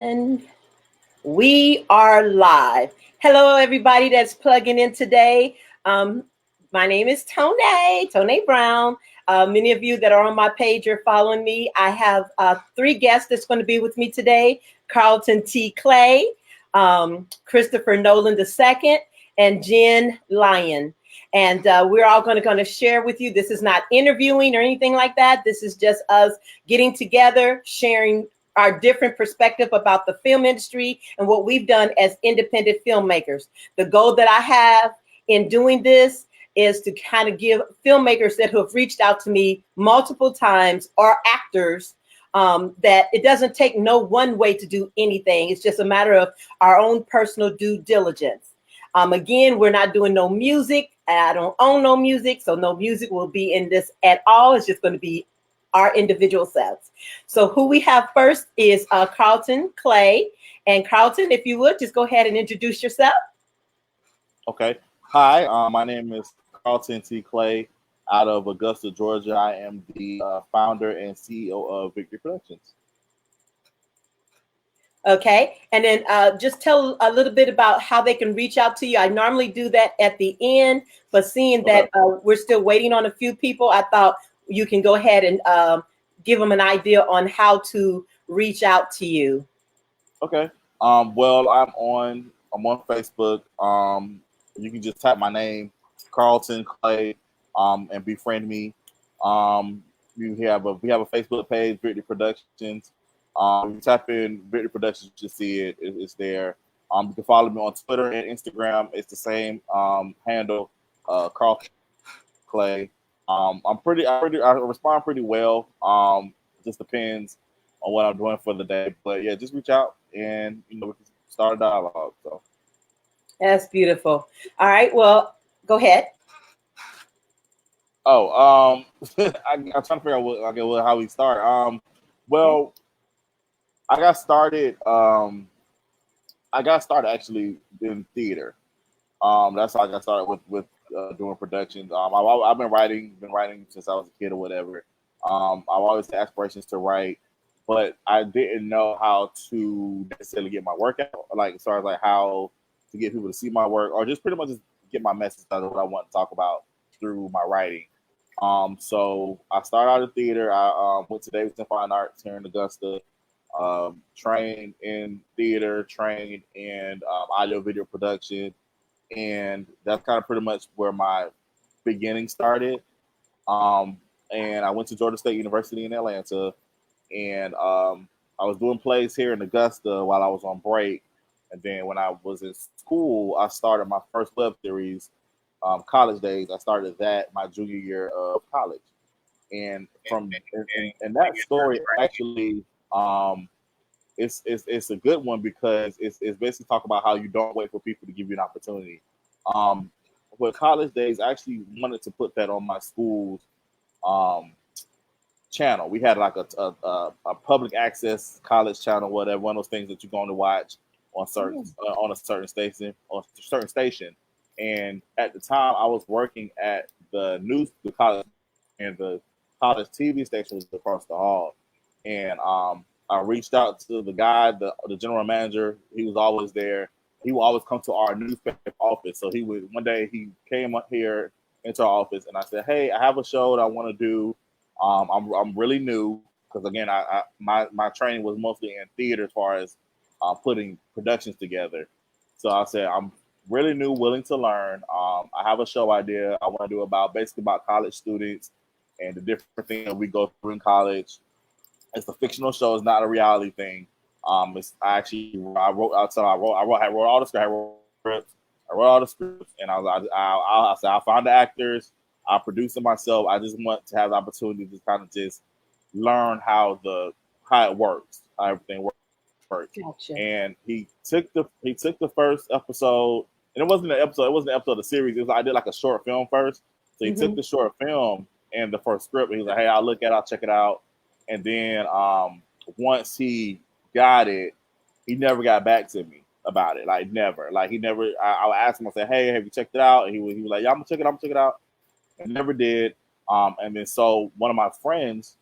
And we are live. Hello, everybody that's plugging in today. My name is Tonebrown. Many of you that are on my page are following me. I have three guests that's going to be with me today: Karlton Clay, Christopher Nolen II, and Jen Lyon. And we're all going to share with you. This is not interviewing or anything like that. This is just us getting together, sharing our different perspective about the film industry and what we've done as independent filmmakers. The goal that I have in doing this is to kind of give filmmakers that have reached out to me multiple times, or actors, that it doesn't take no one way to do anything. It's just a matter of our own personal due diligence. Again, we're not doing no music. I don't own no music, so no music will be in this at all. It's just going to be our individual selves. So who we have first is Karlton Clay. And Karlton, if you would, just go ahead and introduce yourself. Okay. Hi, my name is Karlton T. Clay out of Augusta, Georgia. I am the founder and CEO of Victory Productions. Okay. And then just tell a little bit about how they can reach out to you. I normally do that at the end, but seeing Okay. that we're still waiting on a few people, I thought you can go ahead and give them an idea on how to reach out to you. Okay. Well, I'm on Facebook. You can just type my name, Karlton Clay, and befriend me. We have a Facebook page, Victory Productions. You type in Victory Productions, you see it. It's there. You can follow me on Twitter and Instagram. It's the same handle, Karlton Clay. I respond pretty well. Just depends on what I'm doing for the day. But yeah, just reach out and we can start a dialogue. So That's beautiful. All right. Well, go ahead. I'm trying to figure out how we start. Well, I got started. I got started actually in theater. That's how I got started with doing productions. I've been writing since I was a kid or whatever. I've always had aspirations to write, but I didn't know how to necessarily get my work out, like as far as like how to get people to see my work, or just pretty much just get my message out of what I want to talk about through my writing. So I started out in theater. I went to Davidson Fine Arts here in Augusta. Trained in theater, trained in audio video production, and that's kind of pretty much where my beginning started. Um, and I went to Georgia State University in Atlanta, and I was doing plays here in Augusta while I was on break. And then when I was in school, I started my first web series, College Days. I started that my junior year of college, and and that story actually, it's a good one because it's basically talk about how you don't wait for people to give you an opportunity. Um, with College Days, I actually wanted to put that on my school's um, channel. We had like a public access college channel, whatever, one of those things that you're going to watch on a certain station. And at the time, I was working at the college, and the college TV station was across the hall. And I reached out to the guy, the general manager. He was always there. He would always come to our newspaper office. So he would one day he came up here into our office, and I said, "Hey, I have a show that I want to do. I'm really new because again, my training was mostly in theater as far as putting productions together. So I said I'm really new, willing to learn. I have a show idea I want to do about basically about college students and the different things that we go through in college. It's a fictional show. It's not a reality thing. It's I actually I wrote outside. I wrote all the scripts. I wrote all the scripts, and I said I'll find the actors. I'll produce it myself. I just want to have the opportunity to kind of just learn how it works, how everything works. Gotcha. And he took the first episode, and it wasn't an episode. It wasn't an episode of the series. I did like a short film first. So he took Hmm. the short film and the first script. And he was like, "Hey, I'll look at it. I'll check it out." And then once he got it, he never got back to me about it. Like never. Like he never. I would ask him. I said, "Hey, have you checked it out?" And he was like, "Yeah, I'm gonna check it. I'm gonna check it out." And never did. And then so one of my friends,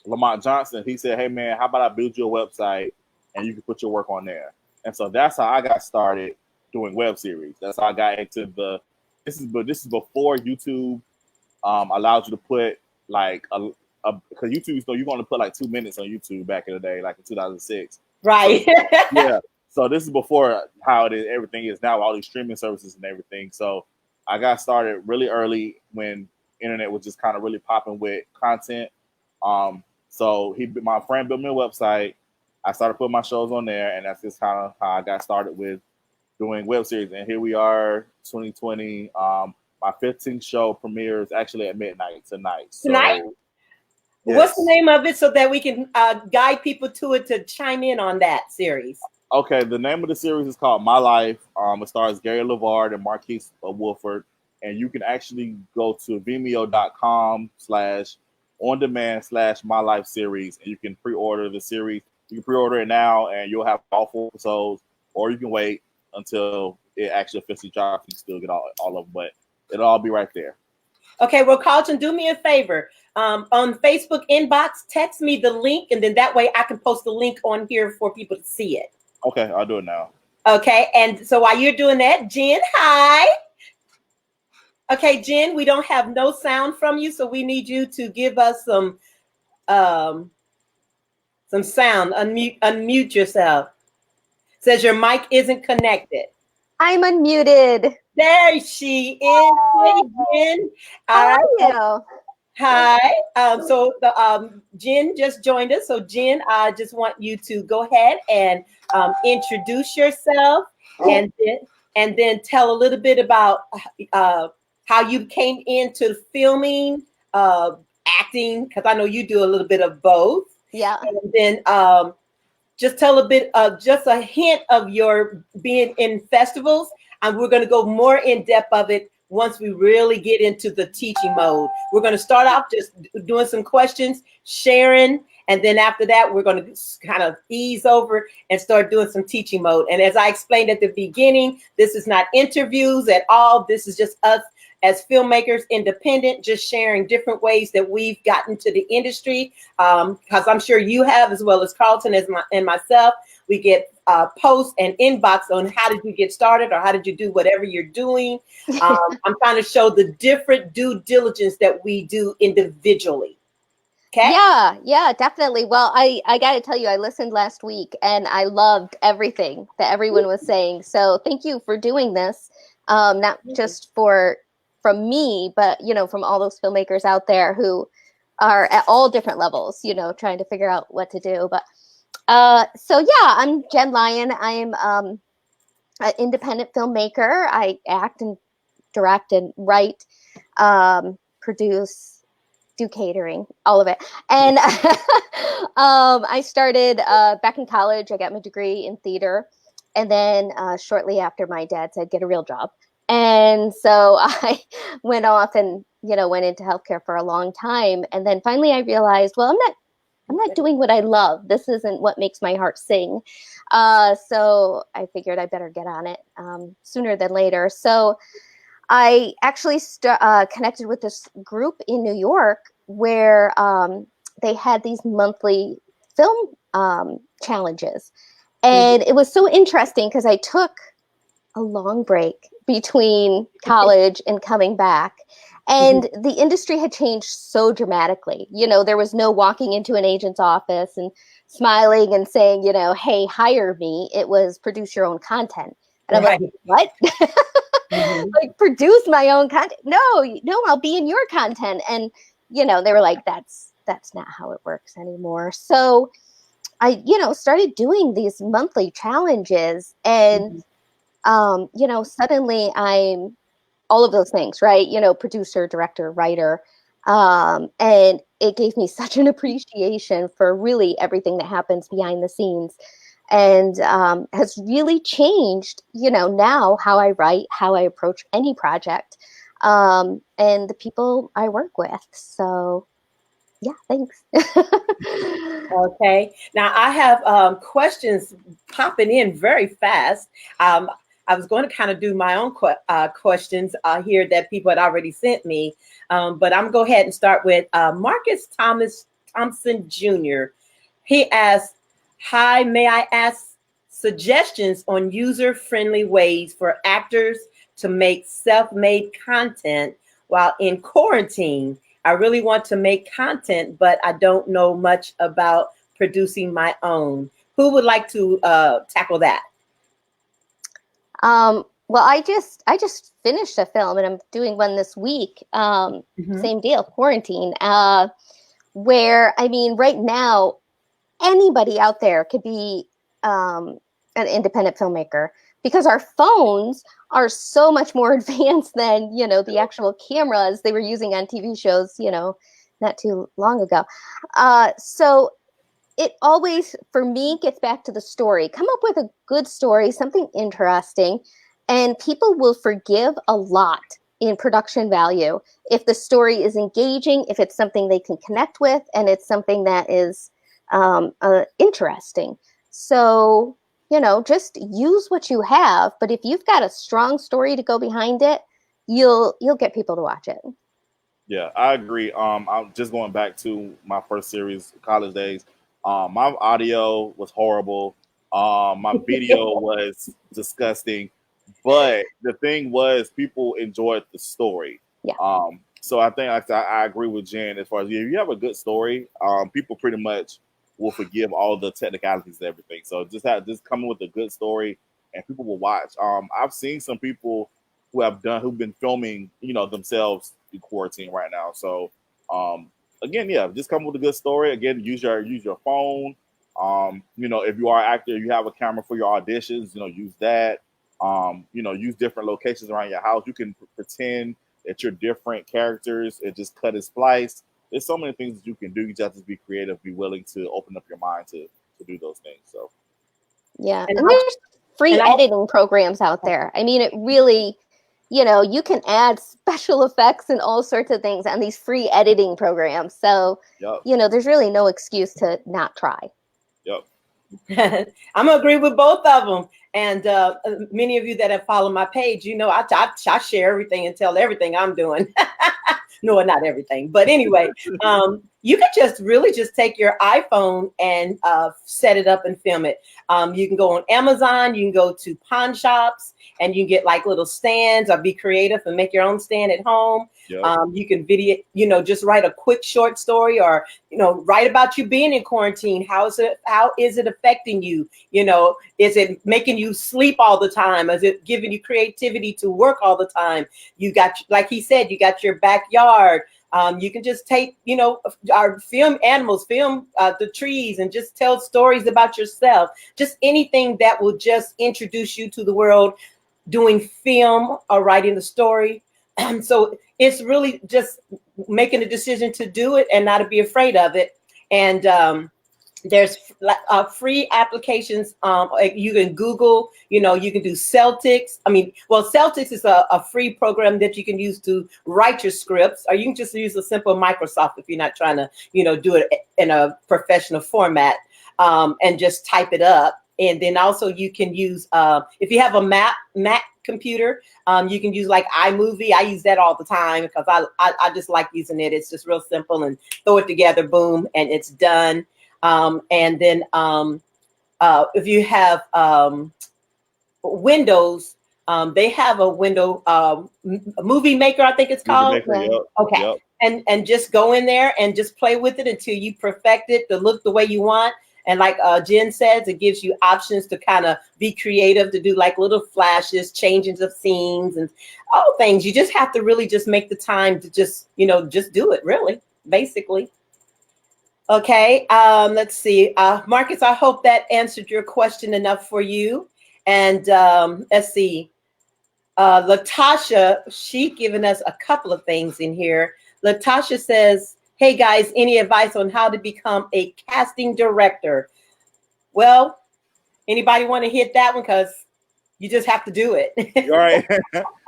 Lamont Johnson, he said, "Hey man, how about I build you a website and you can put your work on there. And so that's how I got started doing web series. That's how I got into this is before YouTube allowed you to put like because YouTube, so you're going to put like 2 minutes on YouTube back in the day, like in 2006. Right. So, yeah. So this is before how it is, everything is now, all these streaming services and everything. So I got started really early when internet was just kind of really popping with content. So my friend built me a website. I started putting my shows on there, and that's just kind of how I got started with doing web series. And here we are, 2020. My 15th show premieres actually at midnight tonight. So, tonight? Yes. What's the name of it so that we can guide people to it to chime in on that series? Okay, the name of the series is called My Life. It stars Gary LeVard and Marquise Wolford. And you can actually go to vimeo.com/on-demand/My Life series, and you can pre-order the series. You can pre-order it now, and you'll have all 4 episodes, or you can wait until it actually officially drops. You can still get all of them, but it'll all be right there. Okay, well, Karlton, do me a favor. On Facebook inbox, text me the link, and then that way I can post the link on here for people to see it. Okay, I'll do it now. Okay, and so while you're doing that, Jen, hi. Okay, Jen, we don't have no sound from you, so we need you to give us some sound. Unmute yourself. Says your mic isn't connected. I'm unmuted. There she is. Hey, Jen. How are you? Hi. So Jen just joined us. So Jen, I just want you to go ahead and introduce yourself, and then tell a little bit about how you came into filming, acting, because I know you do a little bit of both. Yeah. And then just tell a bit of just a hint of your being in festivals, and we're going to go more in depth of it once we really get into the teaching mode. We're going to start off just doing some questions, sharing, and then after that, we're going to kind of ease over and start doing some teaching mode. And as I explained at the beginning, this is not interviews at all. This is just us as filmmakers, independent, just sharing different ways that we've gotten to the industry. Because I'm sure you have, as well as Karlton and myself, we get posts and inbox on how did you get started or how did you do whatever you're doing. I'm trying to show the different due diligence that we do individually. Okay. Yeah, definitely. Well, I got to tell you, I listened last week and I loved everything that everyone was saying. So thank you for doing this. Not just from me, but, from all those filmmakers out there who are at all different levels, trying to figure out what to do. But so yeah, I'm Jen Lyon. I'm an independent filmmaker. I act and direct and write, produce, do catering, all of it. And I started back in college. I got my degree in theater. And then shortly after, my dad said, get a real job. And so I went off and, went into healthcare for a long time. And then finally I realized, well, I'm not doing what I love. This isn't what makes my heart sing. So I figured I better get on it sooner than later. So I actually connected with this group in New York where they had these monthly film challenges. And it was so interesting because I took a long break between college and coming back. And the industry had changed so dramatically. There was no walking into an agent's office and smiling and saying, hey, hire me. It was produce your own content. And I'm like, what? Like, produce my own content? No, I'll be in your content. And, they were like, that's not how it works anymore. So I, started doing these monthly challenges and, suddenly I'm all of those things, right? Producer, director, writer. And it gave me such an appreciation for really everything that happens behind the scenes. And has really changed, now how I write, how I approach any project, and the people I work with. So, yeah, thanks. Okay. Now I have questions popping in very fast. I was going to kind of do my own questions here that people had already sent me, but I'm going to go ahead and start with Marcus Thompson Jr. He asked, Hi, may I ask suggestions on user-friendly ways for actors to make self-made content while in quarantine? I really want to make content, but I don't know much about producing my own. Who would like to tackle that? Well, I just finished a film and I'm doing one this week. Same deal, quarantine. Where I mean, right now, anybody out there could be an independent filmmaker because our phones are so much more advanced than the actual cameras they were using on TV shows, not too long ago. So it always, for me, gets back to the story. Come up with a good story, something interesting, and people will forgive a lot in production value if the story is engaging, if it's something they can connect with, and it's something that is interesting. So, just use what you have. But if you've got a strong story to go behind it, you'll get people to watch it. Yeah, I agree. I'm just going back to my first series, college days. My audio was horrible. My video was disgusting. But the thing was, people enjoyed the story. Yeah. So I think I agree with Jen as far as if you have a good story, people pretty much will forgive all the technicalities and everything. So just coming with a good story, and people will watch. I've seen some people who've been filming, themselves in quarantine right now. So again, yeah, just come with a good story. Again, use your phone. If you are an actor, you have a camera for your auditions, use that. Use different locations around your house. You can pretend that you're different characters and just cut and splice. There's so many things that you can do. You just have to be creative, be willing to open up your mind to do those things. So yeah, and there's free editing programs out there. I mean, it really, you can add special effects and all sorts of things on these free editing programs. So, yep. There's really no excuse to not try. Yep. I'm gonna agree with both of them. And many of you that have followed my page, I share everything and tell everything I'm doing. No, not everything, but anyway, you can just take your iPhone and set it up and film it. You can go on Amazon, you can go to pawn shops, and you can get like little stands, or be creative and make your own stand at home. Yep. You can video, just write a quick short story, or write about you being in quarantine. How is it affecting you? Is it making you sleep all the time? Is it giving you creativity to work all the time? You got, like he said, you got your backyard. You can just take, our film animals, film the trees, and just tell stories about yourself. Just anything that will just introduce you to the world, doing film or writing the story. So it's really just making a decision to do it and not to be afraid of it. And there's free applications. You can Google, you can do Celtics. Celtics is a free program that you can use to write your scripts, or you can just use a simple Microsoft if you're not trying to, do it in a professional format, and just type it up. And then also you can use, if you have a Mac computer, you can use like iMovie. I use that all the time because I just like using it. It's just real simple, and throw it together, boom, and it's done. And then if you have Windows, they have a window movie maker, I think it's called. Maker, yep, okay. Yep. And just go in there and just play with it until you perfect it to look the way you want. And like Jen says, it gives you options to kind of be creative, to do like little flashes, changes of scenes, and all things. You just have to really just make the time to just do it, really, basically. Okay, let's see. Marcus, I hope that answered your question enough for you. And let's see. Latasha, she given us a couple of things in here. Latasha says, hey guys, any advice on how to become a casting director? Well, anybody want to hit that one? Because you just have to do it. All right.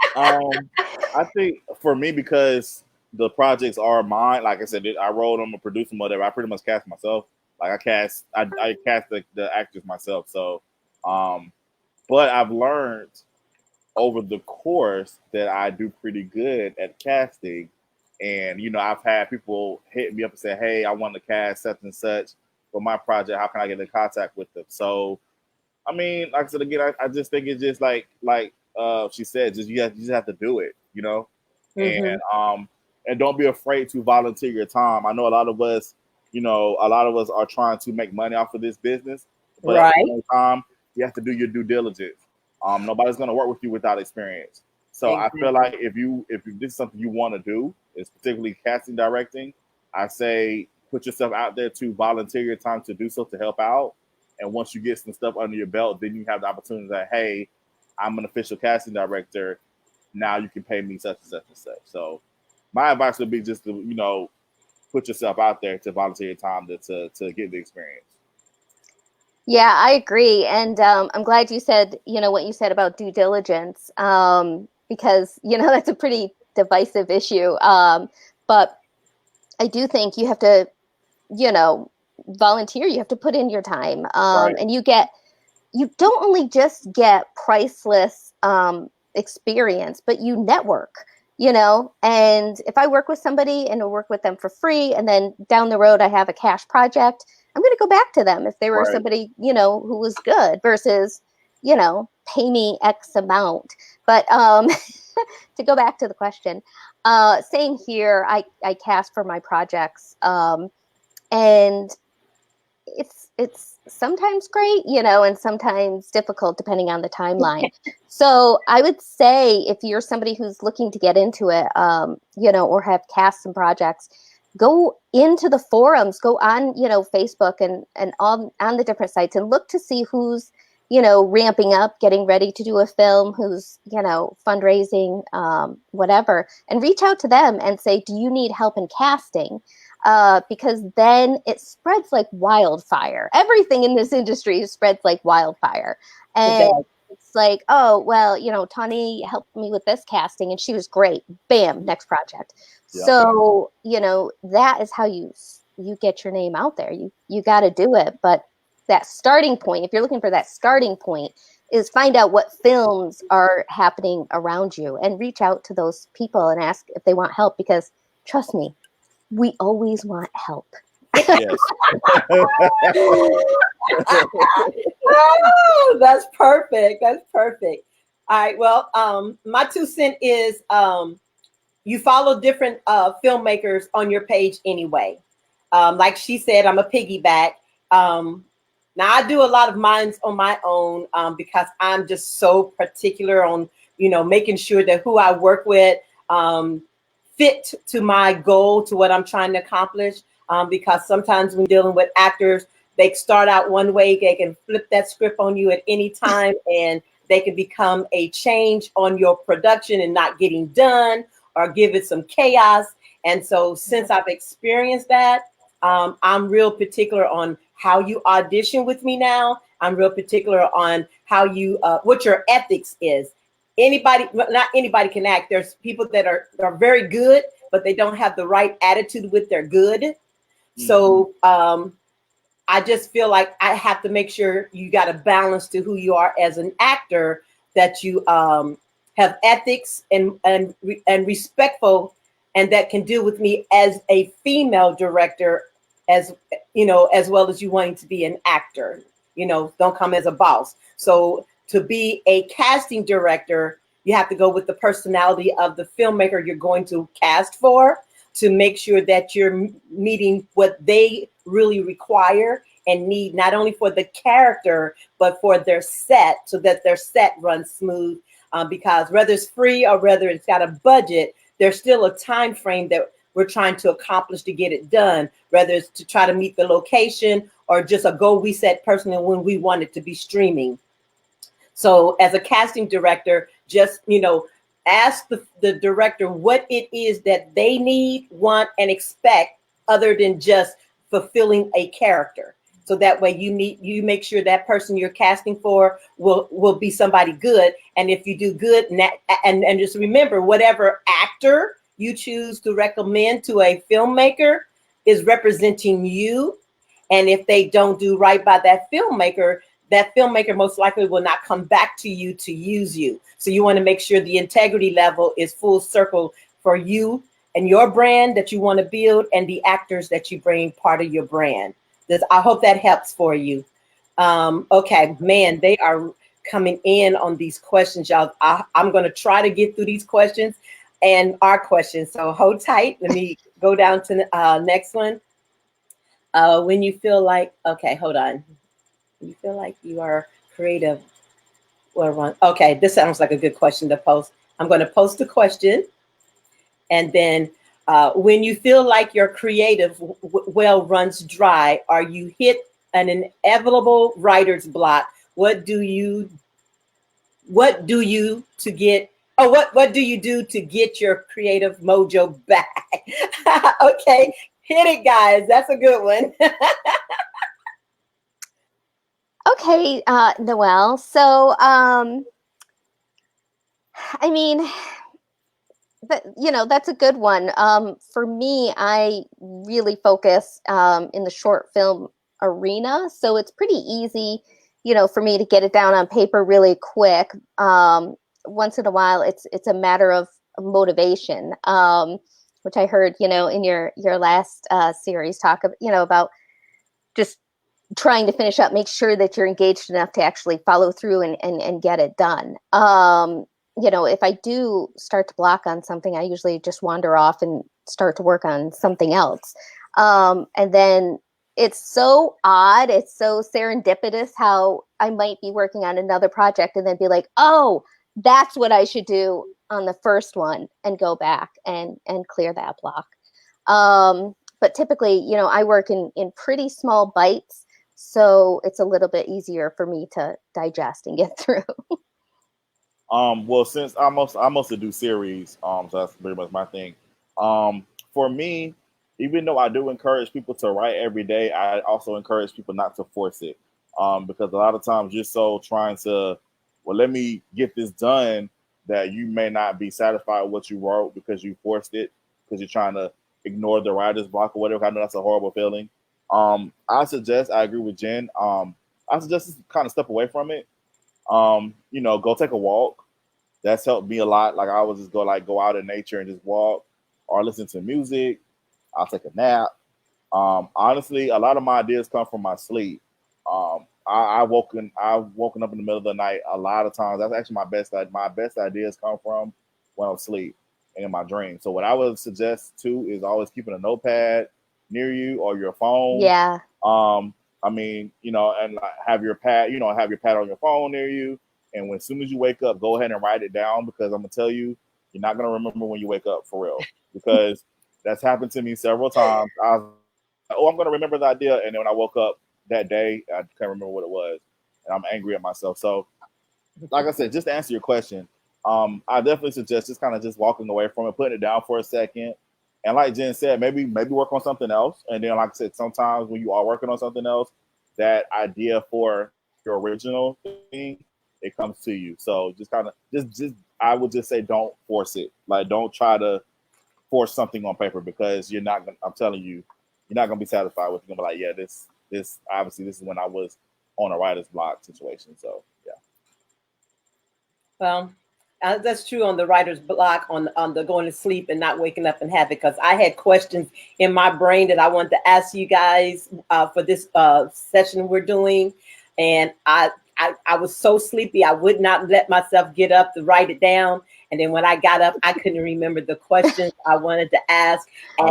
I think for me, because the projects are mine, like I said, I wrote them, I produced them, whatever. I pretty much cast myself. Like I cast the actors myself. So, but I've learned over the course that I do pretty good at casting. And, I've had people hit me up and say, hey, I want to cast such and such. for my project. How can I get in contact with them? So, I mean, like I said again, I just think it's just like she said, just you just have to do it, you know, and don't be afraid to volunteer your time. I know a lot of us, you know, are trying to make money off of this business, but at the Right. same time, you have to do your due diligence. Nobody's going to work with you without experience. So I feel like if this is something you want to do, is particularly casting directing, I say put yourself out there to volunteer your time to do so, to help out. And once you get some stuff under your belt, then you have the opportunity that, hey, I'm an official casting director. Now you can pay me such and such and such. So my advice would be just to, you know, put yourself out there to volunteer your time to get the experience. Yeah, I agree. And I'm glad you said, you know, what you said about due diligence, because, you know, that's a pretty divisive issue. But I do think you have to, you know, volunteer. You have to put in your time. Right. And you don't only just get priceless experience, but you network, you know. And if I work with somebody and I work with them for free, and then down the road I have a cash project, I'm going to go back to them if they were somebody, you know, who was good, versus, you know, pay me X amount. But to go back to the question, same here. I cast for my projects, and it's sometimes great, you know, and sometimes difficult depending on the timeline. So I would say if you're somebody who's looking to get into it, you know, or have cast some projects, go into the forums, go on, you know, Facebook and on the different sites, and look to see who's, you know, ramping up, getting ready to do a film, who's, you know, fundraising, whatever, and reach out to them and say, do you need help in casting? Because then it spreads like wildfire. Everything in this industry spreads like wildfire. And it's like, oh, well, you know, Tawny helped me with this casting and she was great. Bam, next project. Yeah. So, you know, that is how you get your name out there. You got to do it. But that starting point, if you're looking for that starting point, is find out what films are happening around you and reach out to those people and ask if they want help, because trust me, we always want help. Yes. Oh, that's perfect. That's perfect. All right. Well, my 2 cents is you follow different filmmakers on your page anyway. Like she said, I'm a piggyback. Now I do a lot of mine on my own because I'm just so particular on, you know, making sure that who I work with fit to my goal, to what I'm trying to accomplish. Because sometimes when dealing with actors, they start out one way, they can flip that script on you at any time, and they can become a change on your production and not getting done, or give it some chaos. And so since I've experienced that, I'm real particular on how you audition with me now. I'm real particular on how you, what your ethics is. Not anybody can act. There's people that are very good, but they don't have the right attitude with their good. Mm-hmm. So I just feel like I have to make sure you got a balance to who you are as an actor, that you have ethics and respectful, and that can deal with me as a female director, as you know, as well as you wanting to be an actor. You know, don't come as a boss. So to be a casting director, you have to go with the personality of the filmmaker you're going to cast for, to make sure that you're meeting what they really require and need, not only for the character, but for their set, so that their set runs smooth. Because whether it's free or whether it's got a budget, there's still a time frame that we're trying to accomplish to get it done, whether it's to try to meet the location or just a goal we set personally when we want it to be streaming. So as a casting director, just, you know, ask the director what it is that they need, want, and expect, other than just fulfilling a character. So that way you make sure that person you're casting for will be somebody good. And if you do good, and just remember, whatever actor you choose to recommend to a filmmaker is representing you. And if they don't do right by that filmmaker most likely will not come back to you to use you. So you want to make sure the integrity level is full circle for you and your brand that you want to build, and the actors that you bring part of your brand. I hope that helps for you. Okay, man, they are coming in on these questions, y'all. I'm going to try to get through these questions and our questions. So hold tight. Let me go down to the next one. When you feel like, okay, hold on. You feel like you are creative. Okay, this sounds like a good question to post. I'm going to post the question. And then when you feel like your creative well runs dry, or you hit an inevitable writer's block, what do you to get what do you do to get your creative mojo back? Okay, hit it, guys. That's a good one. Okay, Noel. So, I mean, that's a good one. For me, I really focus in the short film arena, so it's pretty easy, for me to get it down on paper really quick. Once in a while, it's a matter of motivation, which I heard, in your last series talk of, about just trying to finish up, make sure that you're engaged enough to actually follow through and get it done. If I do start to block on something, I usually just wander off and start to work on something else. And then it's so odd, it's so serendipitous how I might be working on another project and then be like, oh, that's what I should do on the first one, and go back and clear that block. But typically, I work in pretty small bites, so it's a little bit easier for me to digest and get through. Well, since I mostly do series, so that's pretty much my thing. For me, even though I do encourage people to write every day, I also encourage people not to force it. Because a lot of times you're so trying to, well, let me get this done, that you may not be satisfied with what you wrote because you forced it, because you're trying to ignore the writer's block or whatever. I know that's a horrible feeling. I agree with Jen. I suggest to kind of step away from it. Go take a walk. That's helped me a lot. Like, I always just go out in nature and just walk, or listen to music. I'll take a nap. Honestly, a lot of my ideas come from my sleep. I've woken up in the middle of the night a lot of times. That's actually my best ideas come from when I'm asleep and in my dreams. So what I would suggest too is always keeping a notepad near you, or your phone. Yeah. And have your pad on your phone near you. And as soon as you wake up, go ahead and write it down, because I'm gonna tell you, you're not gonna remember when you wake up, for real, because that's happened to me several times. I was like, oh, I'm gonna remember the idea, and then when I woke up that day, I can't remember what it was, and I'm angry at myself. So, like I said, just to answer your question, I definitely suggest just walking away from it, putting it down for a second, and like Jen said, maybe work on something else. And then, like I said, sometimes when you are working on something else, that idea for your original thing, it comes to you. So I would just say, don't force it. Like, don't try to force something on paper, because you're not gonna, I'm telling you, you're not gonna be satisfied with it. You're gonna be like, yeah, this obviously this is when I was on a writer's block situation. So yeah. Well, that's true on the writer's block, on the going to sleep and not waking up and have it, because I had questions in my brain that I wanted to ask you guys for this session we're doing, and I was so sleepy I would not let myself get up to write it down. And then when I got up, I couldn't remember the questions I wanted to ask, and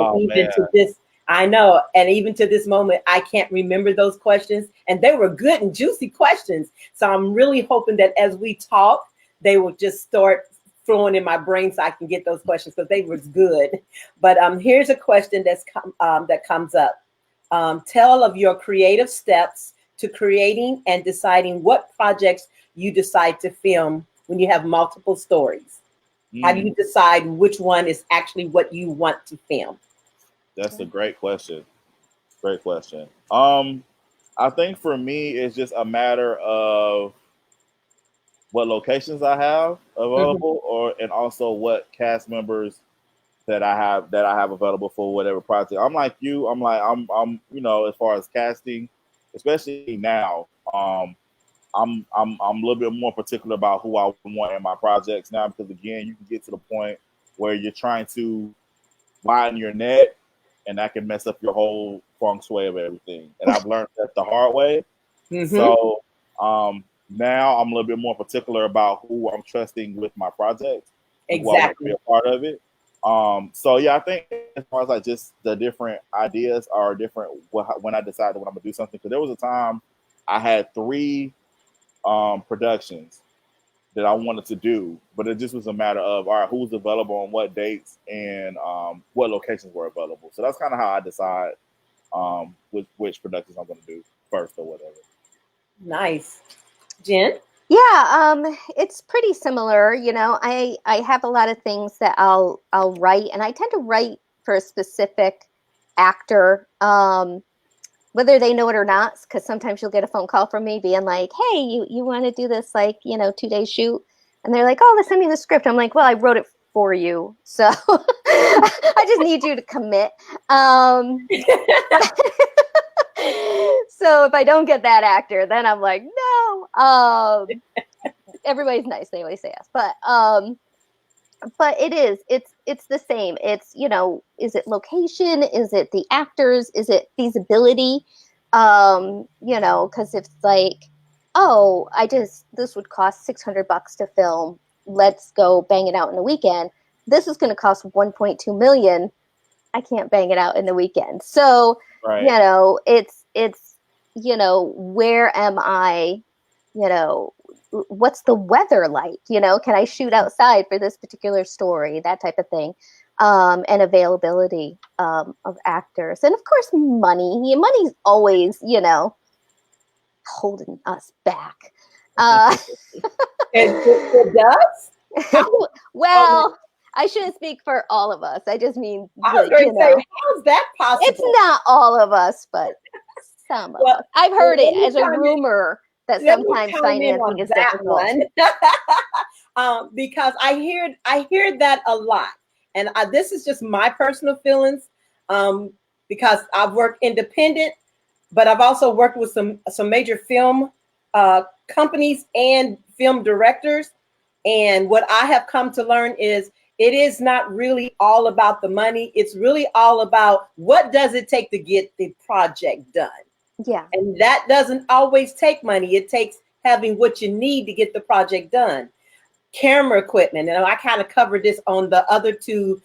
I know, and even to this moment, I can't remember those questions, and they were good and juicy questions. So I'm really hoping that as we talk, they will just start flowing in my brain so I can get those questions, because they were good. But here's a question that comes up. Tell of your creative steps to creating and deciding what projects you decide to film when you have multiple stories. How do you decide which one is actually what you want to film? That's a great question. Great question. I think for me, it's just a matter of what locations I have available, and also what cast members that I have available for whatever project. I'm like you. I'm as far as casting, especially now, I'm a little bit more particular about who I want in my projects now, because again, you can get to the point where you're trying to widen your net, and that can mess up your whole feng shui of everything, and I've learned that the hard way. Mm-hmm. So now I'm a little bit more particular about who I'm trusting with my project, and who I want to be a part of it. So yeah, I think as far as like just the different ideas are different when I decided when I'm gonna do something. Because there was a time I had 3 productions that I wanted to do, but it just was a matter of, all right, who's available on what dates and what locations were available. So that's kind of how I decide which productions I'm going to do first or whatever. Nice. Jen? Yeah, it's pretty similar. You know, I have a lot of things that I'll write, and I tend to write for a specific actor, whether they know it or not, because sometimes you'll get a phone call from me being like, hey, you want to do this, like, 2-day shoot? And they're like, oh, let's send me the script. I'm like, well, I wrote it for you, so I just need you to commit. So if I don't get that actor, then I'm like, no. Everybody's nice, they always say yes, but it's the same. It's, is it location? Is it the actors? Is it feasibility? Because if it's like, oh, this would cost $600 to film, let's go bang it out in the weekend. This is going to cost 1.2 million. I can't bang it out in the weekend. So, right. It's where am I, what's the weather like? Can I shoot outside for this particular story? That type of thing. And availability of actors. And of course, money. Money's always, holding us back. It does? Well, I shouldn't speak for all of us. I just mean, I was going to say, how's that possible? It's not all of us, but some of us. I've heard it as a rumor that sometimes financing is difficult. Because I hear that a lot, and this is just my personal feelings, because I've worked independent, but I've also worked with some major film companies and film directors, and what I have come to learn is it is not really all about the money. It's really all about what does it take to get the project done. Yeah. And that doesn't always take money. It takes having what you need to get the project done. Camera equipment. And I kind of covered this on the other 2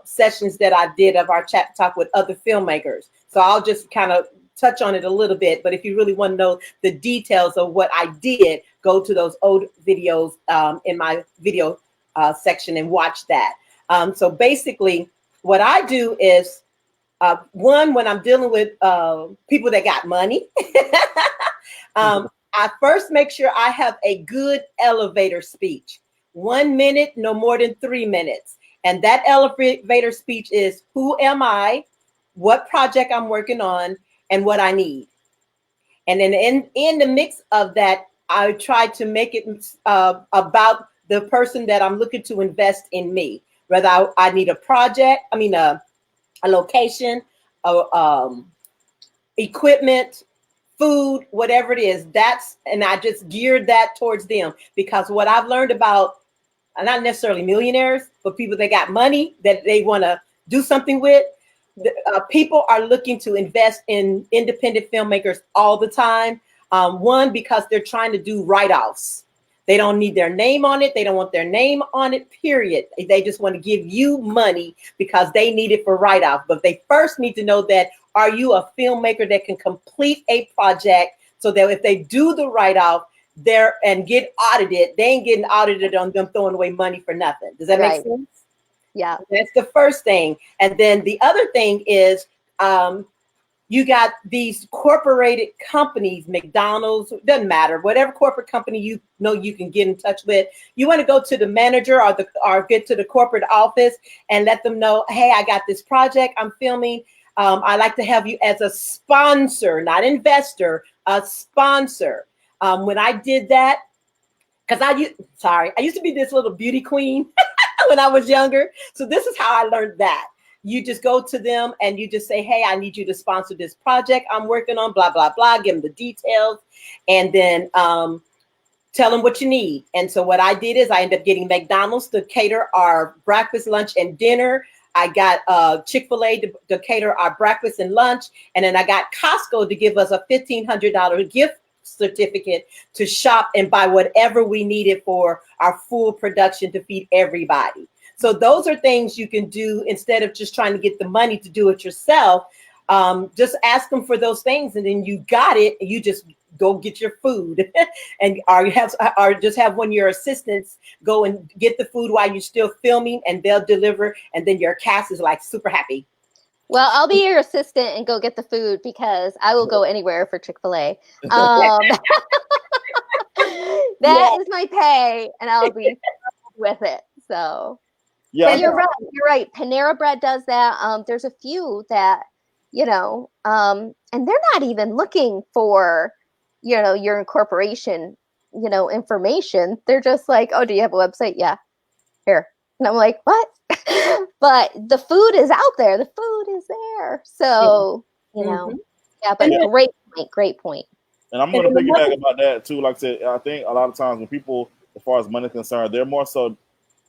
sessions that I did of our chat talk with other filmmakers. So I'll just kind of touch on it a little bit. But if you really want to know the details of what I did, go to those old videos in my video section and watch that. So basically what I do is, one, when I'm dealing with people that got money, I first make sure I have a good elevator speech. 1 minute, no more than 3 minutes. And that elevator speech is, who am I, what project I'm working on, and what I need. And then in the mix of that, I try to make it about the person that I'm looking to invest in me. Whether I need a project, a location, equipment, food, whatever it is, and I just geared that towards them, because what I've learned about, not necessarily millionaires, but people that got money that they want to do something with, people are looking to invest in independent filmmakers all the time. One, because they're trying to do write-offs. They don't need their name on it. They don't want their name on it, period. They just want to give you money because they need it for write-off. But they first need to know that, are you a filmmaker that can complete a project, so that if they do the write-off and get audited, they ain't getting audited on them throwing away money for nothing. Does that make sense? Yeah. That's the first thing. And then the other thing is, you got these corporated companies, McDonald's, doesn't matter, whatever corporate company you can get in touch with. You want to go to the manager or get to the corporate office and let them know, hey, I got this project I'm filming. I'd like to have you as a sponsor, not investor, a sponsor. When I did that, because I used to be this little beauty queen when I was younger. So this is how I learned that. You just go to them and you just say, hey, I need you to sponsor this project I'm working on, blah, blah, blah, give them the details, and then tell them what you need. And so what I did is I ended up getting McDonald's to cater our breakfast, lunch, and dinner. I got Chick-fil-A to cater our breakfast and lunch. And then I got Costco to give us a $1,500 gift certificate to shop and buy whatever we needed for our full production to feed everybody. So those are things you can do instead of just trying to get the money to do it yourself. Just ask them for those things, and then you got it. And you just go get your food, and or just have one of your assistants go and get the food while you're still filming, and they'll deliver. And then your cast is like super happy. Well, I'll be your assistant and go get the food because I will go anywhere for Chick-fil-A. That is my pay, and I'll be with it. So, Yeah, but you're right. You're right. Panera Bread does that. There's a few that, and they're not even looking for, your incorporation, information. They're just like, oh, do you have a website? Yeah, here. And I'm like, what? But the food is out there. The food is there. So, yeah, but great point. And I'm going to piggyback about that too. Like I said, I think a lot of times when people, as far as money is concerned, they're more so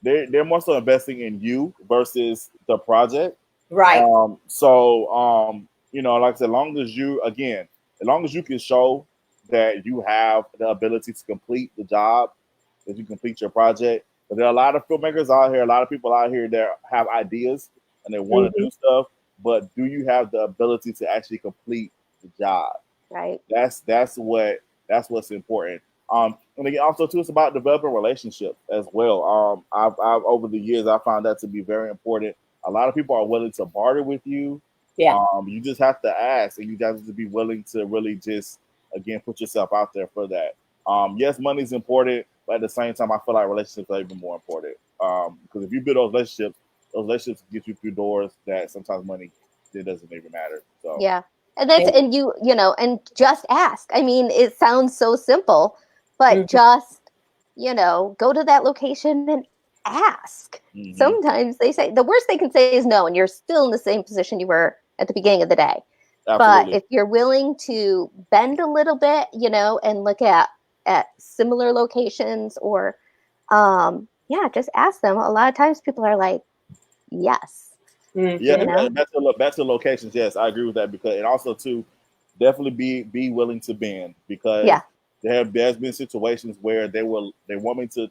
investing in you versus the project. Right. Like I said, as long as you can show that you have the ability to complete the job, that you complete your project. But there are a lot of filmmakers out here, a lot of people out here that have ideas and they want to do stuff, but do you have the ability to actually complete the job? Right. That's what's important. And again, also too, it's about developing relationships as well. I've over the years I found that to be very important. A lot of people are willing to barter with you. Yeah. You just have to ask, and you guys have to be willing to really just again put yourself out there for that. Yes, money is important, but at the same time, I feel like relationships are even more important. Because if you build those relationships get you through doors that sometimes money it doesn't even matter. So yeah. And that's, and and just ask. I mean, it sounds so simple, but just, go to that location and ask. Sometimes they say, the worst they can say is no, and you're still in the same position you were at the beginning of the day. Absolutely. But if you're willing to bend a little bit, and look at similar locations or, just ask them. A lot of times people are like, yes. Yeah, back to locations. Yes, I agree with that and also too, definitely be willing to bend because there's been situations where they allow me to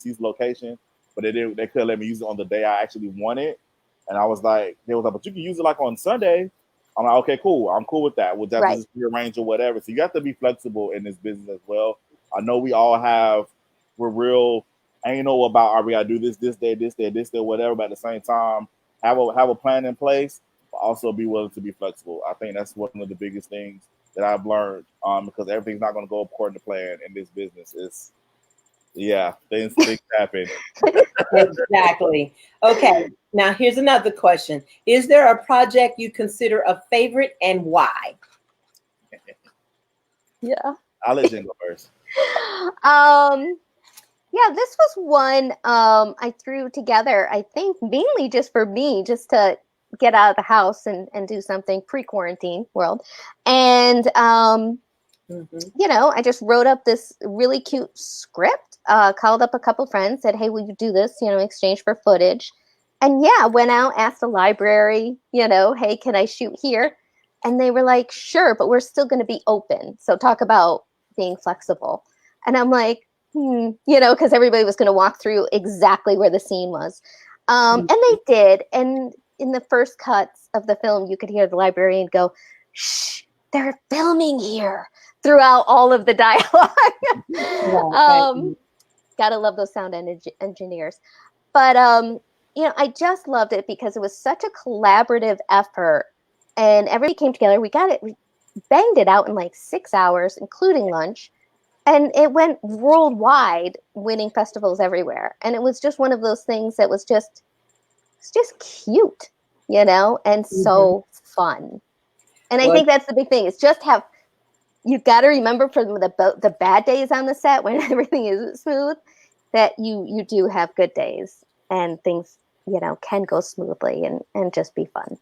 use location, but they couldn't let me use it on the day I actually want it, and I was like, but you can use it like on Sunday. I'm like, okay, cool, I'm cool with that. We'll just rearrange or whatever. So you have to be flexible in this business as well. I know we're real anal about we gotta do this day, whatever, but at the same time, have a plan in place, but also be willing to be flexible. I think that's one of the biggest things that I've learned because everything's not going to go according to plan in this business. Things happen. Exactly. Okay, now here's another question. Is there a project you consider a favorite and why? Yeah. I'll let Jen go first. Yeah, this was one I threw together, I think, mainly just for me, just to get out of the house and do something pre-quarantine world. And, I just wrote up this really cute script, called up a couple friends, said, hey, will you do this, exchange for footage? And went out, asked the library, hey, can I shoot here? And they were like, sure, but we're still going to be open. So talk about being flexible. And I'm like, because everybody was going to walk through exactly where the scene was. And they did. And in the first cuts of the film, you could hear the librarian go, shh, they're filming here throughout all of the dialogue. Gotta love those sound engineers. But, I just loved it because it was such a collaborative effort and everybody came together. We banged it out in like 6 hours, including lunch. And it went worldwide, winning festivals everywhere. And it was just one of those things that was just cute, and so fun. And I think that's the big thing. It's just you've got to remember for the bad days on the set when everything isn't smooth, that you do have good days and things, can go smoothly and just be fun.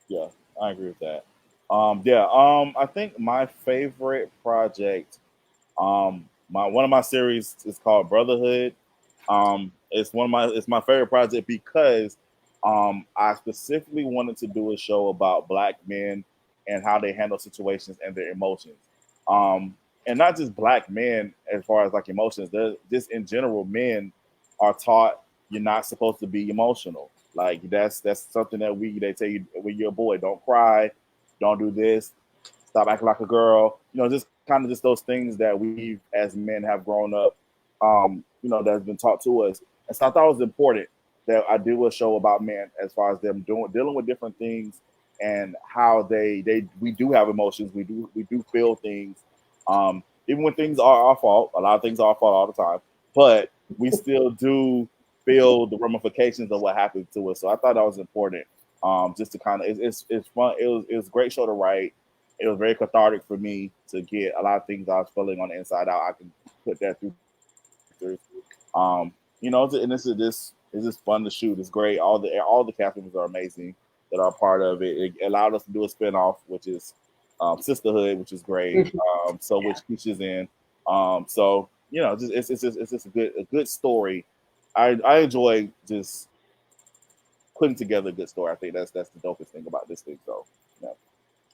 Yeah, I agree with that. I think my favorite project, one of my series is called Brotherhood. It's my favorite project because I specifically wanted to do a show about Black men and how they handle situations and their emotions. And not just Black men as far as like emotions, just in general, men are taught you're not supposed to be emotional. Like that's something that they tell you when you're a boy, don't cry, don't do this, stop acting like a girl. Just kind of just those things that we as men have grown up, that's been taught to us. And so I thought it was important that I do a show about men as far as them dealing with different things and how we do have emotions. We do feel things. Even when things are our fault, a lot of things are our fault all the time, but we still do feel the ramifications of what happened to us. So I thought that was important. Just to kind of, it's fun. It was a great show to write. It was very cathartic for me to get a lot of things I was feeling on the inside out. I can put that through. And this is just fun to shoot. It's great. All the cast members are amazing that are part of it. It allowed us to do a spinoff, which is Sisterhood, which is great. Which teaches in. It's just a good story. I enjoy just putting together a good story. I think that's the dopest thing about this thing. So yeah.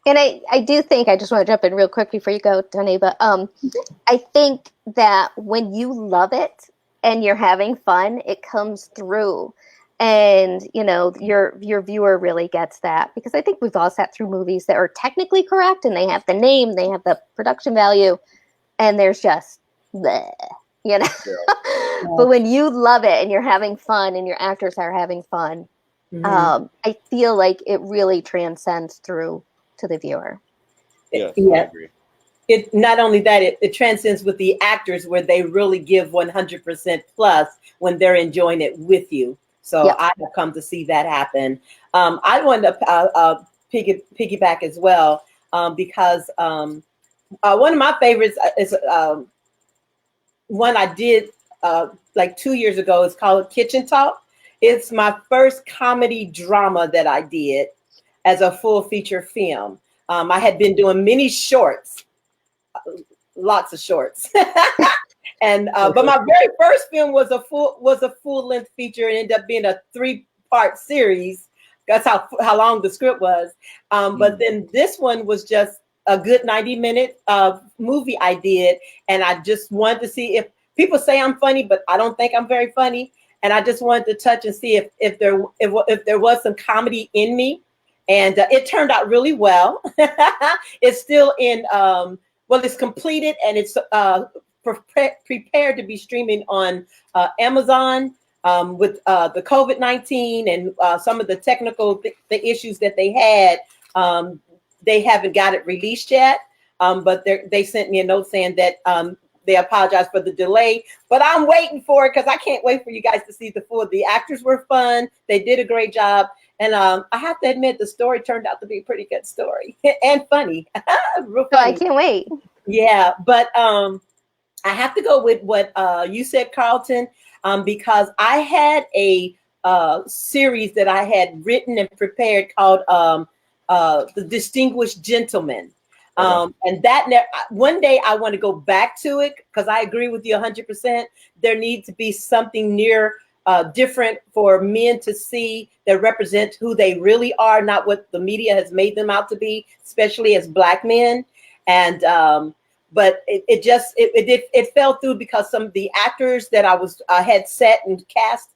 And I do think, I just want to jump in real quick before you go, Tony, but I think that when you love it and you're having fun, it comes through. And, your viewer really gets that, because I think we've all sat through movies that are technically correct and they have the name, they have the production value, and there's just bleh, Yeah. But when you love it and you're having fun and your actors are having fun, I feel like it really transcends through to the viewer. Yes, yeah. I agree. It not only that, it transcends with the actors, where they really give 100% plus when they're enjoying it with you. So I have come to see that happen. I wanted to piggyback as well, because one of my favorites is one I did like 2 years ago. It's called Kitchen Talk. It's my first comedy drama that I did as a full feature film. I had been doing many shorts, lots of shorts. And but my very first film was a full length feature, and ended up being a 3-part series. That's how long the script was. But then this one was just a good 90-minute movie I did, and I just wanted to see if people say I'm funny, but I don't think I'm very funny, and I just wanted to touch and see if there was some comedy in me, and it turned out really well. It's still in it's completed, and it's prepared to be streaming on Amazon. With the COVID-19 and some of the technical the issues that they had, they haven't got it released yet. But they sent me a note saying that they apologize for the delay. But I'm waiting for it, because I can't wait for you guys to see the full. The actors were fun. They did a great job. And I have to admit, the story turned out to be a pretty good story and funny. Real funny. So I can't wait. Yeah, but I have to go with what you said, Karlton, because I had a series that I had written and prepared called The Distinguished Gentleman. And that one day I want to go back to it, because I agree with you 100%. There needs to be something near different for men to see that represent who they really are, not what the media has made them out to be, especially as Black men. And but it fell through, because some of the actors that I had set and cast,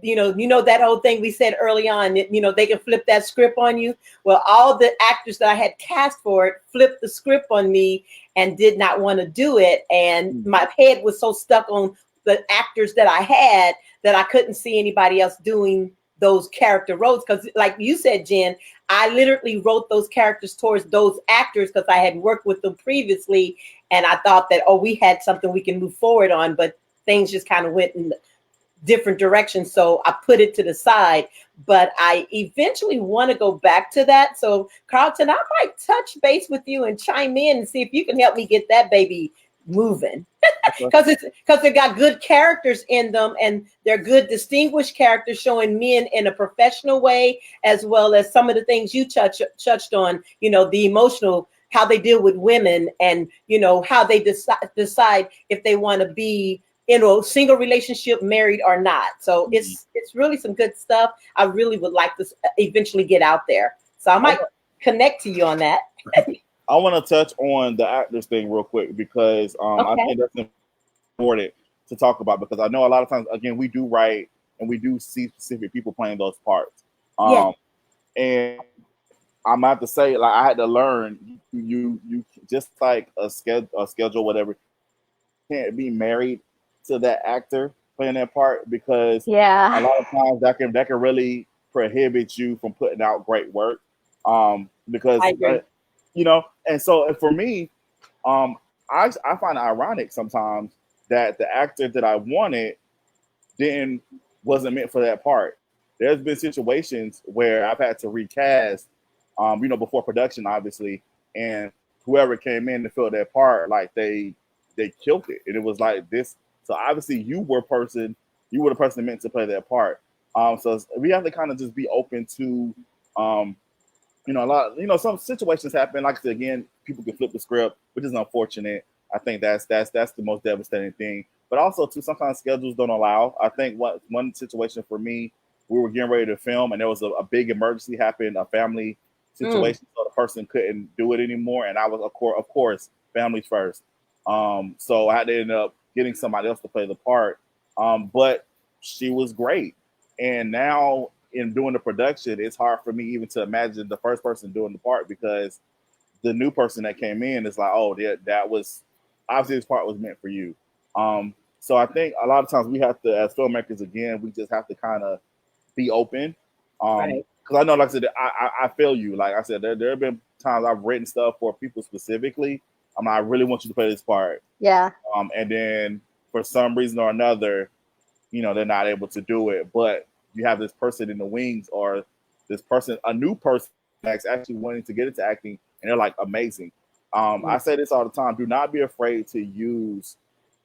that whole thing we said early on, they can flip that script on you. Well, all the actors that I had cast for it flipped the script on me and did not want to do it. And my head was so stuck on the actors that I had that I couldn't see anybody else doing those character roles. Because like you said, Jen, I literally wrote those characters towards those actors because I had worked with them previously. And I thought that, we had something we can move forward on, but things just kind of went in different directions. So I put it to the side, but I eventually want to go back to that. So Karlton, I might touch base with you and chime in and see if you can help me get that baby moving. Because they got good characters in them, and they're good distinguished characters showing men in a professional way, as well as some of the things you touched on, the emotional, how they deal with women, and how they decide if they want to be single relationship, married or not. So it's really some good stuff. I really would like to eventually get out there. So I might connect to you on that. I want to touch on the actors thing real quick because I think that's important to talk about, because I know a lot of times, again, we do write and we do see specific people playing those parts. And I'm about to say, like, I had to learn, you just like a schedule, whatever, can't be married to that actor playing that part, because a lot of times that can really prohibit you from putting out great work. Because you know, and so for me, I find it ironic sometimes that the actor that I wanted wasn't meant for that part. There's been situations where I've had to recast, you know, before production, obviously, and whoever came in to fill that part, like they killed it, and it was like this. So obviously, you were the person meant to play that part. So we have to kind of just be open to, you know, some situations happen. Like I said, again, people can flip the script, which is unfortunate. I think that's the most devastating thing. But also, too, sometimes schedules don't allow. I think one situation for me, we were getting ready to film, and there was a big emergency happened, a family situation, so the person couldn't do it anymore, and I was, of course, families first. So I had to end up getting somebody else to play the part. But she was great, and now in doing the production, it's hard for me even to imagine the first person doing the part, because the new person that came in is like, oh, that was obviously this part was meant for you. So I think a lot of times we have to, as filmmakers, again, we just have to kind of be open. Because I know, like I said, I feel you. Like I said, there have been times I've written stuff for people specifically. I really want you to play this part. Yeah. And then for some reason or another, you know, they're not able to do it. But you have this person in the wings, or this person, a new person that's actually wanting to get into acting, and they're like amazing. I say this all the time: do not be afraid to use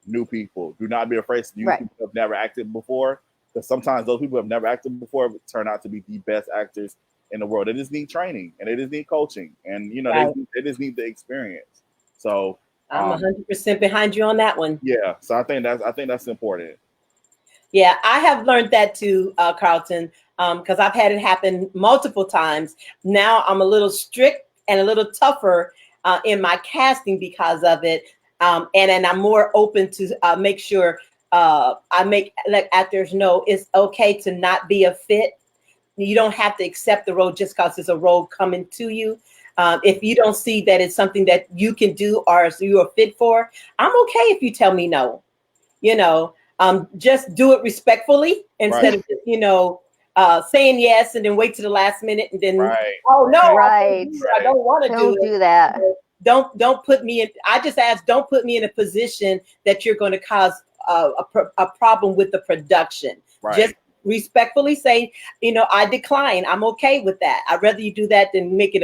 new people. Do not be afraid to use people who have never acted before, because sometimes those people who have never acted before turn out to be the best actors in the world. They just need training, and they just need coaching, and you know, they just need the experience. So I'm 100% behind you on that one. Yeah, so I think that's important. Yeah, I have learned that too, Karlton, because I've had it happen multiple times. Now I'm a little strict and a little tougher in my casting because of it, and I'm more open to make sure I let actors know it's okay to not be a fit. You don't have to accept the role just because it's a role coming to you. If you don't see that it's something that you can do or you are fit for, I'm okay if you tell me no. You know, just do it respectfully instead of, you know, saying yes and then wait to the last minute and then, oh no, I don't want to do it. Do that. Don't put me in. I just ask, don't put me in a position that you're going to cause a problem with the production. Just respectfully say, you know, I decline. I'm okay with that. I'd rather you do that than make it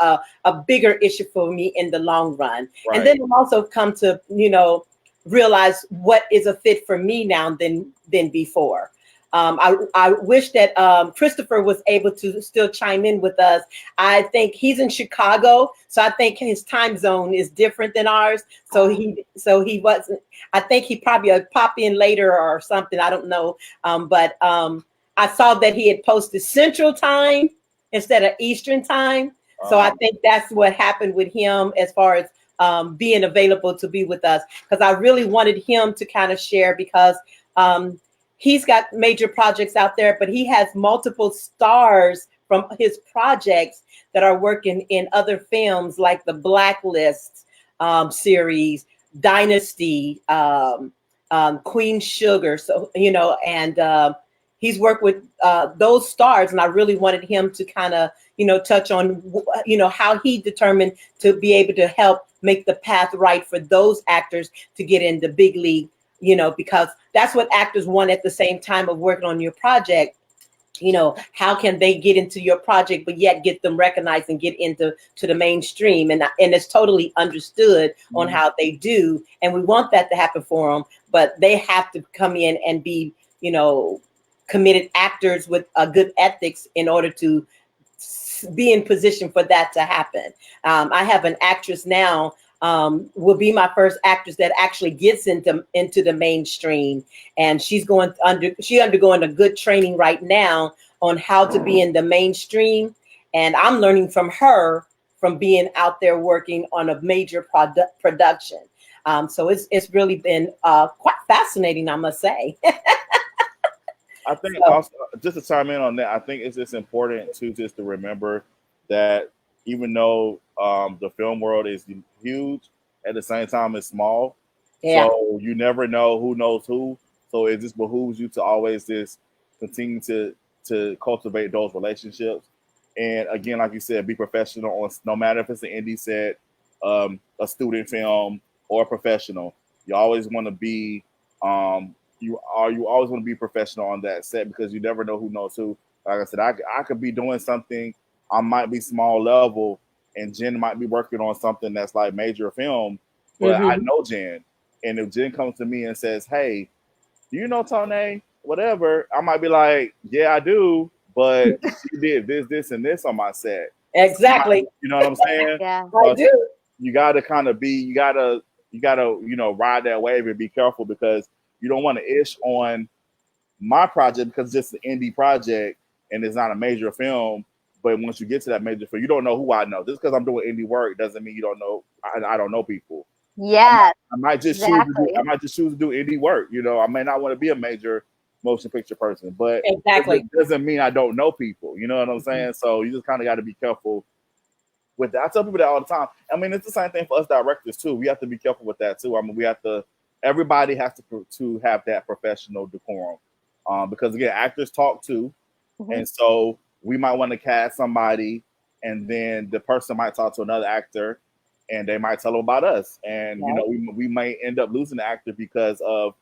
a bigger issue for me in the long run. And then I've also come to, you know, realize what is a fit for me now than before. I wish that Christopher was able to still chime in with us. I think he's in Chicago, so I think his time zone is different than ours. So he wasn't. I think he probably pop in later or something. I don't know. But I saw that he had posted Central Time instead of Eastern Time. So I think that's what happened with him as far as being available to be with us, because I really wanted him to kind of share, because he's got major projects out there, but he has multiple stars from his projects that are working in other films like the Blacklist series, Dynasty, Queen Sugar. So, you know, and he's worked with those stars, and I really wanted him to kind of, you know, touch on, you know, how he determined to be able to help make the path right for those actors to get in the big league, you know, because that's what actors want at the same time of working on your project. You know, how can they get into your project, but yet get them recognized and get into the mainstream? And it's totally understood on how they do. And we want that to happen for them, but they have to come in and be, you know, committed actors with a good ethics in order to be in position for that to happen. I have an actress now will be my first actress that actually gets into the mainstream, and she's undergoing a good training right now on how to be in the mainstream, and I'm learning from her from being out there working on a major production. So it's really been quite fascinating, I must say. I think So, also, just to chime in on that, I think it's just important to just to remember that even though the film world is huge, at the same time it's small. yeah. So you never know who knows who. So it just behooves you to always just continue to cultivate those relationships. And again, like you said, be professional on no matter if it's an indie set, a student film, or a professional. You always want to be you always want to be professional on that set because you never know who knows who. Like I said, I could be doing something, I might be small level, and Jen might be working on something that's like major film, but I Mm-hmm. know Jen. And if Jen comes to me and says, "Hey, do you know Tone?" Whatever, I might be like, "Yeah, I do," but she did this, and this on my set. So Exactly. you know what I'm saying? Yeah. I So do. you got to kind of be, you gotta, ride that wave and be careful because you don't want to ish on my project because it's just an indie project and it's not a major film. But once you get to that major film, you don't know who I know. Just because I'm doing indie work doesn't mean you don't know. I don't know people. Yeah. I might just choose to do. Exactly. I might just choose to do indie work. I may not want to be a major motion picture person, but Exactly. it doesn't mean I don't know people. You know what I'm saying? So you just kind of got to be careful with that. I tell people that all the time. I mean, it's the same thing for us directors too. We have to be careful with that too. I mean, we have to. Everybody has to have that professional decorum, because again, actors talk too, Mhm. and so we might want to cast somebody, and then the person might talk to another actor, and they might tell them about us, and Right. we might end up losing the actor because of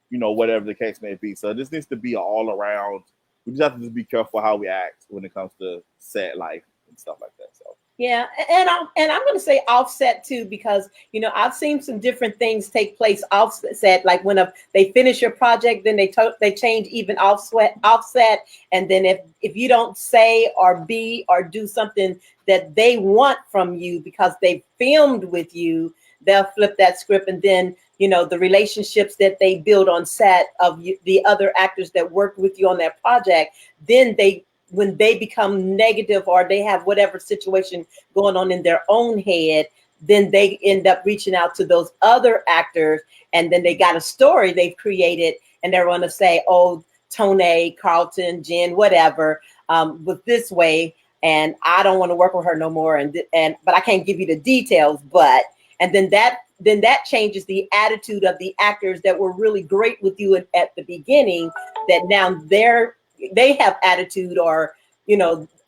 whatever the case may be. So this needs to be all around. We just have to just be careful how we act when it comes to set life and stuff like that. So. Yeah, and I'm going to say offset too because I've seen some different things take place offset. Like when they finish your project, then they change even offset, and then if you don't say or be or do something that they want from you because they filmed with you, they'll flip that script, and then the relationships that they build on set of the other actors that worked with you on that project, then when they become negative or they have whatever situation going on in their own head, then they end up reaching out to those other actors, and then they got a story they've created, and they're going to say, "Oh, Tone, Karlton, Jen, whatever, was this way, and I don't want to work with her no more." But I can't give you the details. But and then that changes the attitude of the actors that were really great with you at the beginning. That now they have attitude, or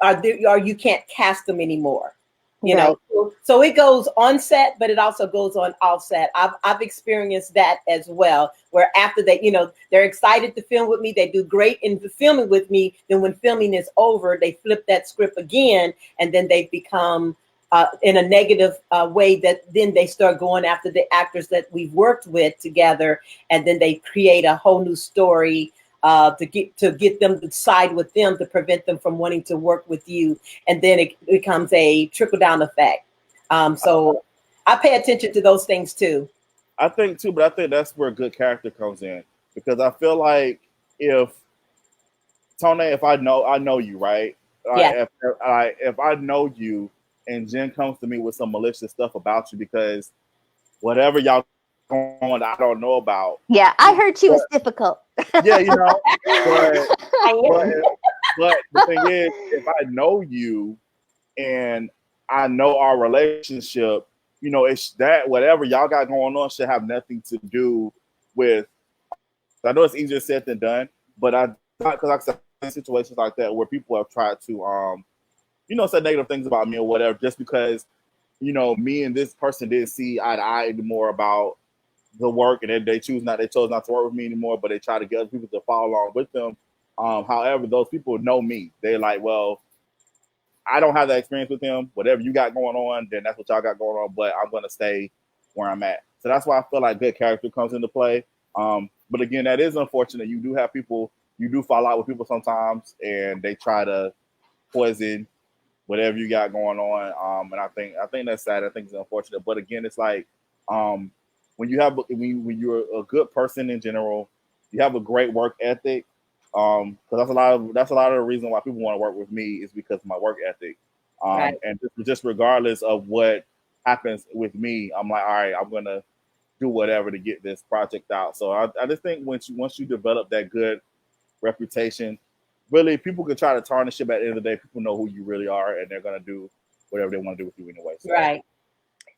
or you can't cast them anymore. Right. So it goes on set, but it also goes on offset. I've experienced that as well, where after they're excited to film with me, they do great in the filming with me. Then when filming is over, they flip that script again, and then they become in a negative way. That then they start going after the actors that we've worked with together, and then they create a whole new story to get them to side with them to prevent them from wanting to work with you, and then it becomes a trickle down effect. So I pay attention to those things too. I think too, but I think that's where good character comes in because I feel like if Tone, if I know you, right? Yeah, If I know you and Jen comes to me with some malicious stuff about you because whatever y'all going on, I don't know about. Yeah. I heard she But was difficult. yeah, but I but am. but the thing is, if I know you and I know our relationship, it's that whatever y'all got going on should have nothing to do with. I know it's easier said than done, but I because like I said, situations like that where people have tried to say negative things about me or whatever, just because me and this person didn't see eye to eye anymore about the work, and then they chose not to work with me anymore, but they try to get other people to follow along with them. However, those people know me. They're like, well, I don't have that experience with him. Whatever you got going on, then that's what y'all got going on. But I'm gonna stay where I'm at. So that's why I feel like good character comes into play. But again, that is unfortunate. You do have people. You do fall out with people sometimes, and they try to poison whatever you got going on. And I think that's sad. I think it's unfortunate. But again, it's like when when you're a good person in general, you have a great work ethic. Because that's a lot of the reason why people want to work with me is because of my work ethic. Right. And just regardless of what happens with me, I'm like, all right, I'm gonna do whatever to get this project out. So I just think once you develop that good reputation, really people can try to tarnish it, but at the end of the day, people know who you really are, and they're gonna do whatever they want to do with you anyway. So. Right.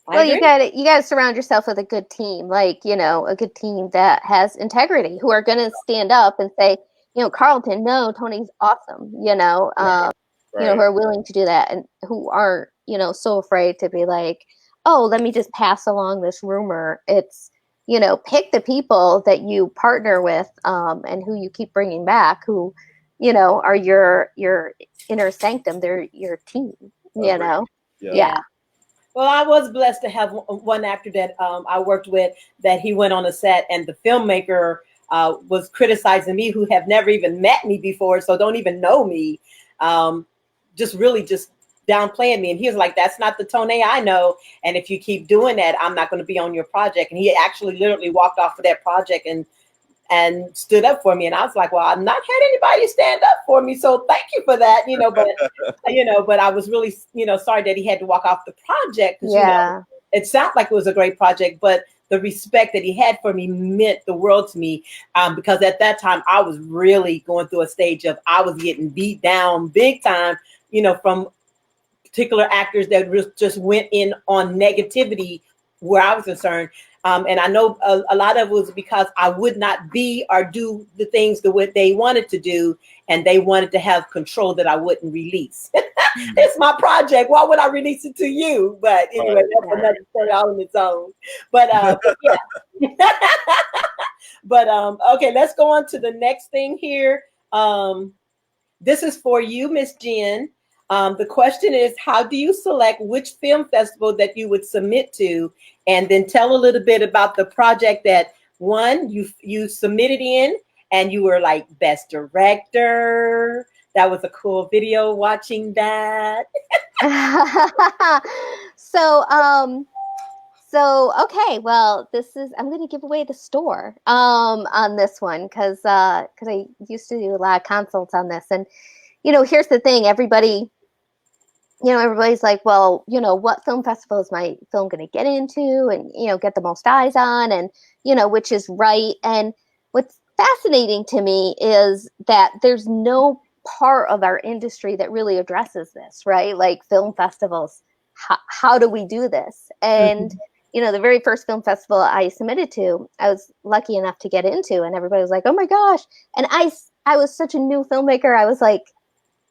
Well, you got to surround yourself with a good team, like, you know, a good team that has integrity, who are going to stand up and say, you know, Karlton, no, Tony's awesome, you know, Right. you know, who are willing to do that and who aren't, you know, so afraid to be like, oh, let me just pass along this rumor. It's, you know, pick the people that you partner with and who you keep bringing back, who, you know, are your inner sanctum. They're your team, you know? Yeah. Well, I was blessed to have one actor that I worked with that he went on a set and the filmmaker was criticizing me, who have never even met me before, so don't even know me, just downplaying me. And he was like, that's not the Tone I know. And if you keep doing that, I'm not going to be on your project. And he actually literally walked off of that project and stood up for me. And I was like, well, I've not had anybody stand up for me, so thank you for that, you know. But you know, but I was really, you know, sorry that he had to walk off the project, because you know, it sounded like it was a great project, but the respect that he had for me meant the world to me, because at that time I was really going through a stage of, I was getting beat down big time, you know, from particular actors that just went in on negativity where I was concerned. And I know a lot of it was because I would not be or do the things the way they wanted to do, and they wanted to have control that I wouldn't release. It's my project. Why would I release it to you? But anyway, that's another story all on its own. But yeah. But okay, let's go on to the next thing here. This is for you, Miss Jen. The question is, how do you select which film festival that you would submit to? And then tell a little bit about the project that you submitted in, and you were like best director. That was a cool video watching that. So okay, well, I'm going to give away the store on this one because I used to do a lot of consults on this. And you know, here's the thing, everybody's like, well, you know, what film festival is my film going to get into and, you know, get the most eyes on, and, you know, which is right. And what's fascinating to me is that there's no part of our industry that really addresses this, right? Like film festivals, how do we do this? And, you know, the very first film festival I submitted to, I was lucky enough to get into, and everybody was like, oh my gosh. And I was such a new filmmaker. I was like,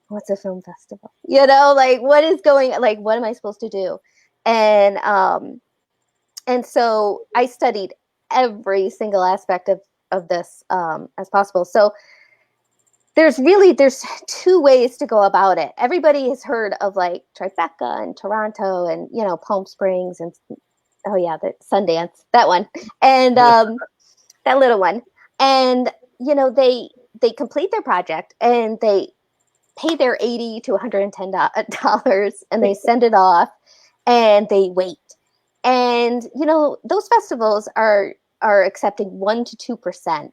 what's a film festival? You know, like what am I supposed to do? And so I studied every single aspect of this as possible. So there's two ways to go about it. Everybody has heard of like Tribeca and Toronto and, you know, Palm Springs and the Sundance, that one. And that little one. And, you know, they complete their project and they pay their $80 to $110 and they send it off and they wait. And, you know, those festivals are accepting 1% to 2%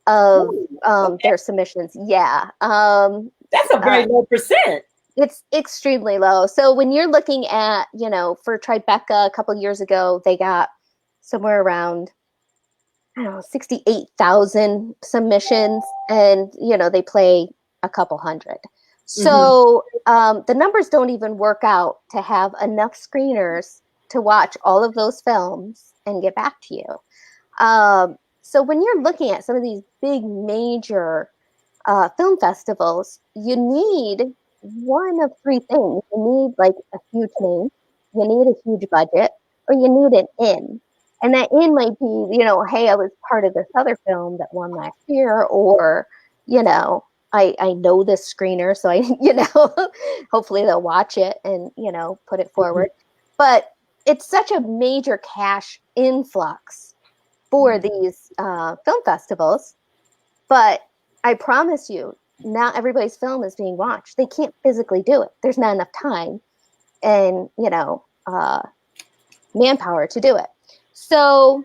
of their submissions. Yeah. That's a very low percent. It's extremely low. So when you're looking at, you know, for Tribeca a couple of years ago, they got somewhere around, I don't know, 68,000 submissions, and, you know, they play a couple hundred. So the numbers don't even work out to have enough screeners to watch all of those films and get back to you. So when you're looking at some of these big major film festivals, you need one of three things. You need like a huge name, you need a huge budget, or you need an in. And that in might be, you know, hey, I was part of this other film that won last year, or, you know, I know this screener, so I, you know, hopefully they'll watch it and, you know, put it forward. But it's such a major cash influx for these film festivals. But I promise you, not everybody's film is being watched. They can't physically do it. There's not enough time and, manpower to do it. So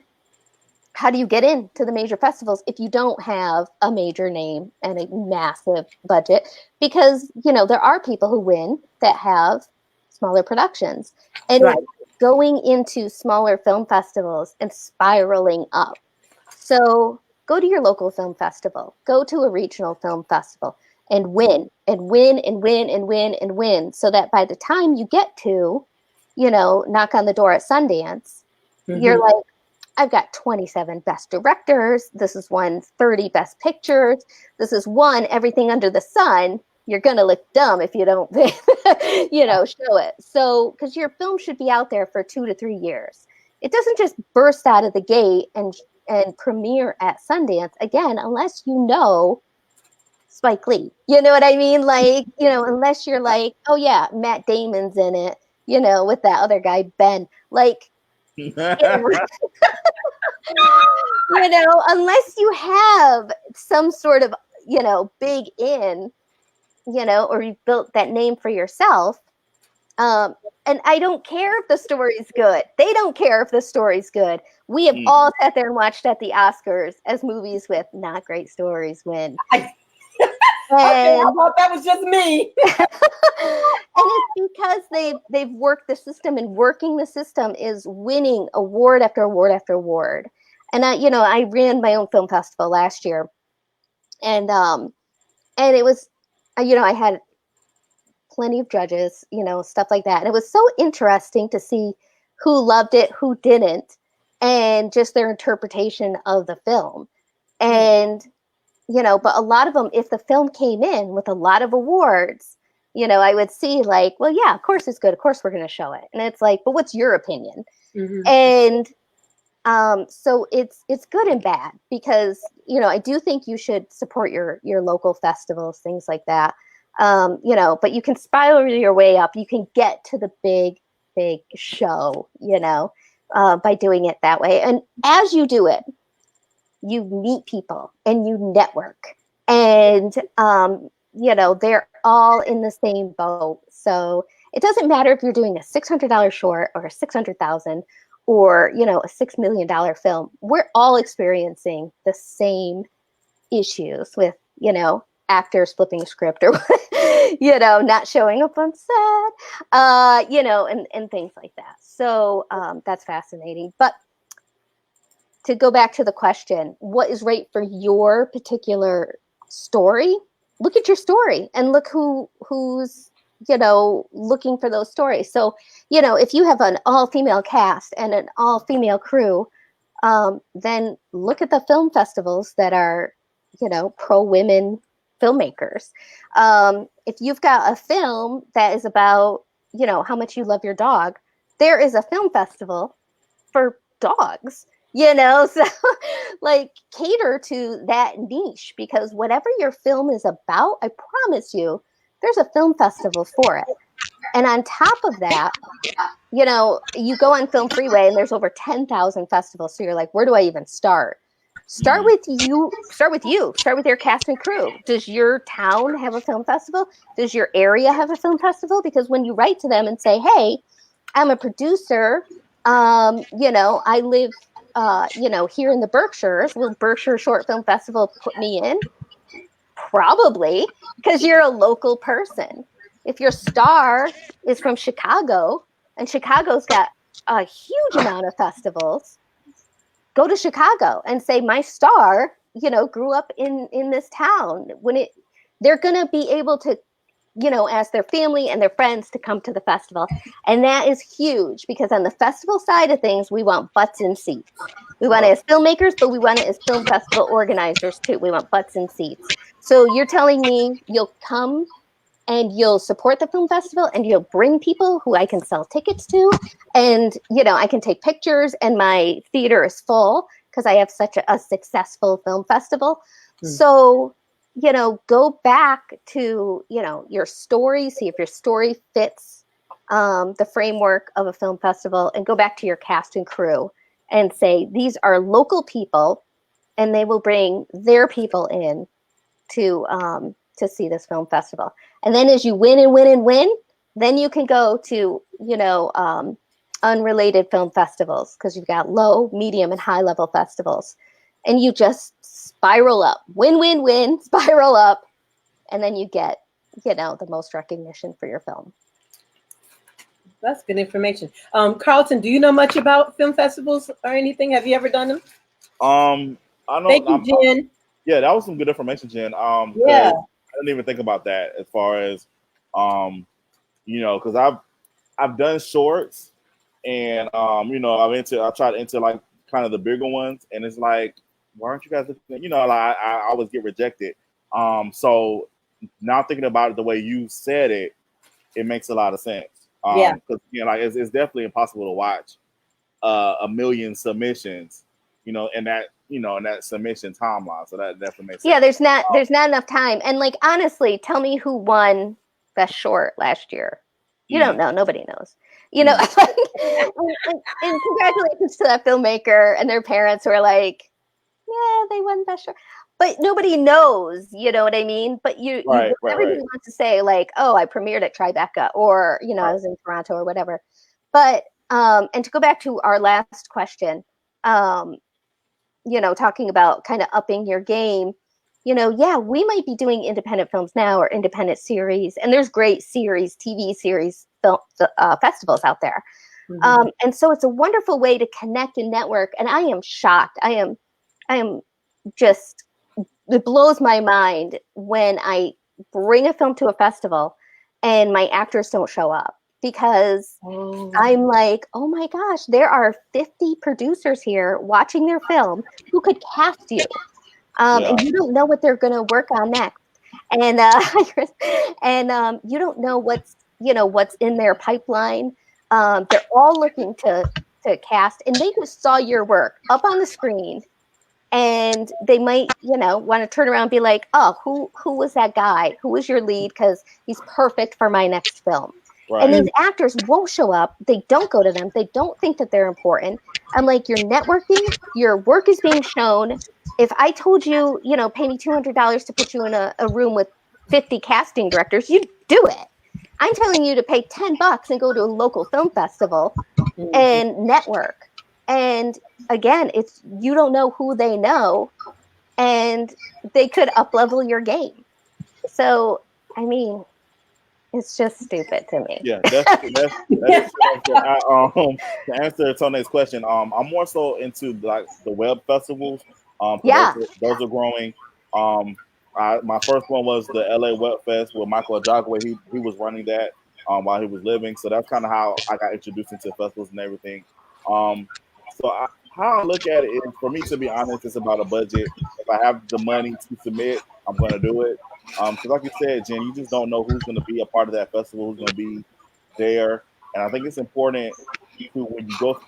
how do you get into the major festivals if you don't have a major name and a massive budget? Because, there are people who win that have smaller productions. And Right. going into smaller film festivals and spiraling up. So go to your local film festival, go to a regional film festival and win and win and win and win and win, so that by the time you get to, knock on the door at Sundance, you're like, I've got 27 best directors. This is won 30 best pictures. This is won everything under the sun. You're going to look dumb if you don't, show it. So, because your film should be out there for 2 to 3 years. It doesn't just burst out of the gate and premiere at Sundance, again, unless you know Spike Lee. You know what I mean? Like, unless you're like, oh yeah, Matt Damon's in it, with that other guy, Ben. Like, unless you have some sort of, big in, or you built that name for yourself. And I don't care if the story's good. They don't care if the story's good. We have all sat there and watched at the Oscars as movies with not great stories win. Okay, I thought that was just me. And it's because they've worked the system, and working the system is winning award after award after award. And I ran my own film festival last year, and it was, I had plenty of judges, stuff like that. And it was so interesting to see who loved it, who didn't, and just their interpretation of the film. And, but a lot of them, if the film came in with a lot of awards, I would see like, well, yeah, of course it's good. Of course we're going to show it. And it's like, but what's your opinion? And so it's good and bad, because, I do think you should support your local festivals, things like that. But you can spiral your way up. You can get to the big show, by doing it that way. And as you do it, you meet people and you network, and, they're all in the same boat. So it doesn't matter if you're doing a $600 short or a $600,000 or, a $6 million film. We're all experiencing the same issues with, actors flipping a script or, not showing up on set, and things like that. So that's fascinating. But to go back to the question, what is right for your particular story? Look at your story and look who's, looking for those stories. So, if you have an all-female cast and an all-female crew, then look at the film festivals that are, pro-women filmmakers. If you've got a film that is about, how much you love your dog, there is a film festival for dogs, so like cater to that niche, because whatever your film is about, I promise you, there's a film festival for it. And on top of that, you go on Film Freeway and there's over 10,000 festivals. So you're like, where do I even start? Start with you. Start with your cast and crew. Does your town have a film festival? Does your area have a film festival? Because when you write to them and say, hey, I'm a producer, I live, here in the Berkshires, will Berkshire Short Film Festival put me in? Probably, because you're a local person. If your star is from Chicago, and Chicago's got a huge amount of festivals, go to Chicago and say, my star, grew up in this town. They're going to be able to, ask their family and their friends to come to the festival. And that is huge, because on the festival side of things, we want butts in seats. We want it as filmmakers, but we want it as film festival organizers too. We want butts in seats. So you're telling me you'll come and you'll support the film festival and you'll bring people who I can sell tickets to, and, I can take pictures and my theater is full because I have such a successful film festival. So, go back to, your story, see if your story fits the framework of a film festival, and go back to your cast and crew and say, these are local people, and they will bring their people in to to see this film festival. And then as you win and win and win, then you can go to, unrelated film festivals, because you've got low, medium, and high level festivals. And you just spiral up, win, win, win, spiral up. And then you get, the most recognition for your film. That's good information. Karlton, do you know much about film festivals or anything? Have you ever done them? I know. Thank you, Jen. Yeah, that was some good information, Jen. Yeah. I didn't even think about that as far as, because I've done shorts, and I tried to enter like kind of the bigger ones, and it's like, why aren't you guys looking? I always get rejected. So now thinking about it the way you said it, it makes a lot of sense. Yeah. Because it's definitely impossible to watch a million submissions, in that submission timeline. So that definitely makes sense. Yeah, there's not enough time. And like, honestly, tell me who won Best Short last year. You don't know. Nobody knows. And congratulations to that filmmaker and their parents who are like, yeah, they won Best Short. But nobody knows, you know what I mean? But everybody wants to say like, oh, I premiered at Tribeca, or, I was in Toronto or whatever. But, and to go back to our last question, talking about kind of upping your game, we might be doing independent films now or independent series, and there's great series, TV series, film festivals out there. Mm-hmm. And so it's a wonderful way to connect and network. And I am shocked. I am just, it blows my mind when I bring a film to a festival and my actors don't show up, because I'm like, oh my gosh, there are 50 producers here watching their film who could cast you. And you don't know what they're going to work on next. And you don't know what's in their pipeline. They're all looking to cast, and they just saw your work up on the screen. And they might, want to turn around and be like, oh, who was that guy? Who was your lead? Because he's perfect for my next film. Right. And these actors won't show up. They don't go to them. They don't think that they're important. I'm like, you're networking. Your work is being shown. If I told you, pay me $200 to put you in a room with 50 casting directors, you'd do it. I'm telling you to pay $10 and go to a local film festival and network. And again, you don't know who they know, and they could up-level your game. So, I mean, it's just stupid to me. Yeah, that's to answer Tony's question, I'm more so into like the web festivals. Those are growing. My first one was the LA Web Fest with Michael Ajagwe. He was running that while he was living. So that's kind of how I got introduced into festivals and everything. How I look at it is, for me, to be honest, it's about a budget. If I have the money to submit, I'm going to do it. Because like you said, Jen, you just don't know who's going to be a part of that festival, who's going to be there. And I think it's important when you go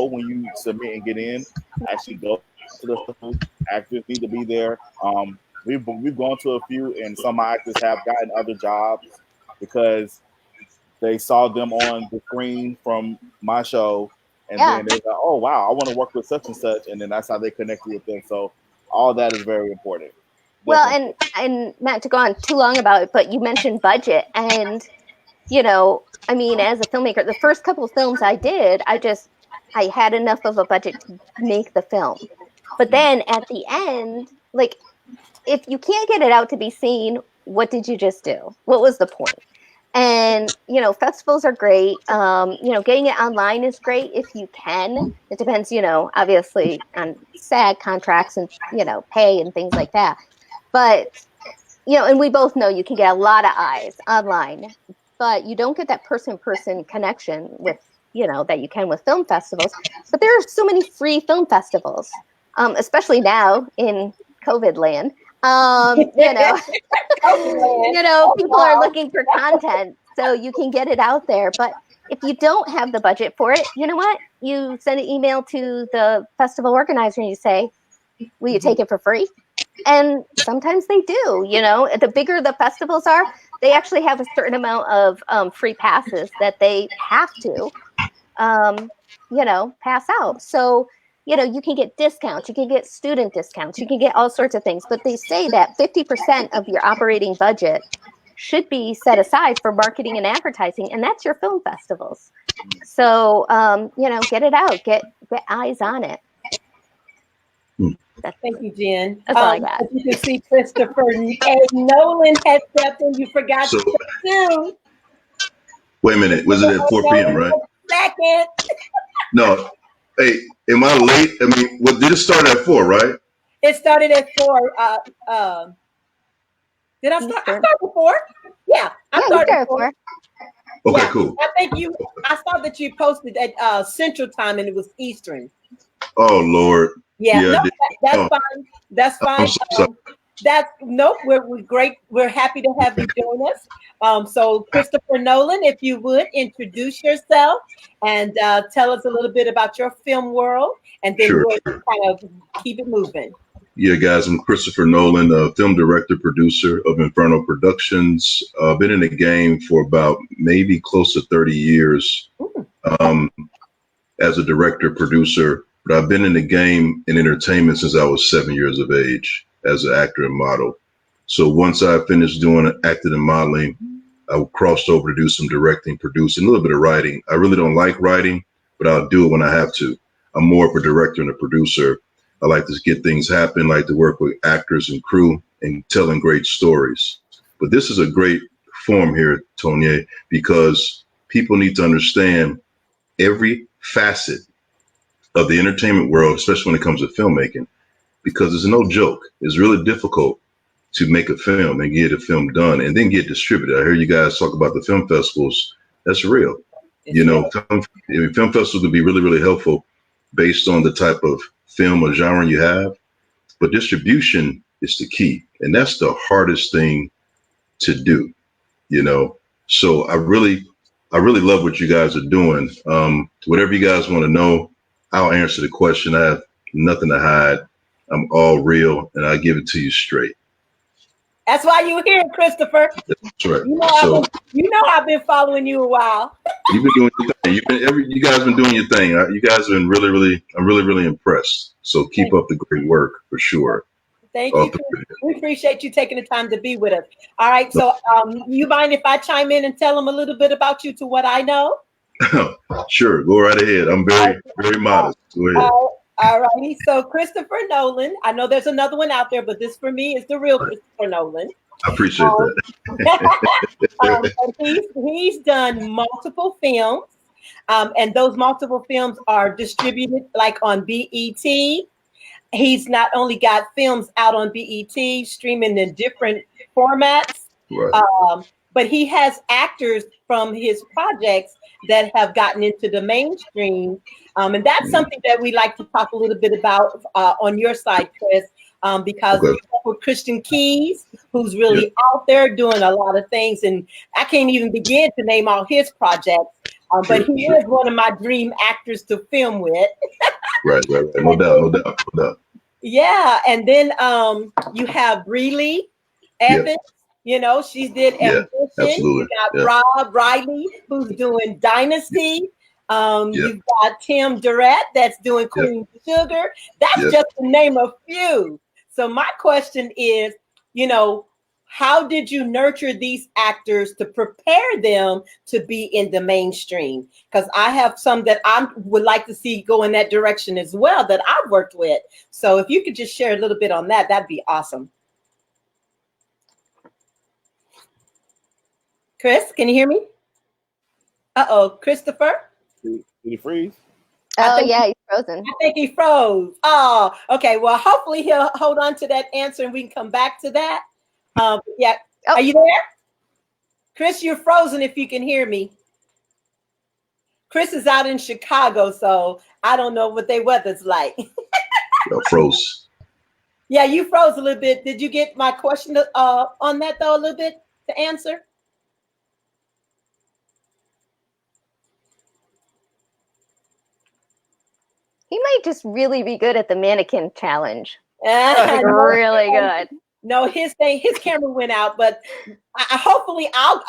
when you submit and get in, actually go to the festival. Actors need to be there. We've gone to a few, and some actors have gotten other jobs because they saw them on the screen from my show. And then they're like, oh, wow, I want to work with such and such. And then that's how they connected with them. So all that is very important. Well, and not to go on too long about it, but you mentioned budget. And, I mean, as a filmmaker, the first couple of films I did, I had enough of a budget to make the film. But then at the end, like, if you can't get it out to be seen, what did you just do? What was the point? And, festivals are great. Getting it online is great if you can. It depends, obviously on SAG contracts and, pay and things like that. But, and we both know you can get a lot of eyes online, but you don't get that person-person connection with, that you can with film festivals. But there are so many free film festivals, especially now in COVID land. People are looking for content, so you can get it out there. But if you don't have the budget for it, you know what? You send an email to the festival organizer and you say, will you take it for free? And sometimes they do. The bigger the festivals are, they actually have a certain amount of free passes that they have to, pass out. So you know, you can get discounts, you can get student discounts, you can get all sorts of things. But they say that 50% of your operating budget should be set aside for marketing and advertising, and that's your film festivals. So, you know, get it out, get eyes on it. Thank you, Jen. That's all I got. As you can see, Christopher A. Nolen has stepped in. You forgot So, to do. wait a minute. Was it at 4 p.m., right? Second. No. Hey, am I late? I mean, what did it start at 4, right? It started at 4. Did I start? I started at 4. Yeah, I started at 4. Okay, Yeah, cool. I saw that you posted at Central Time and it was Eastern. Oh, Lord. Yeah, no, that's Oh. fine. That's fine. We're great. We're happy to have you join us. So Christopher Nolen, if you would introduce yourself and tell us a little bit about your film world, and then we'll kind of keep it moving. Yeah, guys, I'm Christopher Nolen, a film director, producer of Inferno Productions. Been in the game for about maybe close to 30 years as a director, producer. But I've been in the game in entertainment since I was 7 years of age as an actor and model. So once I finished doing acting and modeling, I crossed over to do some directing, producing, a little bit of writing. I really don't like writing, but I'll do it when I have to. I'm more of a director and a producer. I like to get things happen, like to work with actors and crew and telling great stories. But this is a great forum here, Tony, because people need to understand every facet of the entertainment world, especially when it comes to filmmaking, because it's no joke. It's really difficult to make a film and get a film done and then get distributed. I hear you guys talk about the film festivals. That's real. Film festivals would be really, really helpful based on the type of film or genre you have. But distribution is the key. And that's the hardest thing to do, So I really love what you guys are doing. Whatever you guys want to know, I'll answer the question. I have nothing to hide. I'm all real, and I give it to you straight. That's why you're here, Christopher. That's right. I've been following you a while. You've been doing your thing. You guys been doing your thing. You guys have been I'm really impressed. So keep up the great work for sure. Thank you. We appreciate you taking the time to be with us. All right. So you mind if I chime in and tell them a little bit about you to what I know? Sure. Go right ahead. I'm very modest. Go ahead. All righty. So Christopher Nolen, I know there's another one out there, but this for me is the real Christopher Nolen. I appreciate that. He's done multiple films, and those multiple films are distributed like on BET. He's not only got films out on BET, streaming in different formats, but he has actors from his projects that have gotten into the mainstream. And that's something that we like to talk a little bit about on your side, Chris, because with Christian Keys, who's really out there doing a lot of things. And I can't even begin to name all his projects, but he is one of my dream actors to film with. Right. No doubt. Yeah. And then you have Breely Evans. She did Ambition. Absolutely. You got Rob Riley, who's doing Dynasty. You've got Tim Durrett that's doing Queen Sugar. That's just to name a few. So my question is, how did you nurture these actors to prepare them to be in the mainstream? Because I have some that I would like to see go in that direction as well that I've worked with. So if you could just share a little bit on that, that'd be awesome. Chris, can you hear me? Uh-oh, Christopher? Did he freeze? He's frozen. I think he froze. Oh, okay. Well, hopefully he'll hold on to that answer and we can come back to that. Are you there? Chris, you're frozen if you can hear me. Chris is out in Chicago, so I don't know what their weather's like. Froze. Yeah, you froze a little bit. Did you get my question on that, though, a little bit to answer? He might just really be good at the mannequin challenge. Really good. No, his camera went out, but hopefully I'll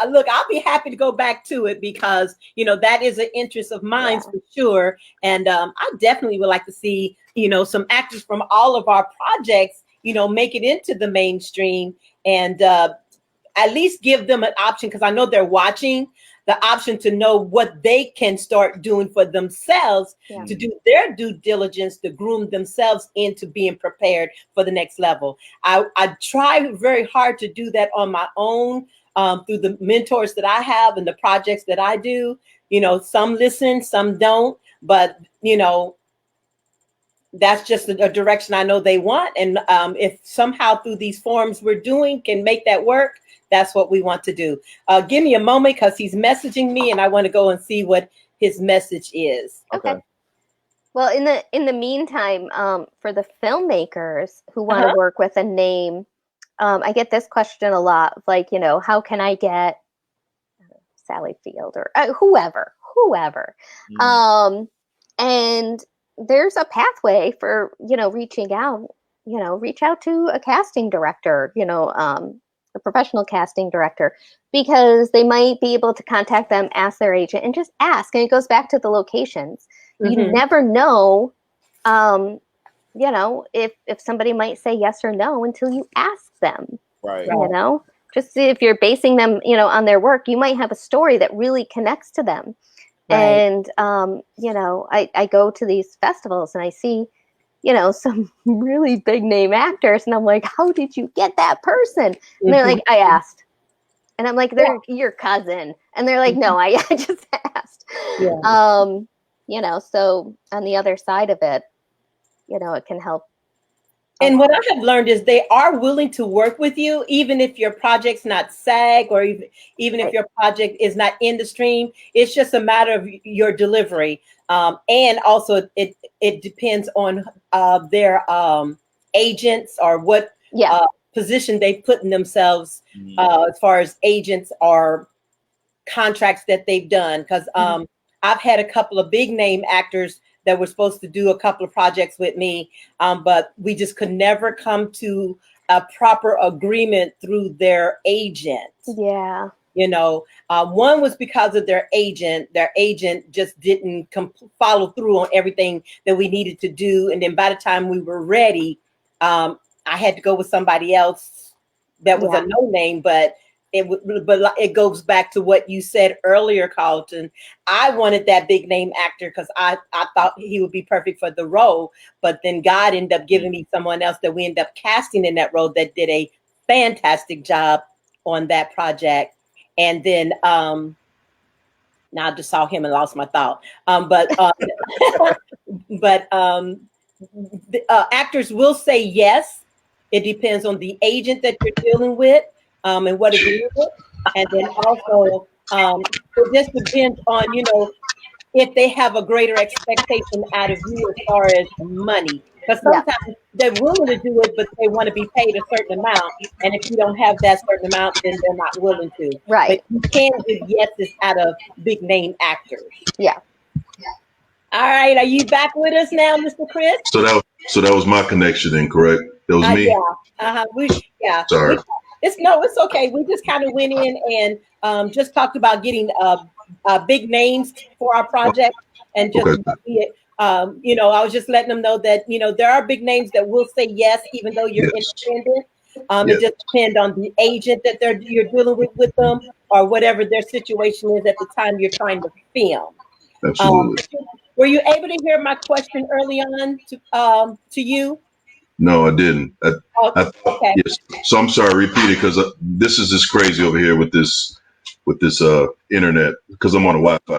be happy to go back to it because, that is an interest of mine for sure. And I definitely would like to see, some actors from all of our projects, make it into the mainstream and at least give them an option, because I know they're watching, the option to know what they can start doing for themselves to do their due diligence, to groom themselves into being prepared for the next level. I try very hard to do that on my own through the mentors that I have and the projects that I do. Some listen, some don't, but that's just a direction I know they want. And if somehow through these forums we're doing can make that work, that's what we want to do. Give me a moment because he's messaging me and I want to go and see what his message is. Okay. Well, in the meantime, for the filmmakers who want to work with a name, I get this question a lot, like, how can I get Sally Field or whoever. And there's a pathway for, reaching out, reach out to a casting director, a professional casting director, because they might be able to contact them, ask their agent, and just ask. And it goes back to the locations. You never know, if somebody might say yes or no until you ask them. Right. Just see if you're basing them, on their work, you might have a story that really connects to them. Right. And, I go to these festivals and I see, some really big name actors. And I'm like, how did you get that person? And they're like, I asked. And I'm like, they're your cousin. And they're like, no, I just asked. Yeah. So on the other side of it, it can help. And what I have learned is they are willing to work with you, even if your project's not SAG or even if your project is not in the stream. It's just a matter of your delivery. And also it depends on their agents or what position they put in themselves as far as agents or contracts that they've done. Because I've had a couple of big name actors that were supposed to do a couple of projects with me, but we just could never come to a proper agreement through their agent. Yeah. One was because of their agent. Their agent just didn't follow through on everything that we needed to do. And then by the time we were ready, I had to go with somebody else that was a no name, but it goes back to what you said earlier, Karlton. I wanted that big name actor because I thought he would be perfect for the role. But then God ended up giving me someone else that we ended up casting in that role that did a fantastic job on that project. And then now I just saw him and lost my thought. Actors will say yes. It depends on the agent that you're dealing with. And what agreement, and then also it just depends on if they have a greater expectation out of you as far as money, because sometimes they're willing to do it, but they want to be paid a certain amount, and if you don't have that certain amount, then they're not willing to. Right. But you can give yeses out of big name actors. Yeah. All right, are you back with us now, Mr. Chris? So that was my connection then, correct? That was me. Sorry. It's okay. We just kind of went in and just talked about getting big names for our project, and just I was just letting them know that there are big names that will say yes, even though you're independent. It just depends on the agent that you're dealing with them, or whatever their situation is at the time you're trying to film. Absolutely. Were you able to hear my question early on to you? No, I didn't. Okay. Yes. So I'm sorry, repeat it, because this is just crazy over here with this internet, because I'm on a Wi-Fi.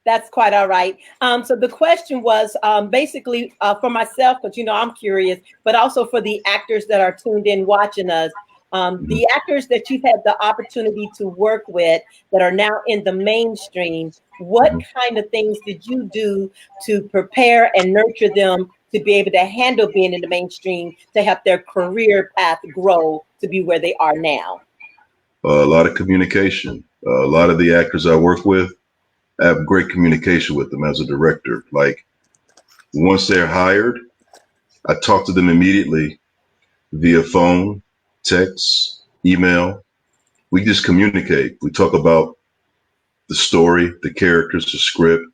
That's quite all right. So the question was basically for myself, because I'm curious, but also for the actors that are tuned in watching us. The actors that you've had the opportunity to work with that are now in the mainstream, what kind of things did you do to prepare and nurture them to be able to handle being in the mainstream, to help their career path grow to be where they are now? A lot of communication. A lot of the actors I work with, I have great communication with them as a director. Like, once they're hired, I talk to them immediately via phone, text, email. We just communicate. We talk about the story, the characters, the script,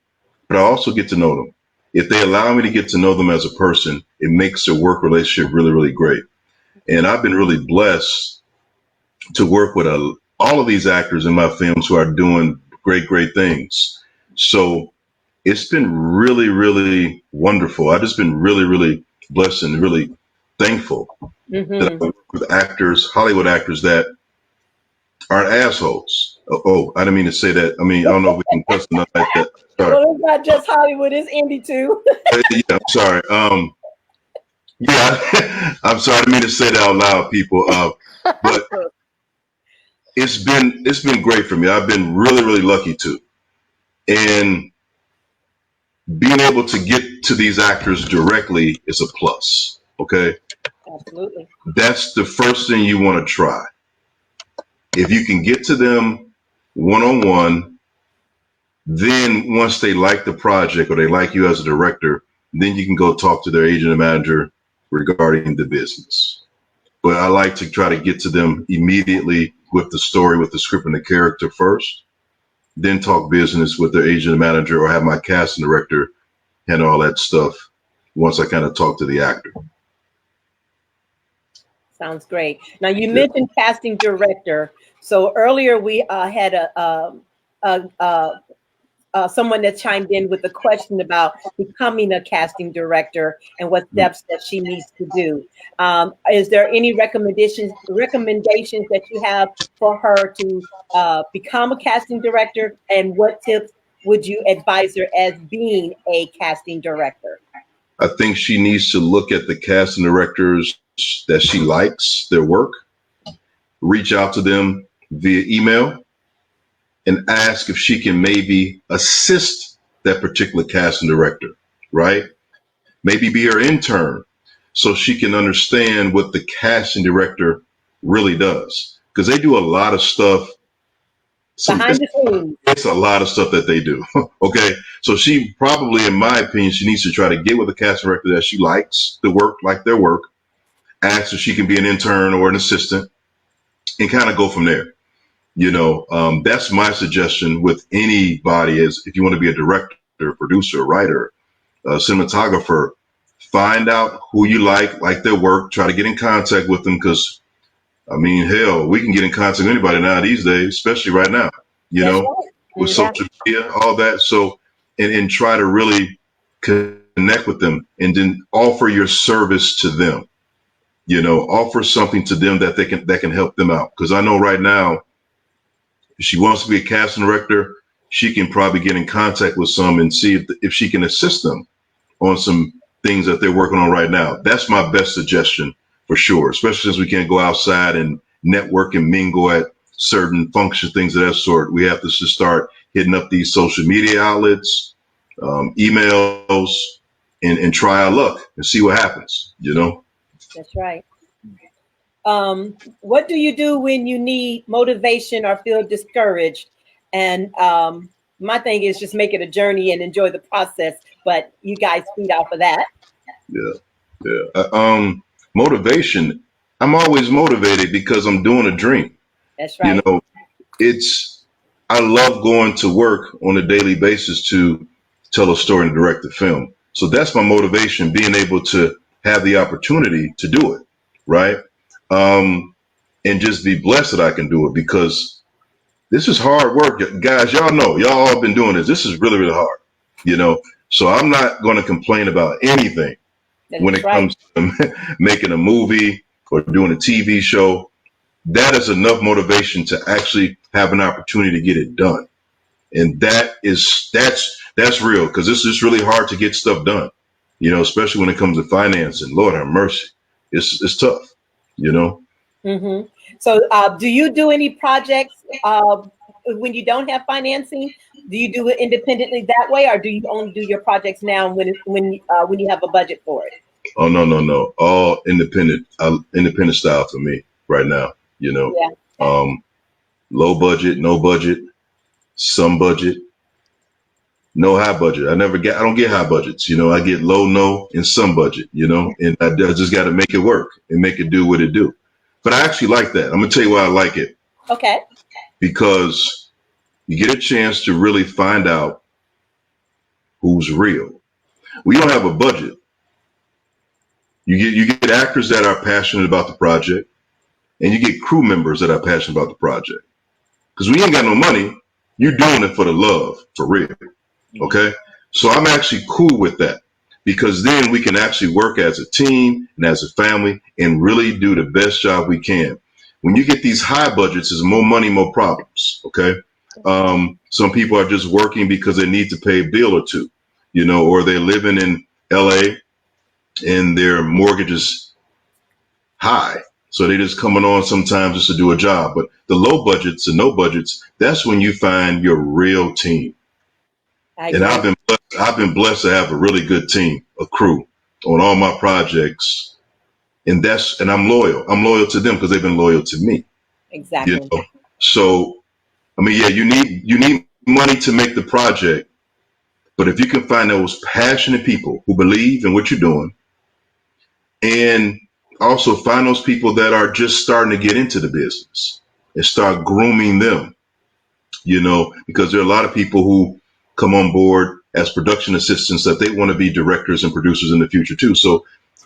but I also get to know them. If they allow me to get to know them as a person, it makes their work relationship really, really great. And I've been really blessed to work with all of these actors in my films who are doing great, great things. So it's been really, really wonderful. I've just been really, really blessed and really thankful that I work with actors, Hollywood actors that aren't assholes. Oh, I didn't mean to say that. I mean, I don't know if we can cuss enough like that. Sorry. Well, it's not just Hollywood, it's Indy too. Yeah, I'm sorry. Yeah, I'm sorry. I didn't mean to say that out loud, people. But it's been great for me. I've been really, really lucky too. And being able to get to these actors directly is a plus. Okay. Absolutely. That's the first thing you want to try. If you can get to them one-on-one, then once they like the project or they like you as a director, then you can go talk to their agent and manager regarding the business. But I like to try to get to them immediately with the story, with the script and the character first, then talk business with their agent and manager or have my casting director handle all that stuff once I kind of talk to the actor. Sounds great. Now you mentioned casting director. So earlier we had someone that chimed in with a question about becoming a casting director and what steps that she needs to do. Is there any recommendations that you have for her to become a casting director, and what tips would you advise her as being a casting director? I think she needs to look at the casting directors that she likes, their work, reach out to them via email, and ask if she can maybe assist that particular casting director, right? Maybe be her intern so she can understand what the casting director really does. Because they do a lot of stuff. Behind the scenes. It's a lot of stuff that they do. Okay. So she probably, in my opinion, she needs to try to get with a casting director that she likes the work, like their work, ask if she can be an intern or an assistant, and kind of go from there. You know, that's my suggestion with anybody is if you want to be a director, producer, writer, cinematographer, find out who you like their work, try to get in contact with them. Cause I mean, hell, we can get in contact with anybody now these days, especially right now, you That's know, right. with social media, all that. So, and try to really connect with them and then offer your service to them, you know, offer something to them that can help them out. Cause I know right now, if she wants to be a casting director, she can probably get in contact with some and see if she can assist them on some things that they're working on right now. That's my best suggestion for sure, especially since we can't go outside and network and mingle at certain functions, things of that sort. We have to just start hitting up these social media outlets, emails, and try our luck and see what happens, you know? That's right. What do you do when you need motivation or feel discouraged? And my thing is just make it a journey and enjoy the process. But you guys feed off of that. Yeah. Motivation. I'm always motivated because I'm doing a dream. That's right. You know, I love going to work on a daily basis to tell a story and direct a film. So that's my motivation, being able to have the opportunity to do it. Right. And just be blessed that I can do it because this is hard work, guys. Y'all know, y'all all been doing this. This is really, really hard, you know, so I'm not going to complain about anything when it comes to making a movie or doing a TV show. That is enough motivation to actually have an opportunity to get it done. And that's real because this is really hard to get stuff done, you know, especially when it comes to financing. Lord have mercy. It's tough, you know? Mm-hmm. So do you do any projects when you don't have financing? Do you do it independently that way, or do you only do your projects now when you have a budget for it? Oh, no. All independent style for me right now, you know. Yeah. Low budget, no budget, some budget, no high budget. I don't get high budgets, you know. I get low, no, and some budget, you know, and I just got to make it work and make it do what it do. But I actually like that. I'm gonna tell you why I like it. Okay. Because you get a chance to really find out who's real. We don't have a budget. You get actors that are passionate about the project, and you get crew members that are passionate about the project. Because we ain't got no money, you're doing it for the love, for real. Okay? So I'm actually cool with that, because then we can actually work as a team and as a family and really do the best job we can. When you get these high budgets, there's more money, more problems. Okay? Some people are just working because they need to pay a bill or two, or they're living in LA and their mortgage is high. So they're just coming on sometimes just to do a job. But the low budgets and no budgets, that's when you find your real team. And I've been blessed to have a really good team, a crew on all my projects. And I'm loyal. I'm loyal to them because they've been loyal to me. Exactly. So, I mean, yeah, you need money to make the project. But if you can find those passionate people who believe in what you're doing, and also find those people that are just starting to get into the business and start grooming them, because there are a lot of people who come on board as production assistants that they want to be directors and producers in the future too. So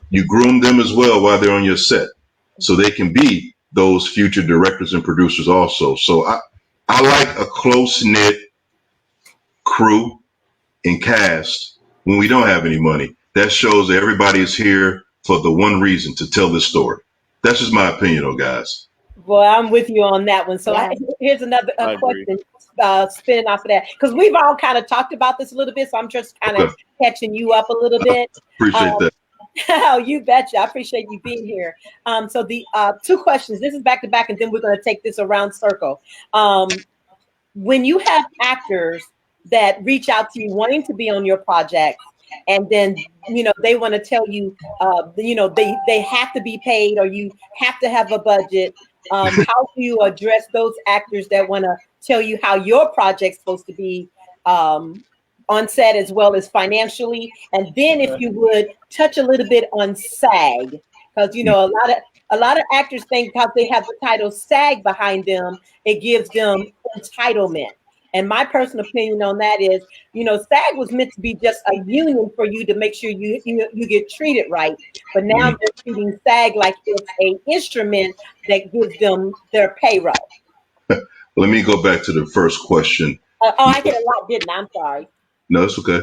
you groom them as well while they're on your set so they can be those future directors and producers also. So I like a close-knit crew and cast when we don't have any money. That shows that everybody is here for the one reason, to tell this story. That's just my opinion, though, guys. Well, I'm with you on that one. So Yeah. here's another question spinning off of that, because we've all kind of talked about this a little bit. So I'm just kind of catching you up a little bit. Appreciate that. Oh, you betcha. I appreciate you being here. So the two questions, this is back to back, and then we're going to take this around circle. When you have actors that reach out to you wanting to be on your project, and then they want to tell you they have to be paid, or you have to have a budget, how do you address those actors that want to tell you how your project's supposed to be on set as well as financially? And then if you would touch a little bit on SAG, because a lot of actors think because they have the title SAG behind them, it gives them entitlement. And my personal opinion on that is, SAG was meant to be just a union for you to make sure you get treated right. But now they're treating SAG like it's an instrument that gives them their payroll. Let me go back to the first question. I hit a lot, didn't I? I'm sorry. No, it's okay.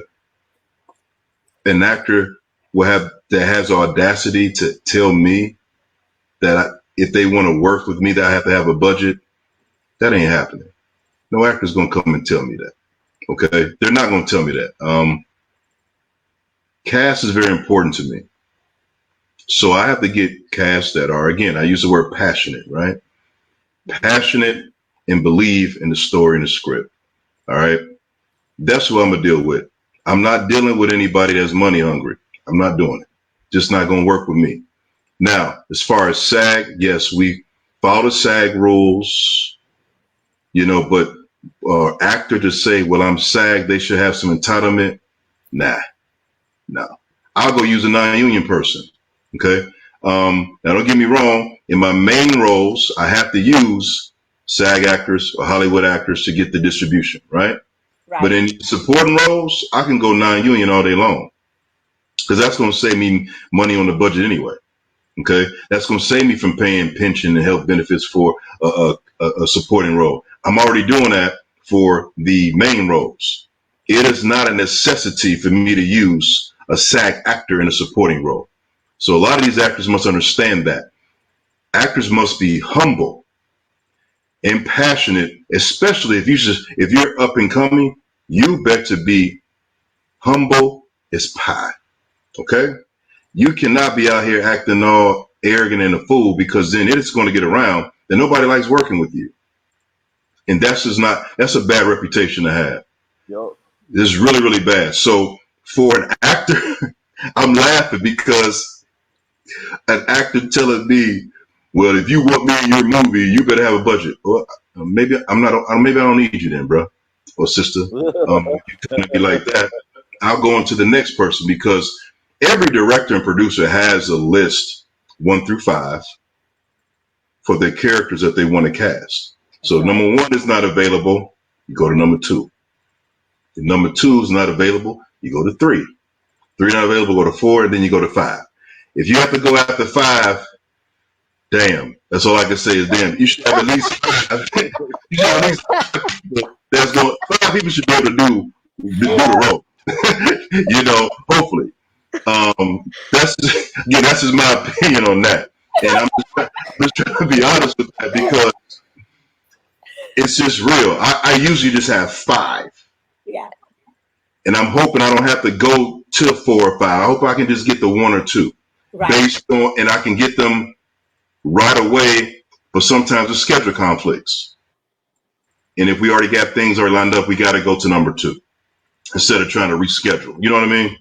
An actor that has audacity to tell me that if they want to work with me, that I have to have a budget, that ain't happening. No actor's going to come and tell me that. Okay? They're not going to tell me that. Cast is very important to me. So I have to get cast that are, again, I use the word passionate, right? Passionate and believe in the story and the script. All right? That's who I'm going to deal with. I'm not dealing with anybody that's money hungry. I'm not doing it. Just not going to work with me. Now, as far as SAG, yes, we follow the SAG rules, but actor to say, well, I'm SAG, they should have some entitlement. Nah, no. I'll go use a non-union person. Okay. Now don't get me wrong. In my main roles, I have to use SAG actors or Hollywood actors to get the distribution, right? But in supporting roles, I can go non-union all day long, because that's going to save me money on the budget anyway. Okay. That's going to save me from paying pension and health benefits for a supporting role. I'm already doing that for the main roles. It is not a necessity for me to use a SAG actor in a supporting role. So a lot of these actors must understand that. Actors must be humble and passionate, especially if you're up and coming. You better be humble as pie. Okay? You cannot be out here acting all arrogant and a fool, because then it's going to get around that nobody likes working with you. And that's a bad reputation to have. Yep. It's really, really bad. So for an actor, I'm laughing because an actor telling me, well, if you want me in your movie, you better have a budget. Well, maybe I don't need you then, bro or sister. If you're going to be like that, I'll go on to the next person, because every director and producer has a list 1 through 5. for their characters that they want to cast. So number one is not available, you go to number two. If number two is not available, you go to three. Three not available, go to four, and then you go to five. If you have to go after five, damn. That's all I can say is damn. You should have at least five. You should have at least five people should be able to do the role. You know, hopefully. That's just my opinion on that. And I'm just trying to be honest with that because it's just real. I usually just have five. Yeah. And I'm hoping I don't have to go to 4 or 5. I hope I can just get the 1 or 2 based on, and I can get them right away. But sometimes there's schedule conflicts. And if we already got things already lined up, we got to go to number 2 instead of trying to reschedule. You know what I mean?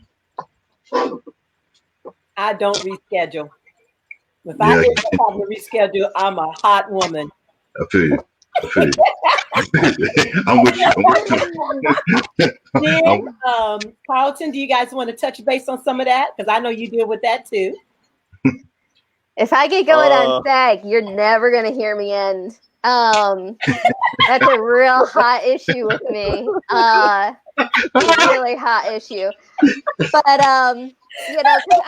I don't reschedule. If I get to reschedule, I'm a hot woman. I feel you. I'm with you. Then, Karlton, do you guys want to touch base on some of that? Because I know you deal with that too. If I get going on SAG, you're never going to hear me end. That's a real hot issue with me. Really hot issue. But you know, because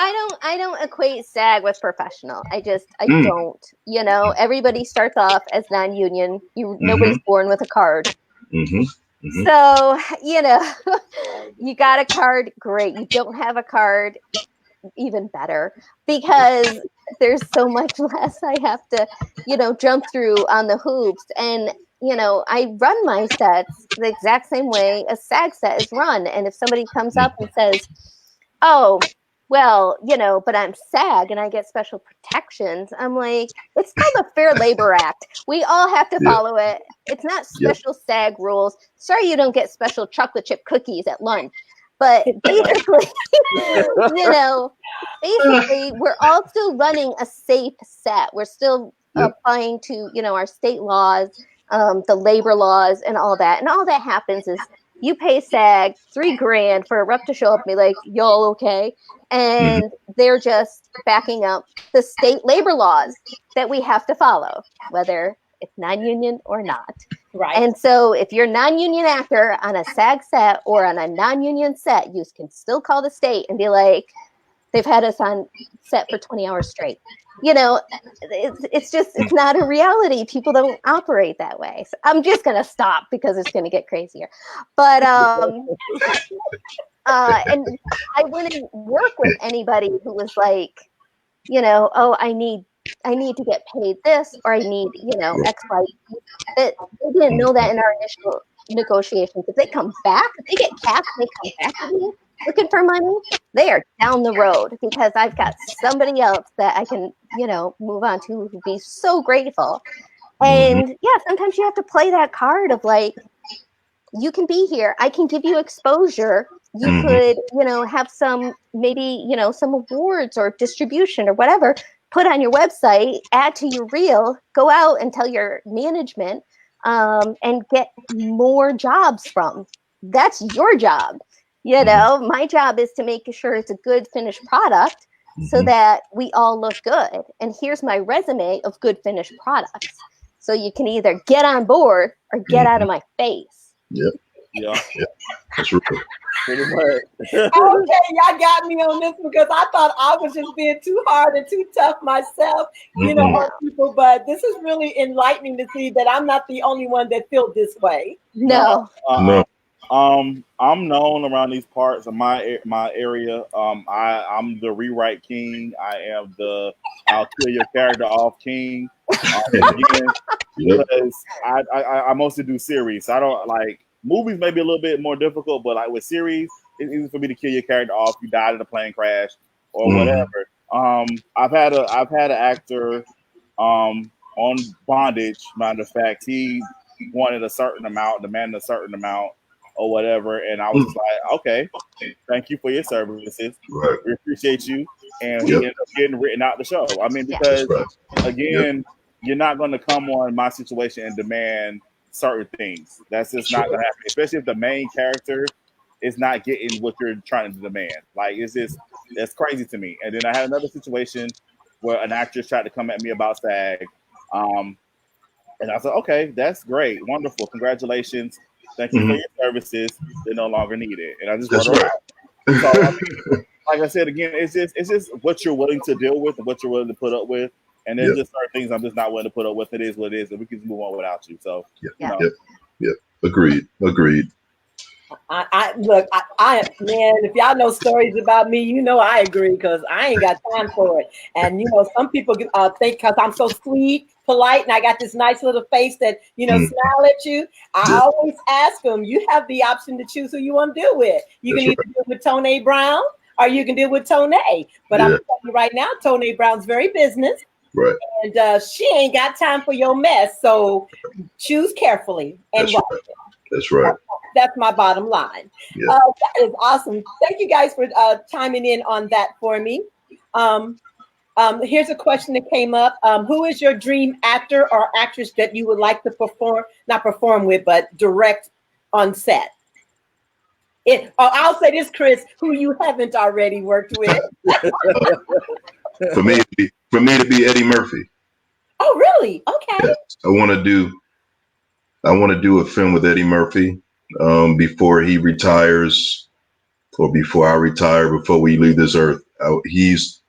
I don't equate SAG with professional. I don't. You know, everybody starts off as non-union. Nobody's born with a card. So, you know, you got a card, great. You don't have a card, even better, because there's so much less I have to, you know, jump through on the hoops. And, you know, I run my sets the exact same way a SAG set is run. And if somebody comes up and says, oh, well, you know, but I'm SAG and I get special protections, I'm like, it's called the Fair Labor Act. We all have to follow it. It's not special SAG rules. Sorry you don't get special chocolate chip cookies at lunch. But basically, you know, basically, we're all still running a safe set. We're still applying to, you know, our state laws, the labor laws and all that. And all that happens is you pay SAG $3,000 for a rep to show up and be like, y'all okay? And they're just backing up the state labor laws that we have to follow, whether it's non-union or not. Right. And so if you're a non-union actor on a SAG set or on a non-union set, you can still call the state and be like, they've had us on set for 20 hours straight. You know, it's not a reality. People don't operate that way. So I'm just going to stop because it's going to get crazier. But, and I wouldn't work with anybody who was like, you know, oh, I need to get paid this, or I need, you know, X, Y. They didn't know that in our initial negotiations. If they come back, if they get cast, they come back to me looking for money, they are down the road because I've got somebody else that I can, you know, move on to who would be so grateful. And yeah, sometimes you have to play that card of like, you can be here. I can give you exposure. You could, you know, have some, maybe, you know, some awards or distribution or whatever, put on your website, add to your reel, go out and tell your management, and get more jobs from. That's your job. You know, my job is to make sure it's a good finished product so that we all look good. And here's my resume of good finished products. So you can either get on board or get out of my face. Yeah. That's real. Pretty much. Okay, y'all got me on this because I thought I was just being too hard and too tough myself, you know, on people. But this is really enlightening to see that I'm not the only one that feels this way. No. I'm known around these parts of my area. I'm the rewrite king. I am the I'll kill your character off king. Again, because I mostly do series. I don't like movies. Maybe a little bit more difficult, but like with series, it's easy for me to kill your character off. You died in a plane crash or whatever. I've had an actor on bondage. Matter of fact, he wanted a certain amount, demanded a certain amount, or whatever, and I was just like, okay, thank you for your services. Right. We appreciate you. And he ended up getting written out the show. I mean, because again, you're not going to come on my situation and demand certain things. That's just not going to happen, especially if the main character is not getting what you're trying to demand. Like, that's crazy to me. And then I had another situation where an actress tried to come at me about SAG, And I said, okay, that's great, wonderful, congratulations, thank you for Mhm. your services. They're no longer needed, and I just wrote That's her right. out. So I mean, like I said again, it's just what you're willing to deal with and what you're willing to put up with. And there's Yep. just certain things I'm just not willing to put up with. It is what it is, and we can just move on without you. So Yep. you know, Yep. Yep. Agreed. Agreed. I look, man, if y'all know stories about me, you know I agree because I ain't got time for it. And some people think because I'm so sweet, polite, and I got this nice little face that Mm. smile at you. I Yeah. always ask them, you have the option to choose who you want to deal with. You That's can either right. deal with Tonebrown or you can deal with Tone. But I'm Yeah. telling you right now, Tonebrown's very business, Right. and she ain't got time for your mess. So choose carefully and That's watch. right. That's right. That's my bottom line. Yeah. That is awesome. Thank you guys for chiming in on that for me. Here's a question that came up. Who is your dream actor or actress that you would like to not perform with, but direct on set? I'll say this, Chris, who you haven't already worked with. For me to be Eddie Murphy. Oh, really? Okay. Yes. I want to do a film with Eddie Murphy before he retires or before I retire, before we leave this earth. He's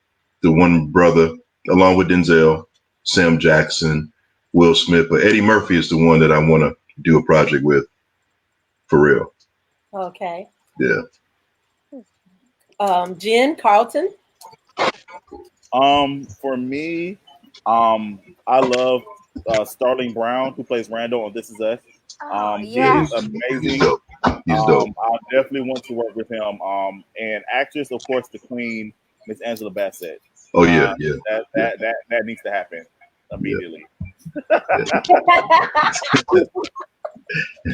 the one brother, along with Denzel, Sam Jackson, Will Smith, but Eddie Murphy is the one that I want to do a project with, for real. Okay. Yeah. Jen, Karlton. For me, I love Starling Brown, who plays Randall on This Is Us. Yeah. He's amazing. He's dope. He's dope. I definitely want to work with him. And actress, of course, the queen, Miss Angela Bassett. Oh yeah, yeah, That needs to happen immediately. yeah.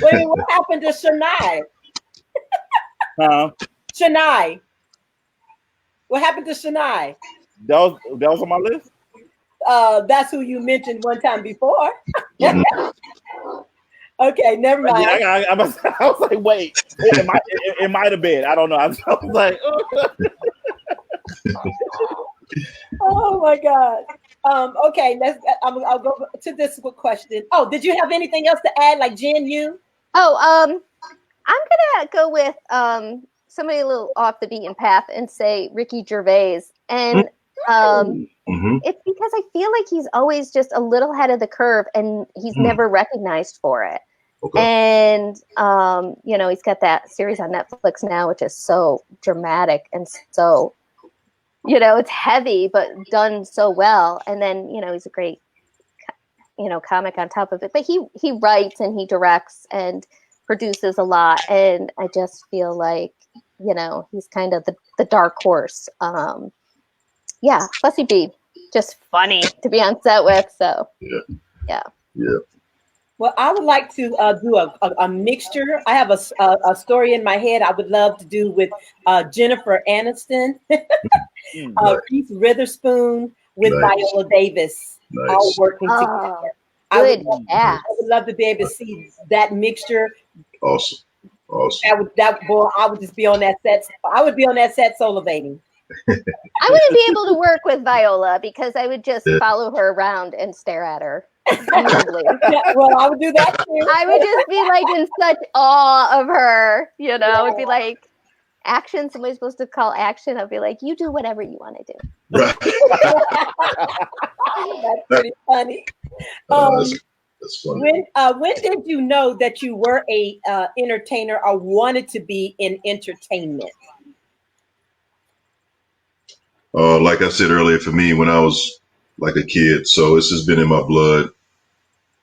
Wait, what happened to Shania? Huh? Shania. What happened to Shania? That was on my list. That's who you mentioned one time before. Mhm. Okay, never mind. Yeah, I was like, wait, it might have been. I don't know. I was like, Oh my God. Okay, I'll go to this question. Oh, did you have anything else to add, like Jen, you? Oh, I'm gonna go with somebody a little off the beaten path and say Ricky Gervais, and Mhm. it's because I feel like he's always just a little ahead of the curve, and he's never recognized for it. Okay. And he's got that series on Netflix now, which is so dramatic and so, it's heavy but done so well. And then he's a great comic on top of it. But he writes and he directs and produces a lot, and I just feel like he's kind of the dark horse. Plus he'd be just funny to be on set with. So yeah. Well, I would like to do a mixture. I have a story in my head I would love to do with Jennifer Aniston, Reese Witherspoon with Nice. Viola Davis, all working together. I would love to be able to see that mixture. Awesome. I would just be on that set. I would be on that set solivating. I wouldn't be able to work with Viola because I would just follow her around and stare at her. Well, I would do that too. I would just be like in such awe of her. It'd be like action. Somebody's supposed to call action. I'd be like, you do whatever you want to do. Right. That's pretty funny. That's funny. When did you know that you were a entertainer or wanted to be in entertainment? Like I said earlier, for me, when I was like a kid, so this has been in my blood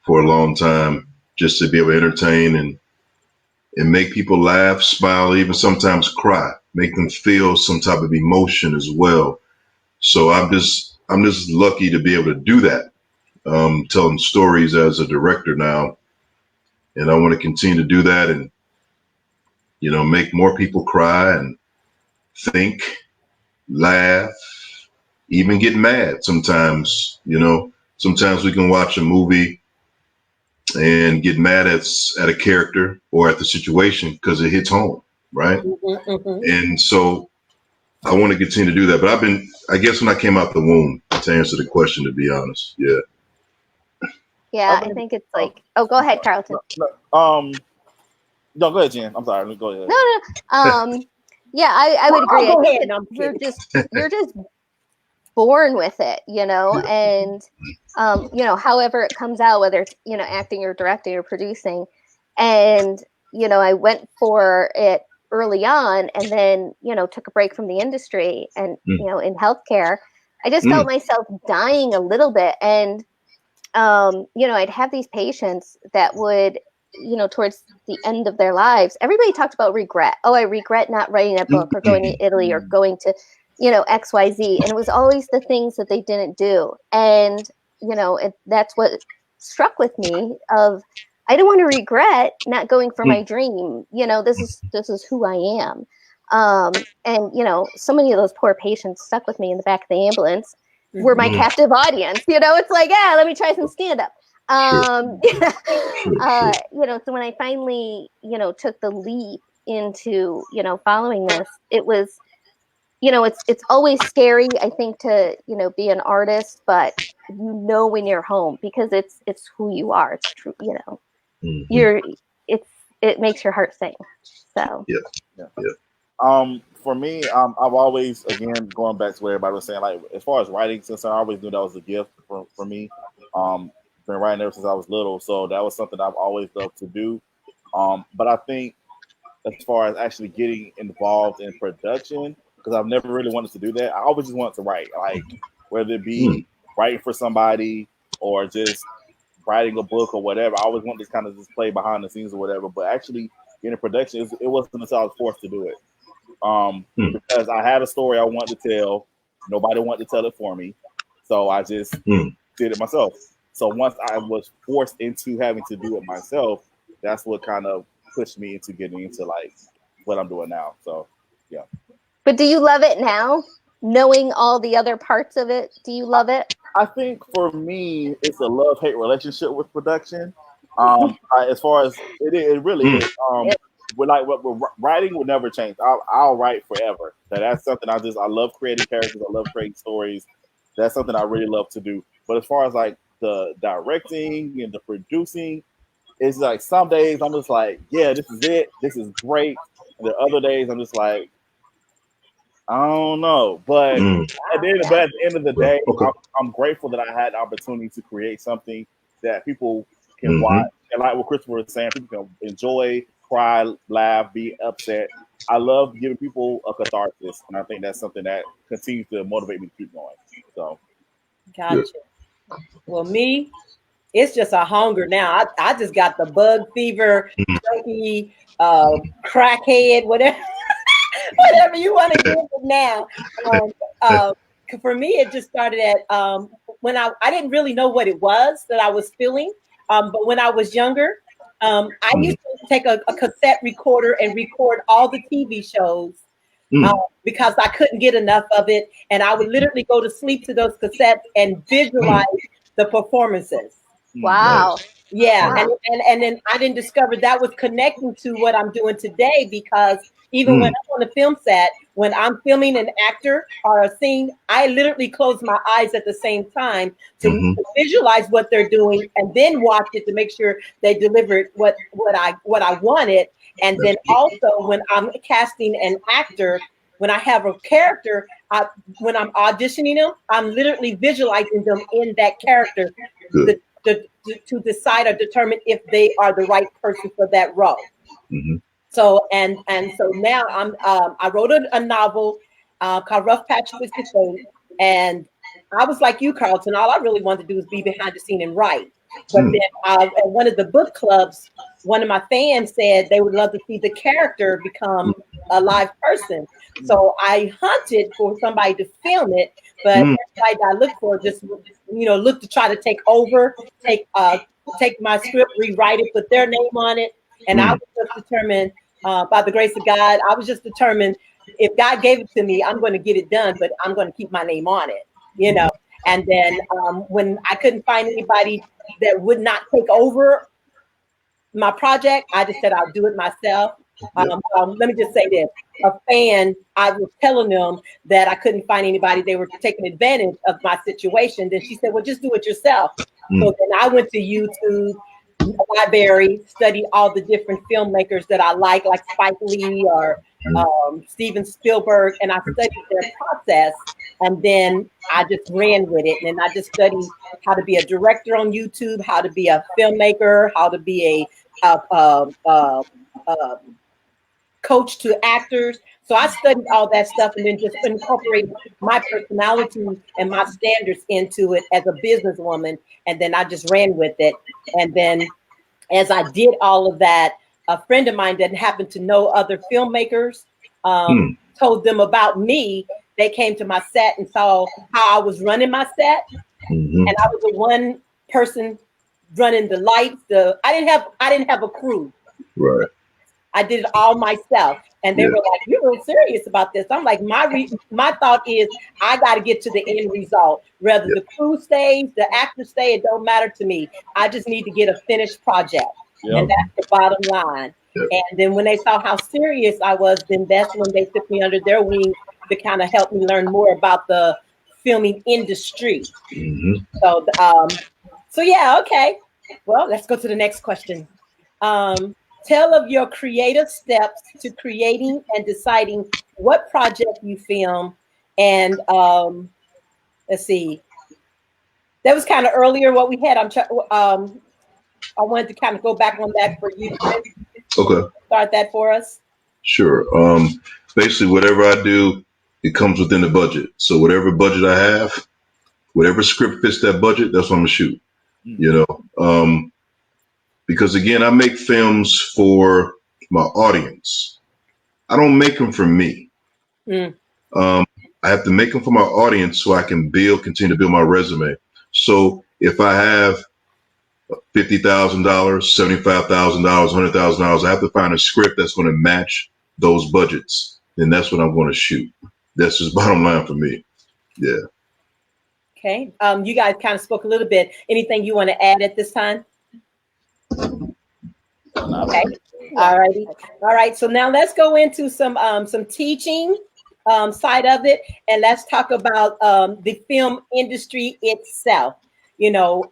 for a long time, just to be able to entertain and make people laugh, smile, even sometimes cry, make them feel some type of emotion as well. So I'm just lucky to be able to do that. Telling stories as a director now, and I want to continue to do that and make more people cry and think, laugh, even get mad sometimes. Sometimes we can watch a movie and get mad at a character or at the situation because it hits home, right? And so I want to continue to do that. But I guess when I came out the womb, to answer the question, to be honest, Yeah, I think it's like. Oh, go ahead, Karlton. No, go ahead, Jen. I'm sorry. Go ahead. No. Yeah, I would agree. Go I think ahead. No, I'm you're just born with it, and however it comes out, whether it's acting or directing or producing, and I went for it early on, and then took a break from the industry, and in healthcare, I just felt myself dying a little bit, and I'd have these patients that would, towards the end of their lives, everybody talked about regret. Oh, I regret not writing that book or going to Italy or going to, XYZ. And it was always the things that they didn't do. And, that's what struck with me of, I don't want to regret not going for my dream. This is who I am. And, so many of those poor patients stuck with me in the back of the ambulance were my captive audience. It's like, yeah, let me try some stand up. So when I finally, took the leap into, following this, it was, it's always scary, I think, to, be an artist, but when you're home, because it's who you are. It's true, it makes your heart sing. So for me, I've always, again, going back to what everybody was saying, like as far as writing, since I always knew that was a gift for me. Been writing ever since I was little, so that was something I've always loved to do. But I think as far as actually getting involved in production, because I've never really wanted to do that. I always just wanted to write, like whether it be writing for somebody or just writing a book or whatever. I always wanted to kind of just play behind the scenes or whatever. But actually getting production, it wasn't until I was forced to do it. Because I had a story I wanted to tell. Nobody wanted to tell it for me. So I just did it myself. So once I was forced into having to do it myself, that's what kind of pushed me into getting into like what I'm doing now. So yeah. But do you love it now? Knowing all the other parts of it, do you love it? I think for me, it's a love-hate relationship with production. As far as it really is. Writing will never change. I'll write forever. That's something I love creating characters. I love creating stories. That's something I really love to do. But as far as like the directing and the producing, it's like some days I'm just like, yeah, this is it. This is great. And the other days I'm just like, I don't know. But at the end of the day, I'm grateful that I had the opportunity to create something that people can watch. And like what Christopher was saying, people can enjoy, cry, laugh, be upset. I love giving people a catharsis, and I think that's something that continues to motivate me to keep going. So, gotcha. Well, me, it's just a hunger now. I just got the bug fever, turkey, crackhead, whatever, whatever you want to give it now. For me, it just started at when I didn't really know what it was that I was feeling. But when I was younger, I used to take a cassette recorder and record all the TV shows because I couldn't get enough of it. And I would literally go to sleep to those cassettes and visualize the performances. Wow. Yeah. Wow. And then I didn't discover that was connecting to what I'm doing today, because even when I'm on a film set, when I'm filming an actor or a scene, I literally close my eyes at the same time to visualize what they're doing and then watch it to make sure they delivered what I wanted. And then also when I'm casting an actor, when I have a character, when I'm auditioning them, I'm literally visualizing them in that character to decide or determine if they are the right person for that role. So and so now I wrote a novel called Rough Patch with the Fate, and I was like you, Karlton. All I really wanted to do is be behind the scene and write. But then at one of the book clubs, one of my fans said they would love to see the character become a live person. So I hunted for somebody to film it, but everybody I looked for just looked to try to take over, take my script, rewrite it, put their name on it, and I was just determined. By the grace of God, I was just determined, if God gave it to me, I'm going to get it done, but I'm going to keep my name on it, And then when I couldn't find anybody that would not take over my project, I just said I'll do it myself. Let me just say this. A fan, I was telling them that I couldn't find anybody. They were taking advantage of my situation. Then she said, well, just do it yourself. So then I went to YouTube library, studied all the different filmmakers that I like Spike Lee or Steven Spielberg, and I studied their process, and then I just ran with it. And then I just studied how to be a director on YouTube, how to be a filmmaker, how to be a coach to actors. So I studied all that stuff and then just incorporated my personality and my standards into it as a businesswoman. And then I just ran with it. And then as I did all of that, a friend of mine that happened to know other filmmakers told them about me. They came to my set and saw how I was running my set. And I was the one person running the lights. I didn't have a crew. Right. I did it all myself. And they were like, "You're real serious about this." I'm like, my thought is I got to get to the end result. Whether the crew stays, the actors stay, it don't matter to me. I just need to get a finished project. And that's the bottom line. And then when they saw how serious I was, then that's when they took me under their wing to kind of help me learn more about the filming industry. So yeah, okay. Well, let's go to the next question. Tell of your creative steps to creating and deciding what project you film. And let's see, that was kind of earlier what we had. I wanted to kind of go back on that for you. Okay. Start that for us. Sure. Basically, whatever I do, it comes within the budget. So whatever budget I have, whatever script fits that budget, that's what I'm gonna shoot. You know. Because again, I make films for my audience. I don't make them for me. I have to make them for my audience so I can continue to build my resume. So if I have $50,000, $75,000, $100,000, I have to find a script that's going to match those budgets. And that's what I'm going to shoot. That's just bottom line for me. Yeah. Okay. You guys kind of spoke a little bit. Anything you want to add at this time? Okay. All righty. All right. So now let's go into some teaching side of it, and let's talk about the film industry itself. You know,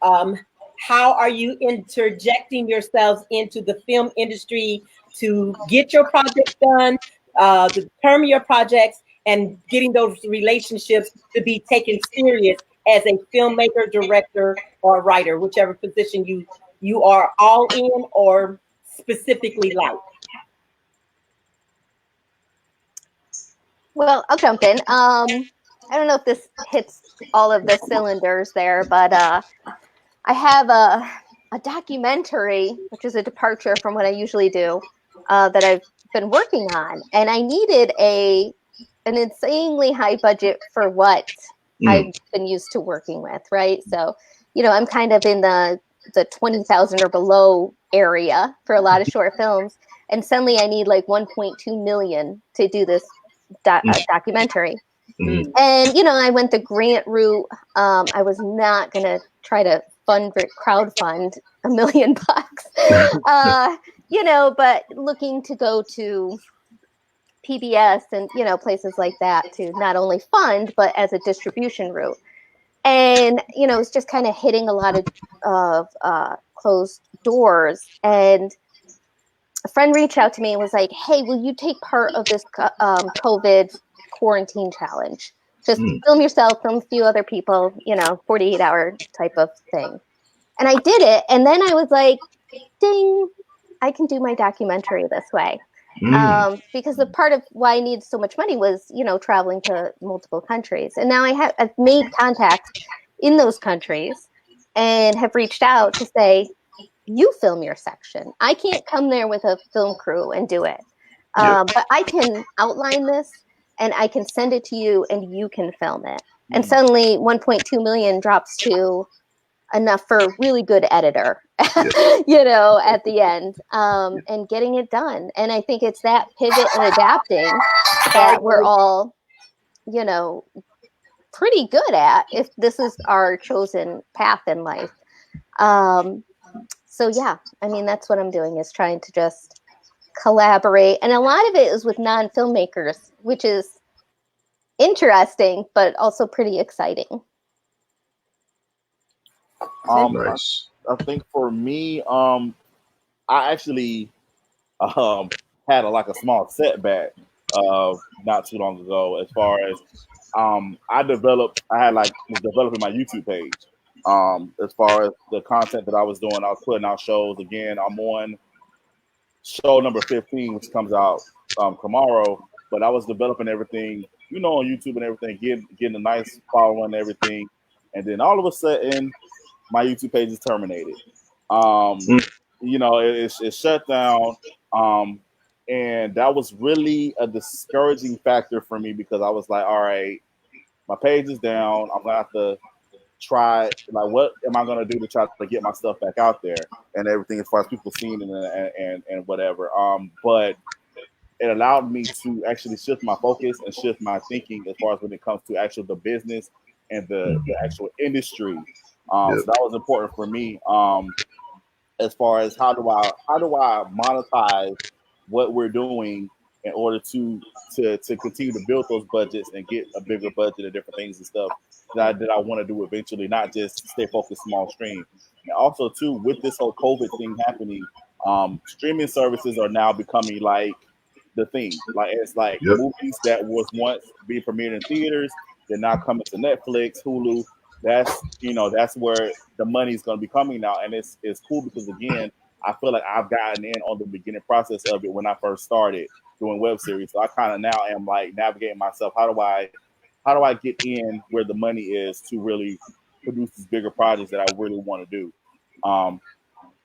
how are you interjecting yourselves into the film industry to get your projects done, to determine your projects, and getting those relationships to be taken serious as a filmmaker, director, or writer, whichever position you are all in or specifically like? Well, I'll jump in. I don't know if this hits all of the cylinders there, but I have a documentary, which is a departure from what I usually do, that I've been working on, and I needed an insanely high budget for what I've been used to working with, right? So, you know, I'm kind of in the 20,000 or below area for a lot of short films, and suddenly I need like 1.2 million to do this documentary. And you know, I went the grant route. I was not gonna try to crowdfund $1 million, you know, but looking to go to PBS and, you know, places like that to not only fund but as a distribution route. And, you know, it's just kind of hitting a lot of closed doors. And a friend reached out to me and was like, "Hey, will you take part of this COVID quarantine challenge? Just film yourself, film a few other people, you know, 48-hour type of thing." And I did it. And then I was like, ding, I can do my documentary this way. Because the part of why I needed so much money was, you know, traveling to multiple countries. And now I've made contacts in those countries and have reached out to say, you film your section. I can't come there with a film crew and do it. But I can outline this and I can send it to you and you can film it. And suddenly 1.2 million drops to enough for a really good editor, you know, at the end, and getting it done. And I think it's that pivot and adapting that we're all, you know, pretty good at if this is our chosen path in life. So yeah, I mean, that's what I'm doing, is trying to just collaborate. And a lot of it is with non-filmmakers, which is interesting, but also pretty exciting. Nice. I think for me, I actually had a small setback not too long ago as far as I was developing my YouTube page. As far as the content that I was doing, I was putting out shows. Again, I'm on show number 15, which comes out tomorrow. But I was developing everything, on YouTube and everything, getting a nice following and everything. And then all of a sudden, my YouTube page is terminated. Um, Mm. it shut down. And that was really a discouraging factor for me because I was like, all right, my page is down. I'm gonna have to try, like, what am I gonna do to try to get my stuff back out there and everything as far as people seeing it and whatever. But it allowed me to actually shift my focus and shift my thinking as far as when it comes to actual the business and the actual industry. So that was important for me. As far as how do I monetize what we're doing in order to continue to build those budgets and get a bigger budget and different things and stuff that I want to do eventually, not just stay focused small stream. And also too, with this whole COVID thing happening, streaming services are now becoming like the thing. Like it's like Yep. movies that was once being premiered in theaters, they're now coming to Netflix, Hulu. That's where the money's going to be coming now, and it's cool because again, I feel like I've gotten in on the beginning process of it when I first started doing web series. So I kind of now am like navigating myself. How do I get in where the money is to really produce these bigger projects that I really want to do?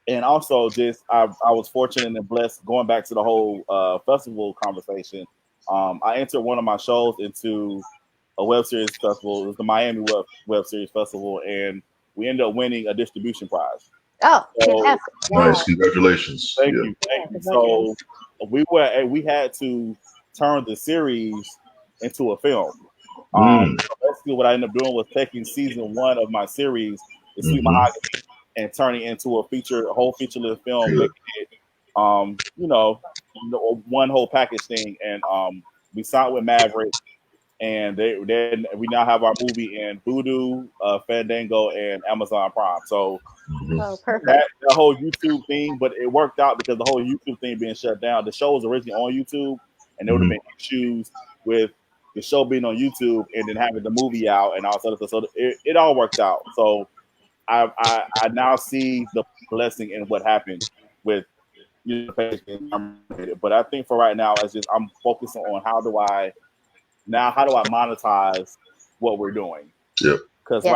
And also, just I was fortunate and blessed going back to the whole festival conversation. I entered one of my shows into a web series festival. It was the Miami Web Series Festival, and we ended up winning a distribution prize. Oh, So, fantastic. Nice. Congratulations. thank you. So we had to turn the series into a film. So basically, what I ended up doing was taking season 1 of my series, The Sweet Mahogany, and turning it into a whole feature length film, Good. making it, one whole package thing. And we signed with Maverick, and we now have our movie in Vudu, Fandango, and Amazon Prime. So Oh, perfect. that whole YouTube thing, but it worked out because the whole YouTube thing being shut down. The show was originally on YouTube, and there would have been issues with the show being on YouTube and then having the movie out and all that stuff. So it all worked out. So I now see the blessing in what happened with the page being terminated. But I think for right now, it's just I'm focusing on how do I monetize what we're doing? Yep. Because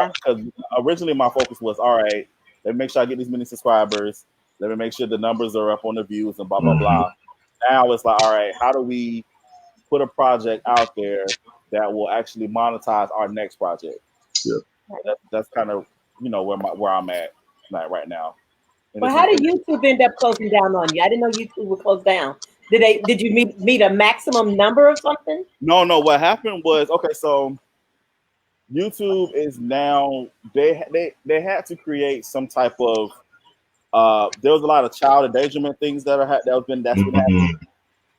originally my focus was, all right, let me make sure I get these many subscribers. Let me make sure the numbers are up on the views and blah, blah, blah. Now it's like, all right, how do we put a project out there that will actually monetize our next project? Yep. That's kind of, where I'm at right now. And Well, how did YouTube end up closing down on you? I didn't know YouTube would close down. Did you meet a maximum number or something? No. What happened was, okay, so YouTube is now they had to create some type of there was a lot of child endangerment things that's been happening.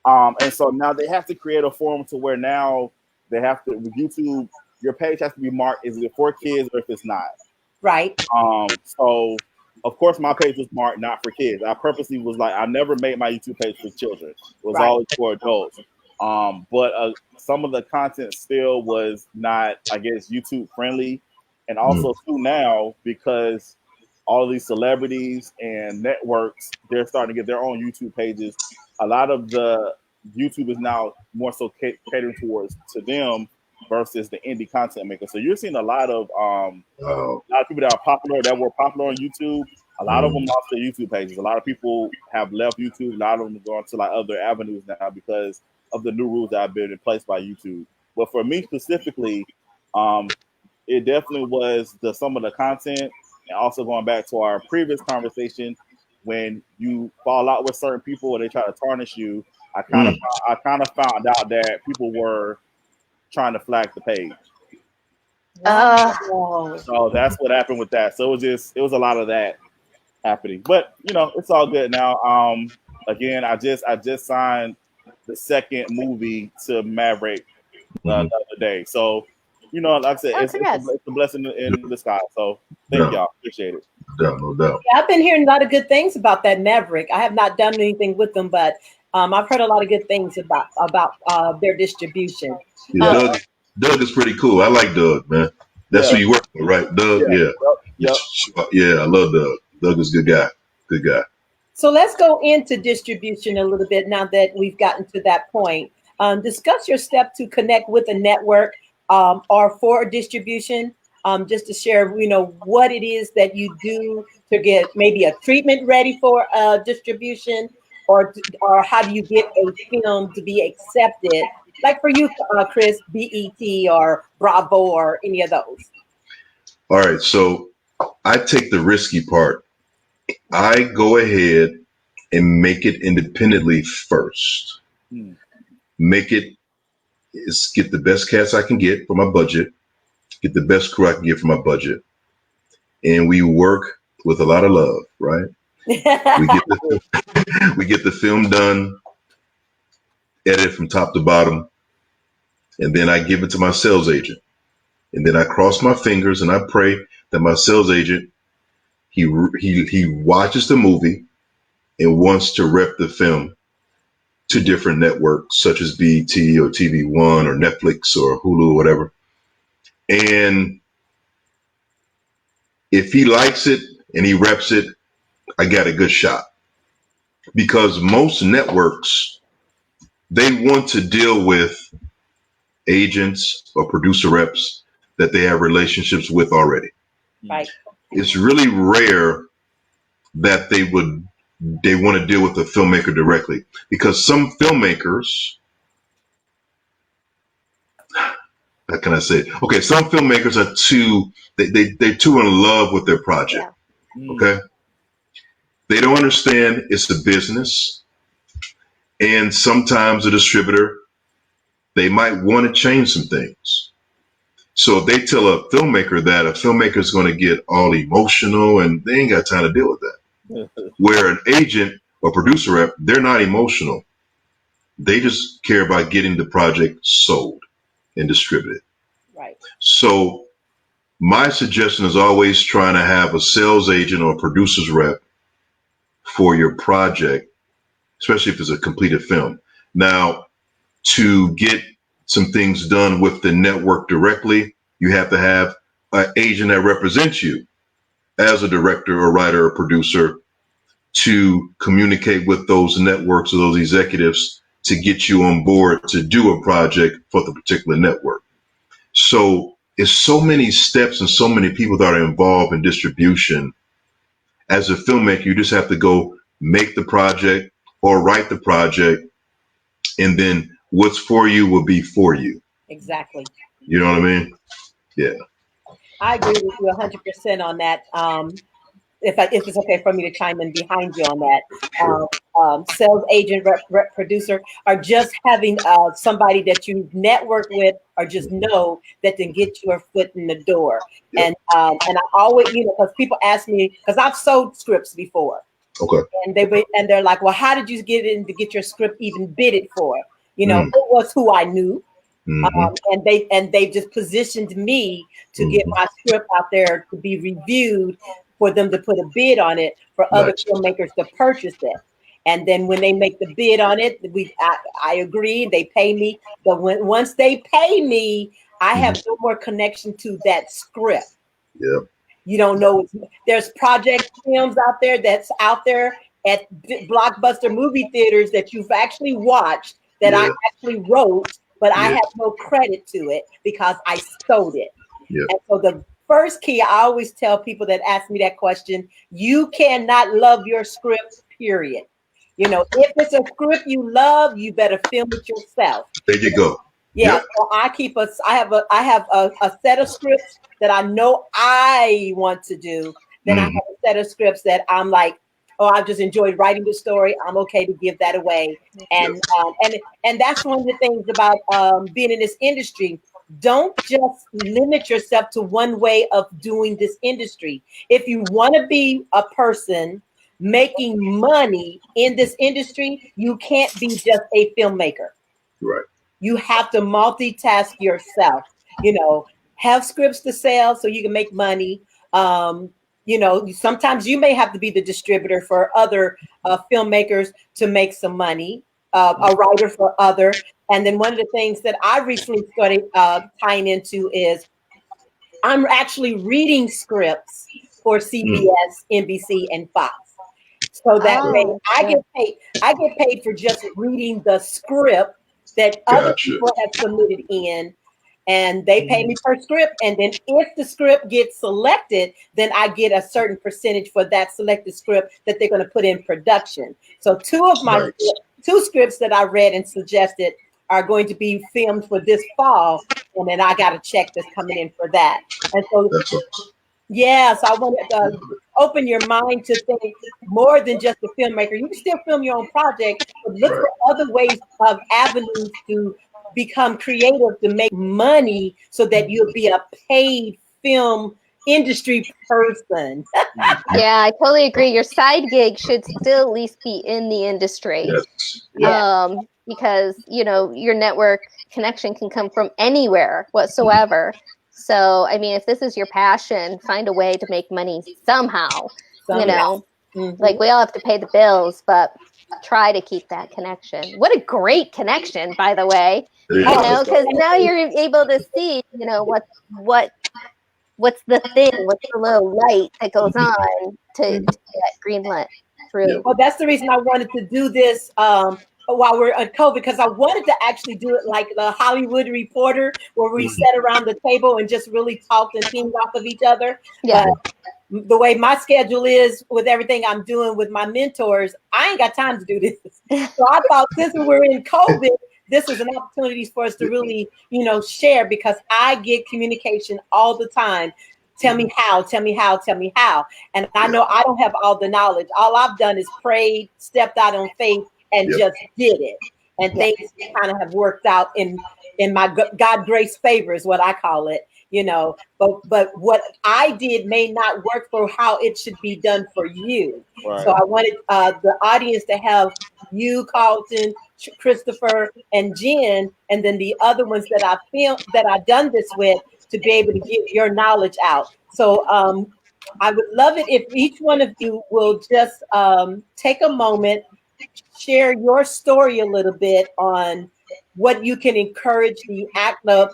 And so now they have to create a forum to where now they have to, with YouTube, your page has to be marked, is it for kids or if it's not. Right. So of course my page was marked not for kids. I purposely was like, I never made my YouTube page for children. It was always for adults. But some of the content still was not, I guess, YouTube friendly. And also too now, because all these celebrities and networks, they're starting to get their own YouTube pages. A lot of the YouTube is now more so catering towards to them versus the indie content maker. So you're seeing a lot of people that were popular on YouTube. A lot of them lost their YouTube pages. A lot of people have left YouTube. A lot of them are going to like other avenues now because of the new rules that have been in place by YouTube. But for me specifically, it definitely was some of the content, and also going back to our previous conversation, when you fall out with certain people and they try to tarnish you, I kind of found out that people were trying to flag the page. So that's what happened with that. So it was a lot of that happening. But it's all good now. Again, I just signed the second movie to Maverick the other day. So You know, like I said, Oh, it's congrats. a blessing in disguise. So thank Yeah. y'all. Appreciate it. No doubt. Yeah, I've been hearing a lot of good things about that Maverick. I have not done anything with them, but I've heard a lot of good things about their distribution. Yeah, Doug is pretty cool. I like Doug, man. That's Yeah. who you work with, right? Doug, Yeah. yeah. Yep. Yeah, I love Doug. Doug is a good guy. Good guy. So let's go into distribution a little bit now that we've gotten to that point. Discuss your step to connect with a network or for distribution. Just to share, what it is that you do to get maybe a treatment ready for distribution, or how do you get a film to be accepted? Like for you, Chris, BET or Bravo or any of those. All right, so I take the risky part. I go ahead and make it independently first. Hmm. Make it is get the best cast I can get for my budget, get the best crew I can get for my budget, and we work with a lot of love, right? We get we get the film done, edit from top to bottom, and then I give it to my sales agent. And then I cross my fingers and I pray that my sales agent he watches the movie and wants to rep the film to different networks such as BET or TV One or Netflix or Hulu or whatever. And if he likes it and he reps it, I got a good shot. Because most networks, they want to deal with agents or producer reps that they have relationships with already. Right. It's really rare that they want to deal with the filmmaker directly, because some filmmakers, how can I say it? Okay, some filmmakers are they're too in love with their project. Hmm. Okay, they don't understand it's a business, and sometimes a distributor, they might want to change some things. So if they tell a filmmaker that, a filmmaker is going to get all emotional, and they ain't got time to deal with that. Where an agent or producer rep, they're not emotional. They just care about getting the project sold and distributed. Right. So my suggestion is always trying to have a sales agent or producer's rep for your project, especially if it's a completed film. Now, to get some things done with the network directly, you have to have an agent that represents you as a director or writer or producer to communicate with those networks or those executives to get you on board to do a project for the particular network. So it's so many steps and so many people that are involved in distribution. As a filmmaker, you just have to go make the project or write the project, and then what's for you will be for you. Exactly. You know what I mean? Yeah. I agree with you 100% on that. If it's okay for me to chime in behind you on that, Sure. sales agent, rep producer, or just having somebody that you network with, or just know that can get your foot in the door. Yep. And I always, because people ask me, because I've sold scripts before, Okay. and they're like, well, how did you get in to get your script even bidded for? Mm. It was who I knew. Mm-hmm. And they just positioned me to get my script out there to be reviewed, for them to put a bid on it, for other Nice. filmmakers to purchase it. And then when they make the bid on it, I agree, they pay me. But once they pay me, I have no more connection to that script. Yeah. You don't know. There's project films out there that's out there at blockbuster movie theaters that you've actually watched that I actually wrote, but I have no credit to it because I sold it. Yeah. And so the first key, I always tell people that ask me that question, you cannot love your script, period. If it's a script you love, you better film it yourself. There you go. Yeah, Yep. so I have a set of scripts that I know I want to do. Then I have a set of scripts that I'm like, oh, I've just enjoyed writing the story. I'm okay to give that away. And that's one of the things about being in this industry. Don't just limit yourself to one way of doing this industry. If you want to be a person making money in this industry, you can't be just a filmmaker. Right. You have to multitask yourself. have scripts to sell so you can make money. You know, sometimes you may have to be the distributor for other filmmakers to make some money, a writer for other. And then one of the things that I recently started tying into is I'm actually reading scripts for CBS, NBC, and Fox. So that way I get paid. I get paid for just reading the script that other people have submitted in, and they pay me per script. And then if the script gets selected, then I get a certain percentage for that selected script that they're going to put in production. So two scripts that I read and suggested are going to be filmed for this fall, and then I got a check that's coming in for that. And so yeah, so I wanted to open your mind to think more than just a filmmaker. You can still film your own project, but look for other ways of avenues to become creative to make money so that you'll be a paid film industry person. Yeah, I totally agree. Your side gig should still at least be in the industry. Because, you know, your network connection can come from anywhere whatsoever. So, I mean, if this is your passion, find a way to make money somehow. You know, like we all have to pay the bills, but try to keep that connection. What a great connection, by the way. You know, because now you're able to see, you know, what's the thing, what's the little light that goes on to get greenlit through. Well, that's the reason I wanted to do this while we're on COVID, because I wanted to actually do it like the Hollywood Reporter, where we sat around the table and just really talked and teamed off of each other. Yeah. But the way my schedule is with everything I'm doing with my mentors, I ain't got time to do this. So I thought since we're in COVID, this is an opportunity for us to really, you know, share, because I get communication all the time. Tell me how, tell me how, tell me how. And I know I don't have all the knowledge. All I've done is prayed, stepped out on faith, and just did it. And things kind of have worked out in my God grace favor is what I call it, you know. But what I did may not work for how it should be done for you. Right. So I wanted the audience to have you, Karlton, Christopher, and Jen, and then the other ones that I filmed, that I've done this with, to be able to get your knowledge out. So I would love it if each one of you will just take a moment, share your story a little bit on what you can encourage the actor,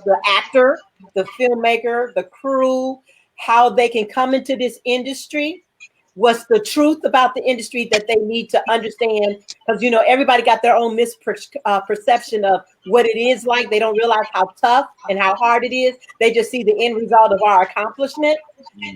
the filmmaker, the crew, how they can come into this industry. What's the truth about the industry that they need to understand? Because, you know, everybody got their own misperception of what it is like. They don't realize how tough and how hard it is. They just see the end result of our accomplishment,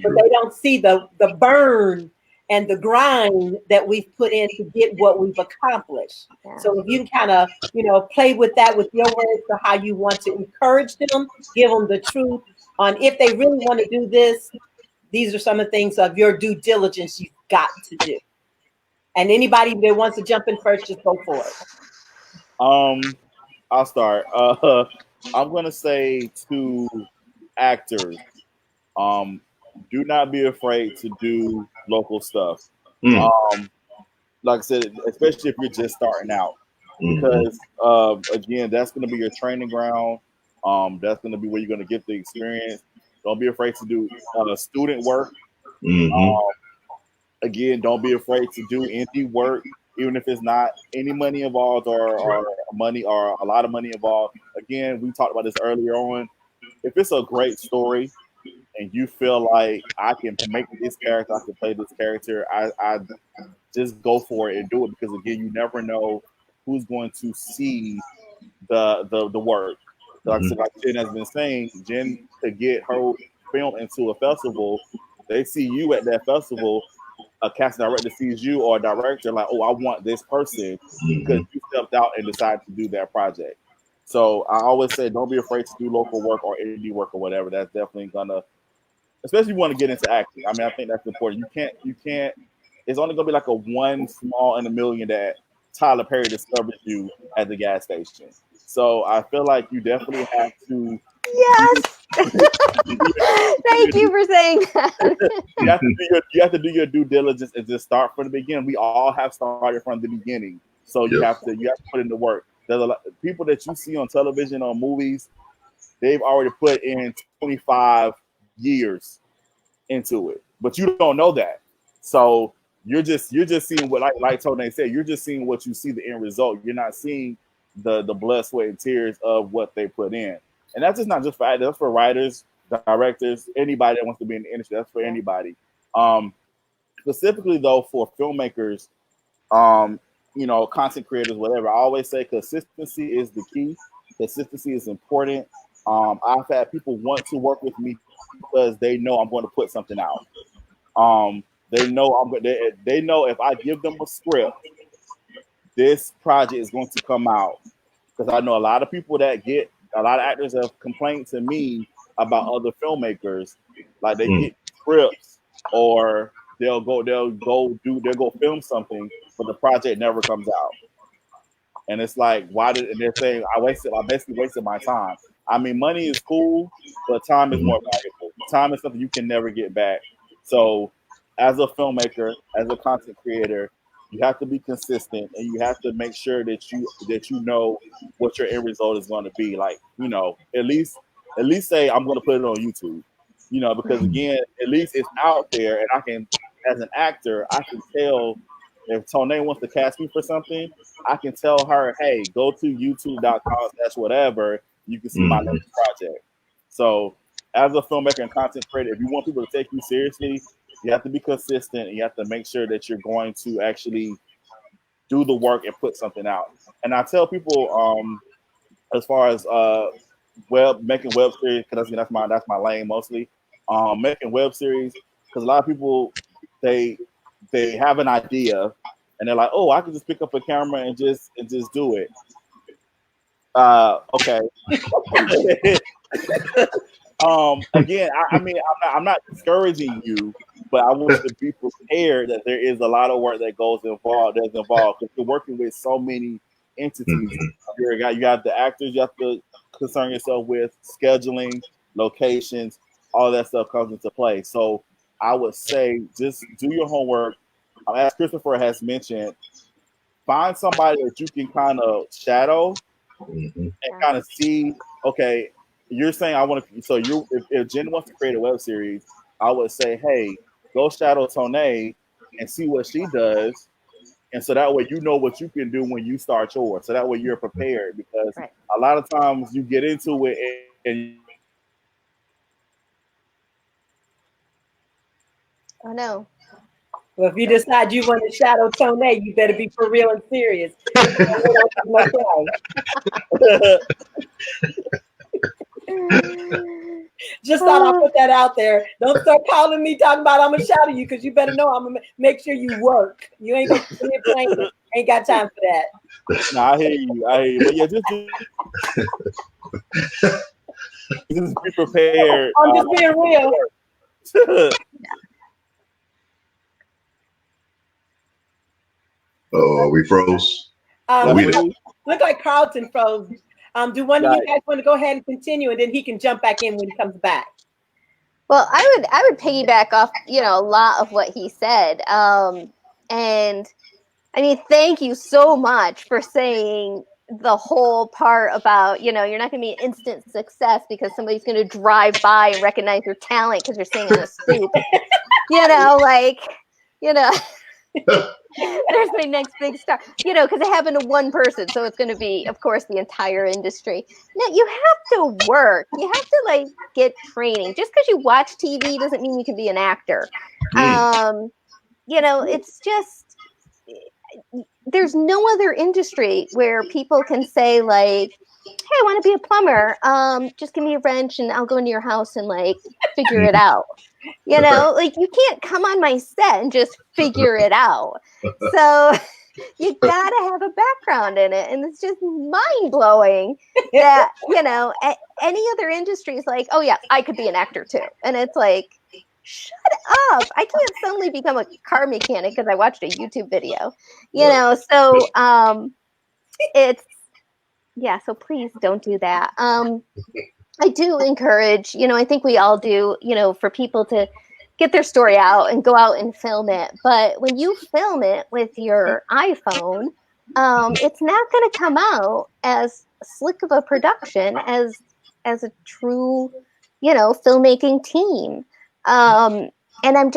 but they don't see the burn and the grind that we've put in to get what we've accomplished. Yeah. So if you can kind of, you know, play with that with your words for how you want to encourage them, give them the truth on if they really want to do this. These are some of the things of your due diligence you've got to do. And anybody that wants to jump in first, just go for it. I'll start. I'm going to say to actors, do not be afraid to do local stuff. Like I said, especially if you're just starting out, because again, that's going to be your training ground. That's going to be where you're going to get the experience. Don't be afraid to do student work. Again, don't be afraid to do indie work, even if it's not any money involved or money or a lot of money involved. Again, we talked about this earlier on. If it's a great story and you feel like I can make this character, I can play this character, I just go for it and do it, because again, you never know who's going to see the work. Like Jen has been saying, Jen, to get her film into a festival, they see you at that festival, a casting director sees you, or a director like, oh, I want this person, because you stepped out and decided to do that project. So I always say, don't be afraid to do local work or indie work or whatever. That's definitely gonna, especially if you want to get into acting. I mean, I think that's important. You can't. It's only gonna be like a one small in a million that Tyler Perry discovers you at the gas station. So I feel like you definitely have to. Yes. Thank you for saying that. you have to do your due diligence and just start from the beginning. We all have started from the beginning, so you have to put in the work. There's a lot of people that you see on television or movies. they've already put in 25 years into it, but you don't know that. So you're just seeing what, like Tony said, you're just seeing what you see, the end result. You're not seeing the blood, sweat, and tears of what they put in. And that's just not just for actors, that's for writers, directors, anybody that wants to be in the industry. That's for anybody. Specifically though, for filmmakers, content creators, whatever, I always say consistency is the key. Consistency is important. I've had people want to work with me because they know I'm going to put something out. They know they know if I give them a script, this project is going to come out. Because I know a lot of people a lot of actors have complained to me about other filmmakers, like they get scripts or they'll go film something, but the project never comes out. And it's like, and they're saying I basically wasted my time. I mean, money is cool, but time is more valuable. Time is something you can never get back. So as a filmmaker, as a content creator, you have to be consistent and you have to make sure that you know what your end result is going to be. Like, at least say I'm going to put it on YouTube, because again, at least it's out there and I can, as an actor, I can tell if Tonay wants to cast me for something, I can tell her, hey, go to youtube.com/whatever. You can see my next project. So as a filmmaker and content creator, if you want people to take you seriously, you have to be consistent and you have to make sure that you're going to actually do the work and put something out. And I tell people, as far as making web series, because that's my lane mostly. Making web series, because a lot of people they have an idea and they're like, oh, I can just pick up a camera and just do it. Okay. Again, I mean, I'm not discouraging you, but I want you to be prepared that there is a lot of work that's involved because you're working with so many entities. You have the actors you have to concern yourself with, scheduling, locations, all that stuff comes into play. So I would say just do your homework. As Christopher has mentioned, find somebody that you can kind of shadow and kind of see, okay, you're saying I want to, so if Jen wants to create a web series, I would say, hey, go shadow Tonay and see what she does. And so that way you know what you can do when you start yours. So that way you're prepared, because a lot of times you get into it and oh no. Well, if you decide you want to shadow Tonay, you better be for real and serious. Just thought I'd put that out there. Don't start calling me talking about I'm gonna shadow you, because you better know I'm gonna make sure you work. You ain't gonna be playing. Ain't got time for that. No, I hear you. But yeah, just be prepared. I'm just being real. Oh, we froze. Look like Karlton froze. Do one of you guys want to go ahead and continue, and then he can jump back in when he comes back? Well, I would piggyback off, a lot of what he said. And I mean, thank you so much for saying the whole part about, you're not going to be an instant success because somebody's going to drive by and recognize your talent because you're singing on a stoop. There's my next big star, because it happened to one person. So it's going to be, of course, the entire industry. Now, you have to work. You have to, get training. Just because you watch TV doesn't mean you can be an actor. It's just, there's no other industry where people can say, hey, I want to be a plumber. Just give me a wrench and I'll go into your house and, figure it out. You can't come on my set and just figure it out. So you gotta have a background in it. And it's just mind blowing that, any other industry is like, oh yeah, I could be an actor too. And it's like, shut up. I can't suddenly become a car mechanic because I watched a YouTube video, so so please don't do that. I do encourage, I think we all do, for people to get their story out and go out and film it. But when you film it with your iPhone, it's not going to come out as slick of a production as as a true, filmmaking team. And I'm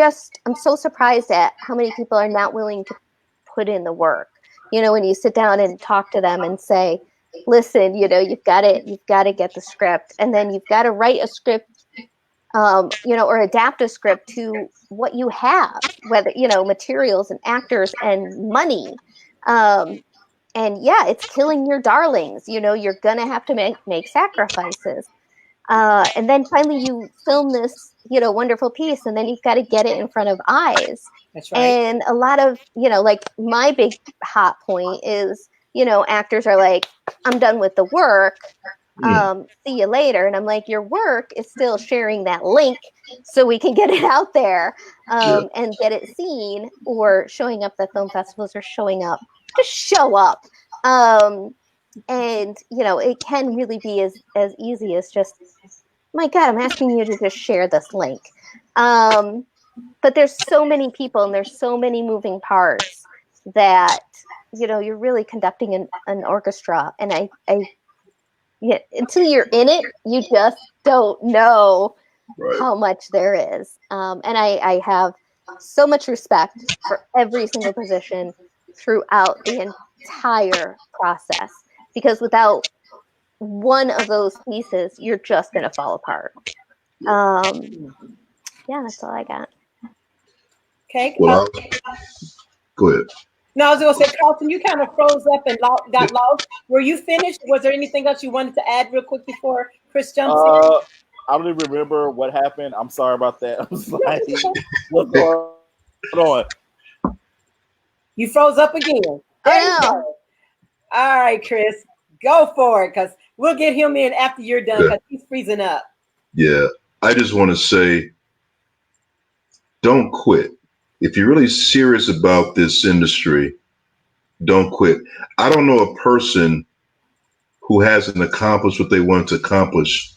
so surprised at how many people are not willing to put in the work. When you sit down and talk to them and say, listen, you've got to get the script, and then you've got to write a script, or adapt a script to what you have, whether, materials and actors and money. And yeah, it's killing your darlings. You're going to have to make sacrifices. And then finally you film this, wonderful piece, and then you've got to get it in front of eyes. That's right. And a lot of, like my big hot point is, actors are like, I'm done with the work. See you later. And I'm like, your work is still sharing that link so we can get it out there, and get it seen, or showing up at film festivals, or showing up. Just show up. And it can really be as easy as just, my God, I'm asking you to just share this link. But there's so many people and there's so many moving parts that, you're really conducting an orchestra. And I until you're in it, you just don't know how much there is. And I have so much respect for every single position throughout the entire process, because without one of those pieces, you're just going to fall apart. Yeah, that's all I got. Okay. Well, go ahead. No, I was going to say, Karlton, you kind of froze up and got lost. Were you finished? Was there anything else you wanted to add real quick before Chris jumps in? I don't even remember what happened. I'm sorry about that. I was like, what's going on? You froze up again. I know. All right, Chris, go for it, because we'll get him in after you're done, because he's freezing up. Yeah, I just want to say, don't quit. If you're really serious about this industry, don't quit. I don't know a person who hasn't accomplished what they wanted to accomplish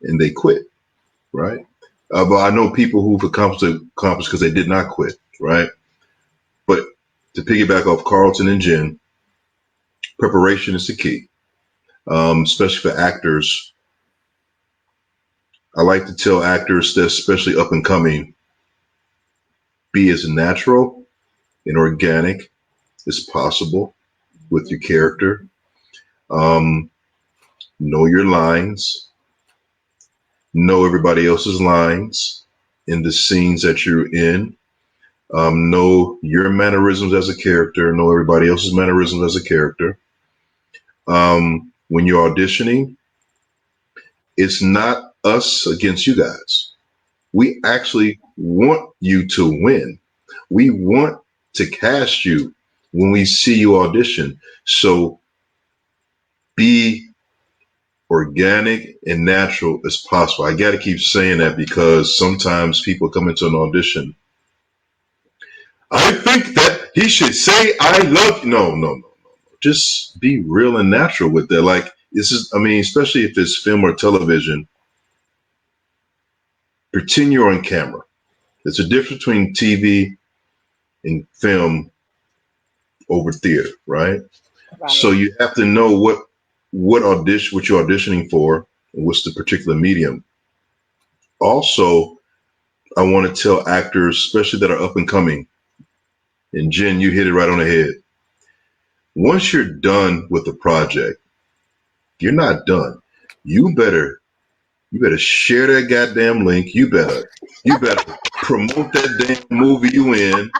and they quit, right? But I know people who've accomplished because they did not quit, right? But to piggyback off Karlton and Jen, preparation is the key, especially for actors. I like to tell actors that, especially up and coming, be as natural and organic as possible with your character. Know your lines. Know everybody else's lines in the scenes that you're in. Know your mannerisms as a character. Know everybody else's mannerisms as a character. When you're auditioning, it's not us against you guys. We actually want you to win. We want to cast you when we see you audition. So be organic and natural as possible. I got to keep saying that because sometimes people come into an audition. I think that he should say, I love you. No. Just be real and natural with that. Like, this is, especially if it's film or television, pretend you're on camera. There's a difference between TV and film over theater, right? So you have to know what you're auditioning for and what's the particular medium. Also, I want to tell actors, especially that are up and coming, and Jen, you hit it right on the head. Once you're done with the project, you're not done. You better share that goddamn link. You better promote that damn movie you in.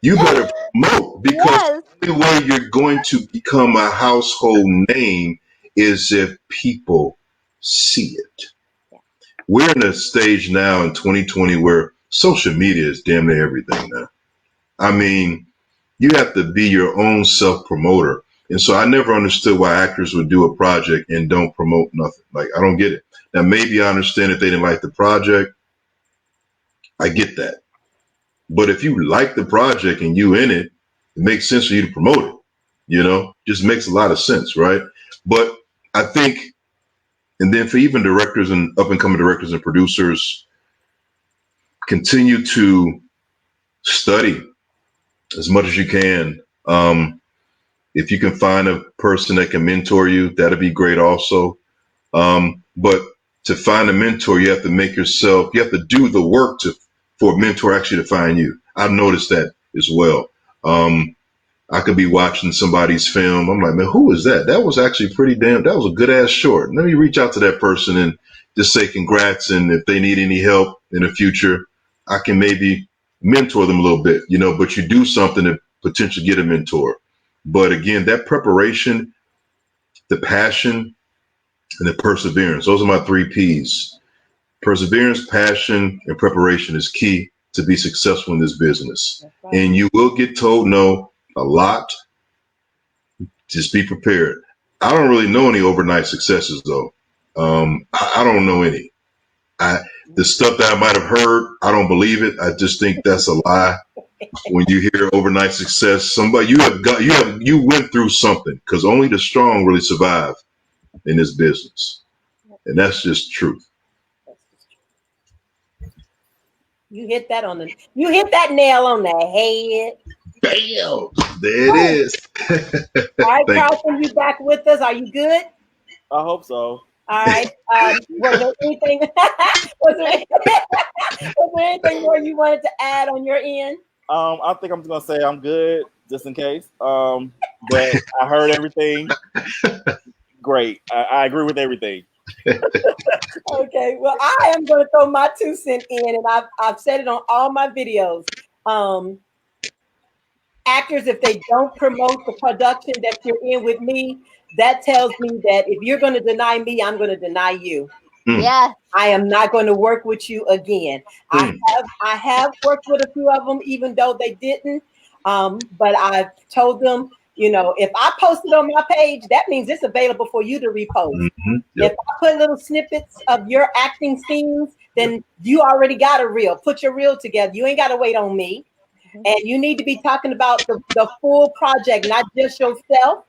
You better promote, because the only way you're going to become a household name is if people see it. We're in a stage now in 2020 where social media is damn near everything now. You have to be your own self-promoter. And so I never understood why actors would do a project and don't promote nothing. Like, I don't get it. Now, maybe I understand if they didn't like the project. I get that. But if you like the project and you in it, it makes sense for you to promote it. Just makes a lot of sense, right? But I think, and then for even directors and up and coming directors and producers, continue to study as much as you can. If you can find a person that can mentor you, that'd be great also. But to find a mentor, you have to you have to do the work for a mentor actually to find you. I've noticed that as well. I could be watching somebody's film. I'm like, man, who is that? That was actually that was a good ass short. Let me reach out to that person and just say congrats. And if they need any help in the future, I can maybe mentor them a little bit, but you do something to potentially get a mentor. But again, that preparation, the passion, and the perseverance, those are my 3 P's. Perseverance, passion, and preparation is key to be successful in this business. Right. And you will get told no a lot. Just be prepared. I don't really know any overnight successes, though. I don't know any. The stuff that I might have heard, I don't believe it. I just think that's a lie. When you hear overnight success, somebody you went through something, because only the strong really survive in this business, and that's just truth. You hit that nail on the head. Bam! There it is. All right, Karlton, you back with us? Are you good? I hope so. All right. Was there anything? was there anything more you wanted to add on your end? I think I'm just gonna say I'm good, just in case. But I heard everything. Great. I agree with everything. Okay. Well, I am going to throw my 2 cents in, and I've said it on all my videos. Actors, if they don't promote the production that you're in with me, that tells me that if you're going to deny me, I'm going to deny you. Yeah. I am not going to work with you again. I have worked with a few of them, even though they didn't. But I've told them, if I post it on my page, that means it's available for you to repost. Yep. If I put little snippets of your acting scenes, then you already got a reel. Put your reel together. You ain't got to wait on me. And you need to be talking about the full project, not just yourself.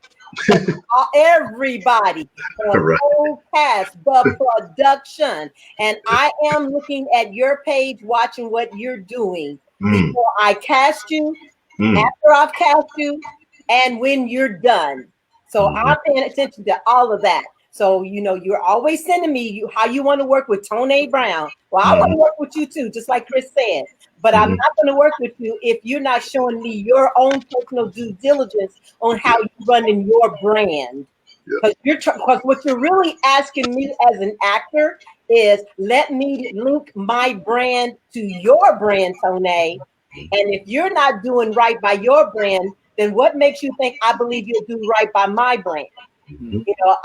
Everybody, the whole cast, the production. And I am looking at your page, watching what you're doing before I cast you, after I've cast you, and when you're done. So I'm paying attention to all of that. So, you're always sending me how you want to work with Tonebrown. Well, I want to work with you too, just like Chris said. But I'm not going to work with you if you're not showing me your own personal due diligence on how you're running your brand. Because what you're really asking me as an actor is let me link my brand to your brand, Tone. And if you're not doing right by your brand, then what makes you think I believe you'll do right by my brand?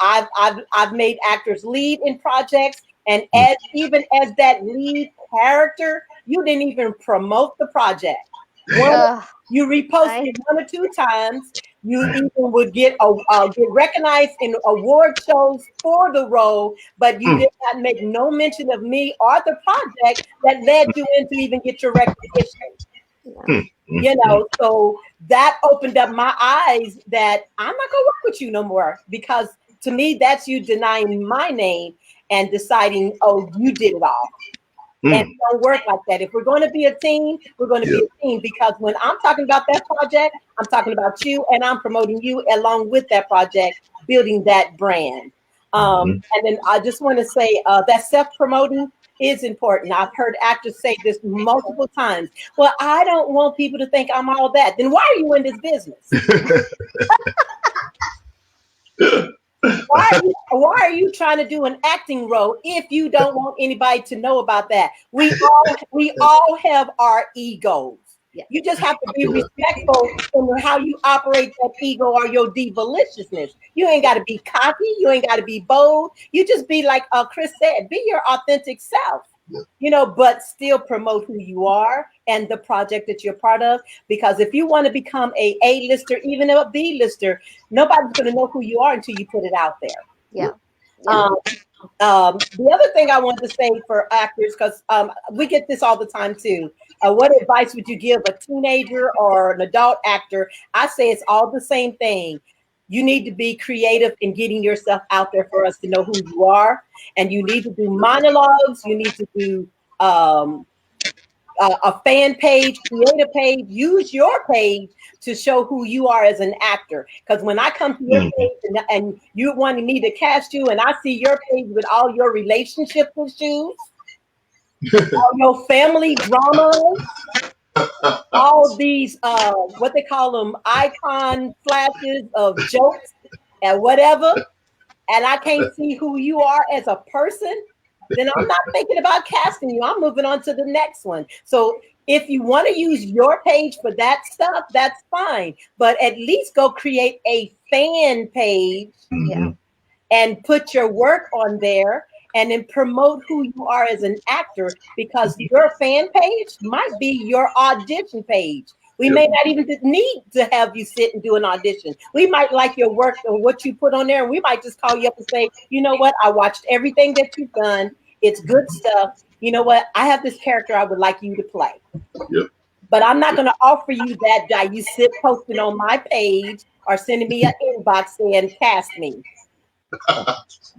I've made actors lead in projects, and even as that lead character, you didn't even promote the project. You reposted 1 or 2 times. You even would get recognized in award shows for the role, but you did not make no mention of me or the project that led you in to even get your recognition. So that opened up my eyes that I'm not gonna work with you no more, because to me that's you denying my name and deciding, oh, you did it all. And it don't work like that. If we're going to be a team, we're going to be a team, because when I'm talking about that project, I'm talking about you, and I'm promoting you along with that project, building that brand. And then I just want to say that self-promoting is important. I've heard actors say this multiple times. Well, I don't want people to think I'm all that. Then why are you in this business? Why are you trying to do an acting role if you don't want anybody to know about that? We all have our egos. Yeah. You just have to be respectful in how you operate that ego or your devaliciousness. You ain't got to be cocky. You ain't got to be bold. You just be like Chris said, be your authentic self. But still promote who you are and the project that you're part of. Because if you want to become a A-lister, even a B-lister, nobody's going to know who you are until you put it out there. Yeah. The other thing I want to say for actors, because we get this all the time too. What advice would you give a teenager or an adult actor? I say it's all the same thing. You need to be creative in getting yourself out there for us to know who you are. And you need to do monologues. You need to do a fan page, create a page, use your page to show who you are as an actor. Because when I come to your page and you wanting me to cast you, and I see your page with all your relationship issues, all your family drama, all these what they call them, icon flashes of jokes and whatever, and I can't see who you are as a person, then I'm not thinking about casting you. I'm moving on to the next one. So if you want to use your page for that stuff, that's fine. But at least go create a fan page and put your work on there and then promote who you are as an actor, because your fan page might be your audition page. We may not even need to have you sit and do an audition. We might like your work and what you put on there, and we might just call you up and say, you know what, I watched everything that you've done. It's good stuff. You know what, I have this character I would like you to play. But I'm not going to offer you that you sit posting on my page or sending me an inbox saying cast me.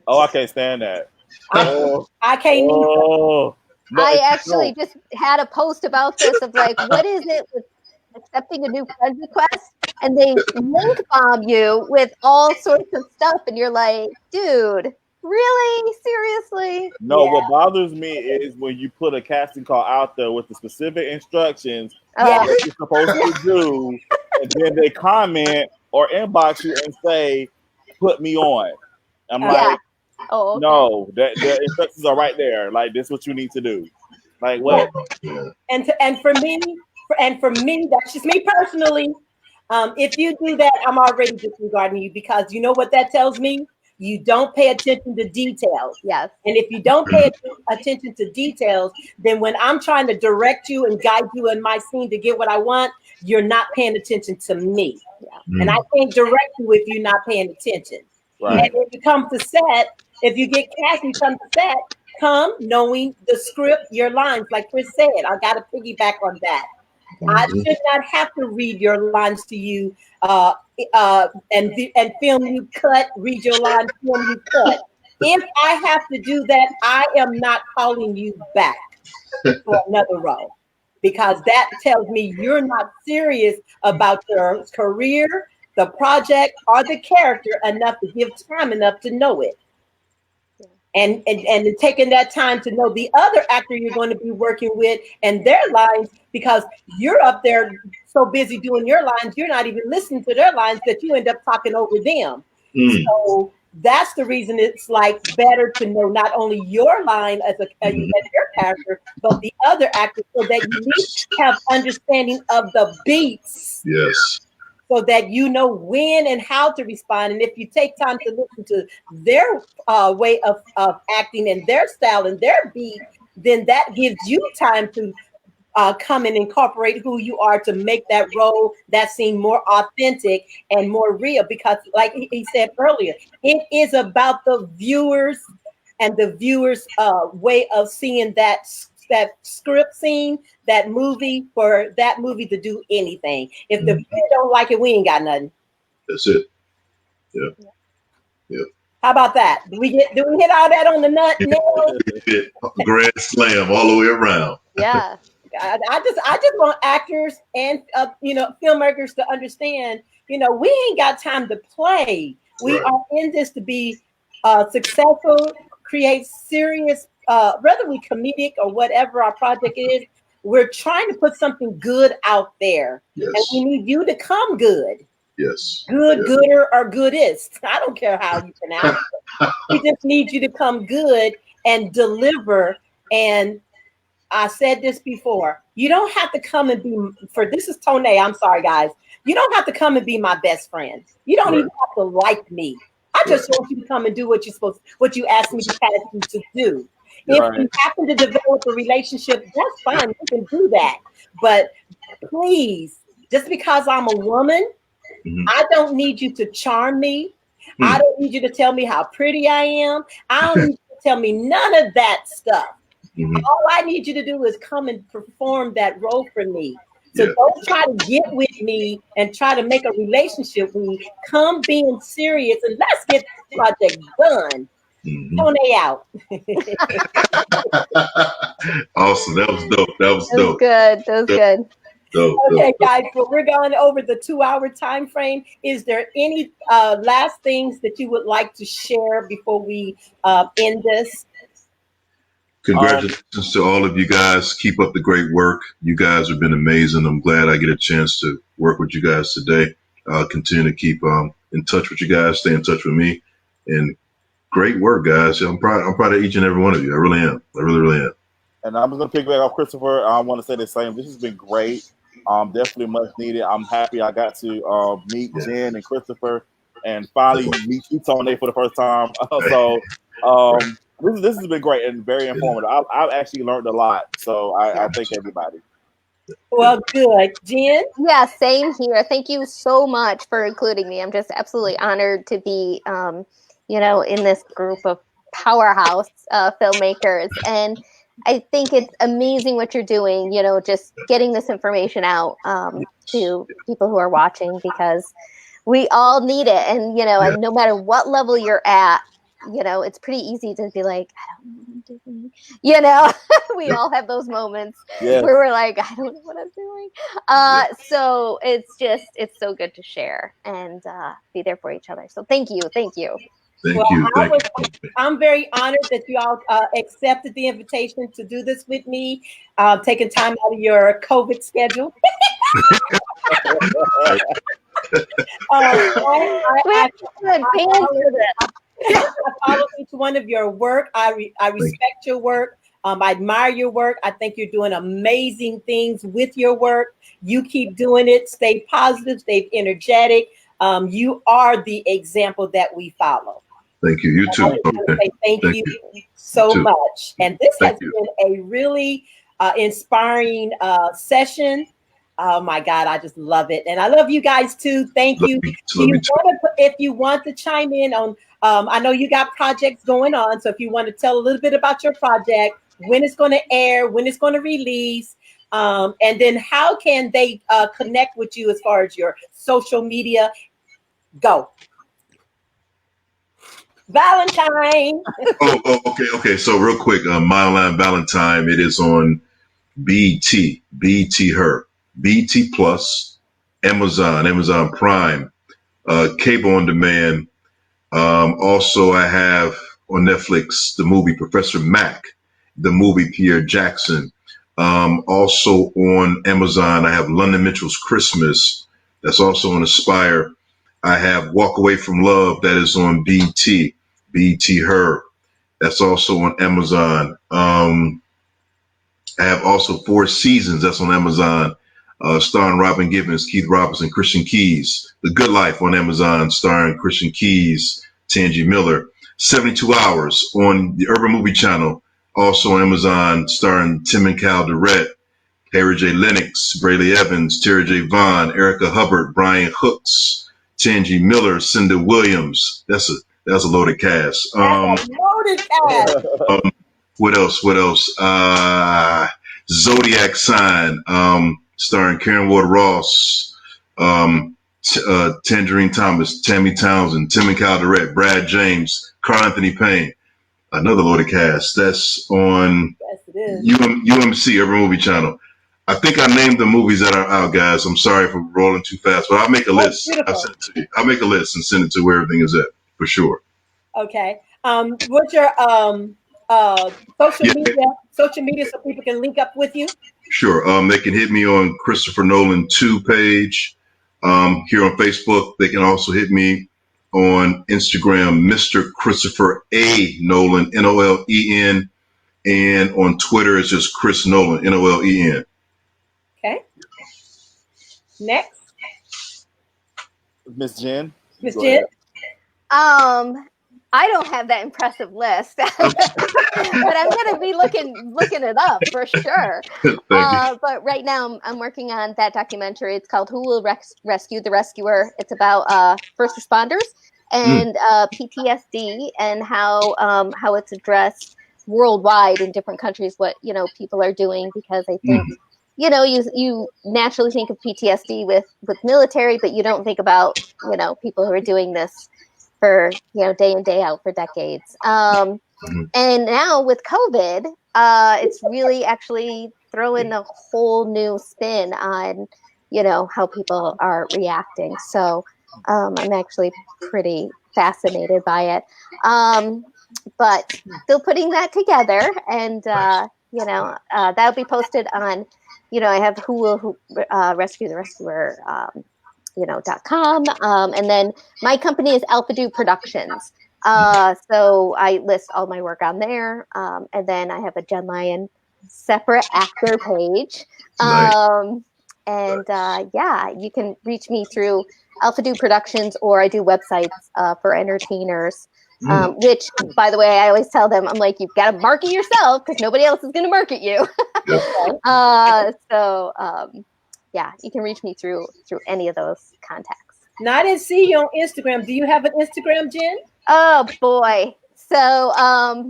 Oh, I can't stand that. I can't. No, I actually just had a post about this of like, what is it with accepting a new friend request? And they link bomb you with all sorts of stuff, and you're like, dude, really? Seriously? No, what bothers me is when you put a casting call out there with the specific instructions Yeah. what you're supposed to do, and then they comment or inbox you and say, "Put me on." I'm like, oh, okay. no, the instructions are right there. Like, this is what you need to do. Like, what? And for me, that's just me personally. If you do that, I'm already disregarding you, because you know what that tells me? You don't pay attention to details. Yes. And if you don't pay attention to details, then when I'm trying to direct you and guide you in my scene to get what I want, you're not paying attention to me. And I can't direct you if you're not paying attention. Right. And if you come to set, if you get cast and you come to set, come knowing the script, your lines. Like Chris said, I got to piggyback on that. I should not have to read your lines to you and film you cut, read your lines, film you cut. If I have to do that, I am not calling you back for another role, because that tells me you're not serious about your career, the project, or the character enough to give time enough to know it. And taking that time to know the other actor you're going to be working with and their lines, because you're up there so busy doing your lines, you're not even listening to their lines, that you end up talking over them. So that's the reason it's like better to know not only your line as your character, but the other actor, so that you at least have understanding of the beats. Yes. So that you know when and how to respond. And if you take time to listen to their way of acting and their style and their beat, then that gives you time to come and incorporate who you are to make that role, that scene more authentic and more real. Because like he said earlier, it is about the viewers and the viewers' way of seeing that script scene, that movie, for that movie to do anything. If the viewer don't like it, we ain't got nothing. That's it. Yeah. How about that? Do we hit all that on the nut? Grand slam all the way around. Yeah. I just want actors and filmmakers to understand, we ain't got time to play. We are in this to be successful, create serious, whether we comedic or whatever our project is. We're trying to put something good out there, and we need you to come good. Yes. Gooder, or goodest. I don't care how you pronounce it. We just need you to come good and deliver. And I said this before, you don't have to come and be, this is Tone, I'm sorry guys. You don't have to come and be my best friend. You don't even have to like me. I just want you to come and do what you asked me to cast you to do. If you happen to develop a relationship, that's fine. You can do that. But please, just because I'm a woman, I don't need you to charm me. I don't need you to tell me how pretty I am. I don't need you to tell me none of that stuff. All I need you to do is come and perform that role for me. So don't try to get with me and try to make a relationship with me. Come being serious and let's get this project done. Tone out. Awesome. That was dope. That was That was dope. good. That was good. Dope. Okay, Dope. guys, well, we're going over the 2-hour time frame. Is there any last things that you would like to share before we end this? Congratulations to all of you guys. Keep up the great work. You guys have been amazing. I'm glad I get a chance to work with you guys today. Continue to keep in touch with you guys. Stay in touch with me. And great work, guys. I'm proud of each and every one of you. I really am. I really, really am. And I'm just going to pick back off Christopher. I want to say the same. This has been great. Definitely much needed. I'm happy I got to meet Jen and Christopher and finally meet you, Tony, for the first time. This has been great and very informative. I've actually learned a lot. So I thank everybody. Well, good. Jen? Yeah, same here. Thank you so much for including me. I'm just absolutely honored to be, in this group of powerhouse filmmakers. And I think it's amazing what you're doing, just getting this information out to people who are watching, because we all need it. And, and no matter what level you're at, it's pretty easy to be like, I don't know what I'm doing. We all have those moments where we're like, I don't know what I'm doing. So it's so good to share and be there for each other. So thank you. Thank you. I'm very honored that you all accepted the invitation to do this with me, taking time out of your COVID schedule. I follow each one of your work. I respect your work. I admire your work. I think you're doing amazing things with your work. You keep doing it. Stay positive. Stay energetic. You are the example that we follow. Thank you. You too. Thank you so much. And this has been a really inspiring session. Oh my God, I just love it. And I love you guys too. Thank you. If you want to chime in on, I know you got projects going on. So if you want to tell a little bit about your project, when it's going to air, when it's going to release, and then how can they connect with you as far as your social media, go. Valentine. Okay. So real quick, My Online Valentine, it is on BT Her, BT Plus, Amazon Prime, cable on demand. Also, I have on Netflix the movie Professor Mac, the movie Pierre Jackson. Also on Amazon, I have London Mitchell's Christmas. That's also on Aspire. I have Walk Away from Love. That is on BT Her. That's also on Amazon. I have also Four Seasons. That's on Amazon. Starring Robin Givens, Keith Robinson, Christian Keys. The Good Life on Amazon, starring Christian Keys, Tangi Miller. 72 Hours on the Urban Movie Channel, also on Amazon, starring Tim and Cal Durrett, Harry J. Lennox, Brayley Evans, Terry J. Vaughn, Erica Hubbard, Brian Hooks, Tangi Miller, Cinda Williams. That's a loaded cast. What else? Zodiac Sign, starring Karen Ward Ross, Tangerine Thomas, Tammy Townsend, Tim and Cal Durrett, Brad James, Carl Anthony Payne. Another loaded cast. That's on UMC, Urban Movie Channel. I think I named the movies that are out, guys. I'm sorry for rolling too fast, but I'll make a list. I'll send it to you. I'll make a list and send it to where everything is at, for sure. Okay. What's your social media so people can link up with you? Sure. They can hit me on Christopher Nolen II page here on Facebook. They can also hit me on Instagram, Mr. Christopher A. Nolen, Nolen, and on Twitter it's just Chris Nolen, Nolen. Okay. Next, Miss Jen. Miss Jen. I don't have that impressive list, but I'm going to be looking it up for sure. But right now I'm working on that documentary. It's called Who Will Rescue the Rescuer? It's about first responders and PTSD and how it's addressed worldwide in different countries, what, people are doing, because I think, you naturally think of PTSD with military, but you don't think about, people who are doing this for, day in, day out for decades. And now with COVID, it's really actually throwing a whole new spin on, how people are reacting. So I'm actually pretty fascinated by it. But still putting that together, and that'll be posted on, I have Who Will Rescue the Rescuer, .com, and then my company is Alpha Do Productions. So I list all my work on there, and then I have a Jen Lyon separate actor page. You can reach me through Alpha Do Productions, or I do websites for entertainers. Which, by the way, I always tell them, I'm like, you've got to market yourself because nobody else is going to market you. You can reach me through any of those contacts. Now, I didn't see you on Instagram. Do you have an Instagram, Jen? Oh boy. So I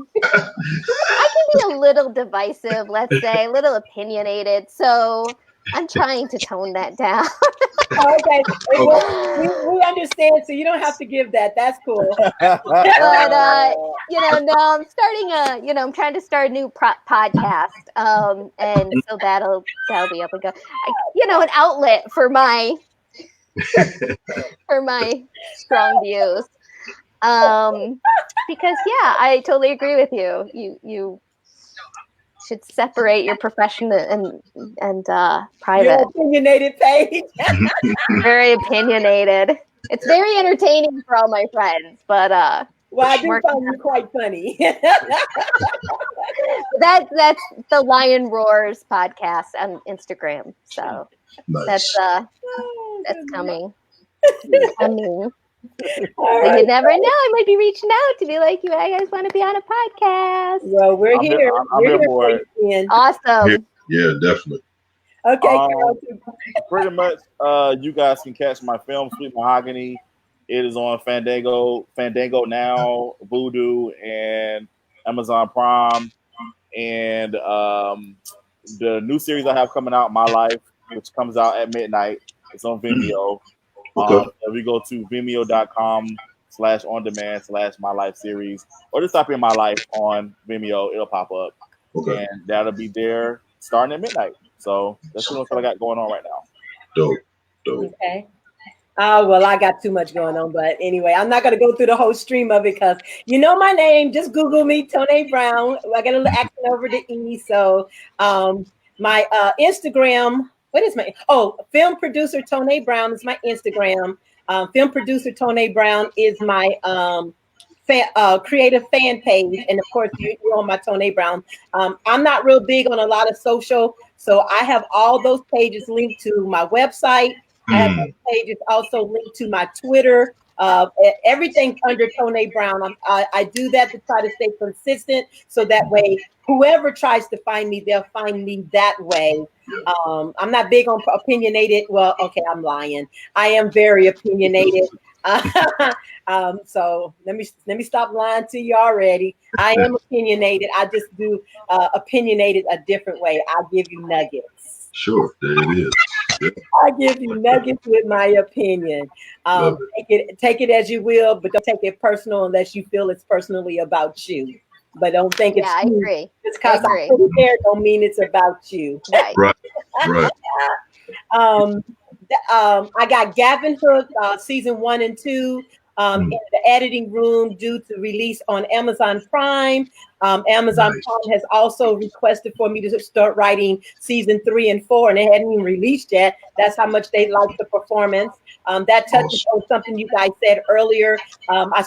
can be a little divisive, let's say, a little opinionated. So I'm trying to tone that down. Okay. Well, we understand, so you don't have to give that. That's cool. But no, I'm starting I'm trying to start a new podcast. And so that'll be up and go. An outlet for my strong views. Because I totally agree with you. You should separate your profession and private. Your opinionated page. Very opinionated. It's very entertaining for all my friends, but well, I do find you quite funny. That's the Lion Roars podcast on Instagram. So nice. that's coming. Coming. But you never know. I might be reaching out to be like, you guys want to be on a podcast? Well, we're here. I'm here for it. Awesome. Yeah, definitely. Okay. Pretty much, you guys can catch my film Sweet Mahogany. It is on Fandango now, Vudu, and Amazon Prime. And the new series I have coming out, My Life, which comes out at midnight. It's on Vimeo. We go to vimeo.com/on-demand/My Life series, or just type in My Life on Vimeo. It'll pop up. And that'll be there starting at midnight. So that's what I got going on right now. Dope. Okay. Well, I got too much going on, but anyway, I'm not going to go through the whole stream of it because you know my name. Just Google me, Tonebrown. I got a little accent over the E. So my Instagram. What is my film producer Tonebrown is my Instagram. Film producer Tonebrown is my creative fan page, and of course you're on my Tonebrown. I'm not real big on a lot of social, so I have all those pages linked to my website. I have those pages also linked to my Twitter. Everything under Tonebrown. I do that to try to stay consistent, so that way whoever tries to find me, they'll find me that way. I'm not big on opinionated. Well, okay, I'm lying. I am very opinionated. So let me stop lying to you already. I am opinionated. I just do opinionated a different way. I'll give you nuggets. Sure, there it is. Yeah. I give you nuggets with my opinion. Take it as you will, but don't take it personal unless you feel it's personally about you. But don't think it's I agree. It's because I put it there don't mean it's about you. Right. I got Gavin Hook season 1 and 2 in the editing room due to release on Amazon Prime. Amazon Prime has also requested for me to start writing season 3 and 4, and they hadn't even released yet. That's how much they like the performance. That touches on something you guys said earlier. I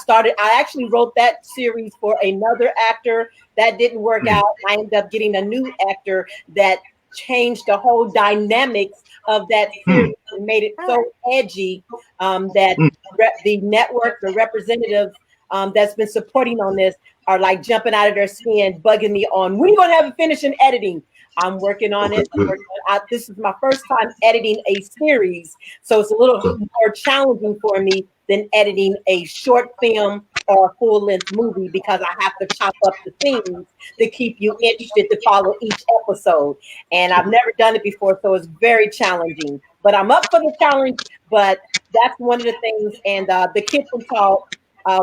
actually wrote that series for another actor. That didn't work out. I ended up getting a new actor that changed the whole dynamics of that series and made it so edgy that the network, the representatives that's been supporting on this are like jumping out of their skin, bugging me on, when are you going to have it finished in editing? I'm working on it. This is my first time editing a series, so it's a little more challenging for me than editing a short film or a full-length movie, because I have to chop up the scenes to keep you interested to follow each episode. And I've never done it before, so it's very challenging. But I'm up for the challenge. But that's one of the things. And the Kids Can Talk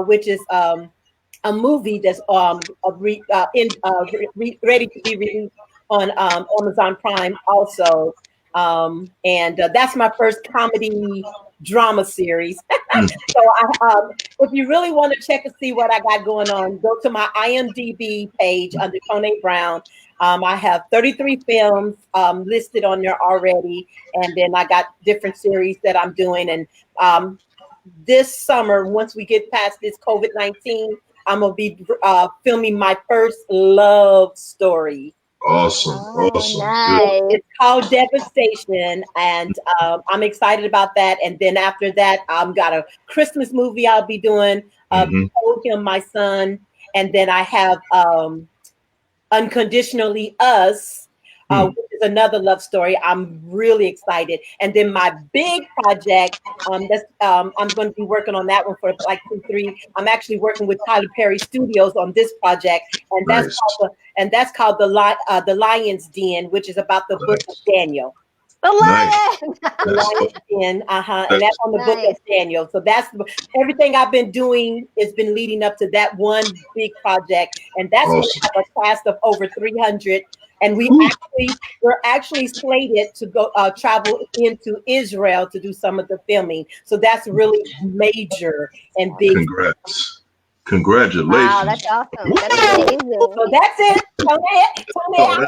which is a movie that's ready to be released on Amazon Prime also. And that's my first comedy drama series. So if you really want to check and see what I got going on, go to my IMDb page under Tonebrown. I have 33 films listed on there already. And then I got different series that I'm doing. And this summer, once we get past this COVID-19, I'm going to be filming my first love story. Awesome. Oh, Awesome. nice. It's called Devastation, and I'm excited about that. And then after that, I've got a Christmas movie I'll be doing, Told Him My Son. And then I have Unconditionally Us, which is another love story. I'm really excited. And then my big project, I'm going to be working on that one for like 2-3. I'm actually working with HCE Studios on this project, and that's called the Lion's Den, which is about the book of Daniel. The Lion. The Lion's Den, and that's on the book of Daniel. So that's everything I've been doing has been leading up to that one big project, and that's going to have a cast of over 300. And we're actually slated to go travel into Israel to do some of the filming. So that's really major and big. Congrats. Congratulations. Wow, that's awesome. That's amazing. So that's it. Tony,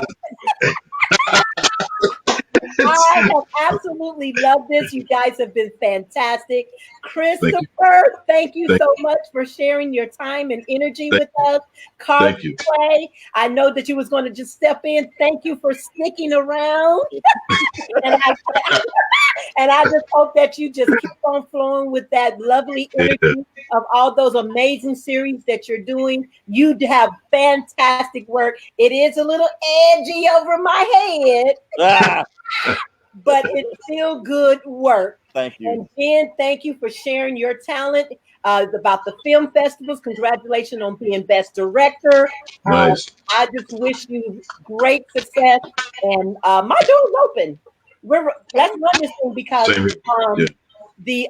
I have absolutely loved this. You guys have been fantastic. Christopher, thank you so much for sharing your time and energy with us. Karlton A, I know that you was going to just step in. Thank you for sticking around. And I just hope that you just keep on flowing with that lovely energy of all those amazing series that you're doing. You have fantastic work. It is a little edgy over my head. But it's still good work. Thank you. And Ben, thank you for sharing your talent about the film festivals. Congratulations on being Best Director. Nice. I just wish you great success. And my door is open. Let's run this thing because the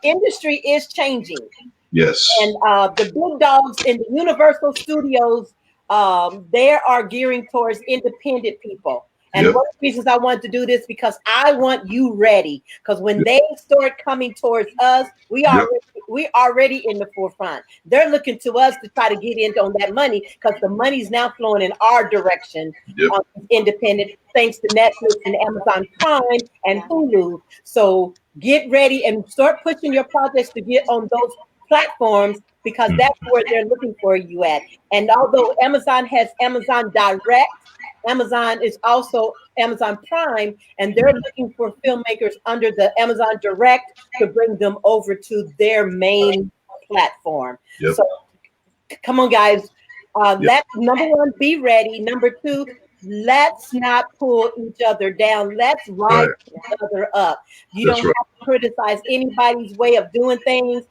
industry is changing. Yes. And the big dogs in the Universal Studios, they are gearing towards independent people. And one of the reasons I wanted to do this because I want you ready. Because when they start coming towards us, we already in the forefront. They're looking to us to try to get in on that money because the money's now flowing in our direction. Independent, thanks to Netflix and Amazon Prime and Hulu. So get ready and start pushing your projects to get on those platforms because that's where they're looking for you at. And although Amazon has Amazon Direct, Amazon is also Amazon Prime, and they're looking for filmmakers under the Amazon Direct to bring them over to their main platform. So come on, guys. Let's, number one, be ready. Number two, let's not pull each other down. Let's rise each other up. You don't have to criticize anybody's way of doing things.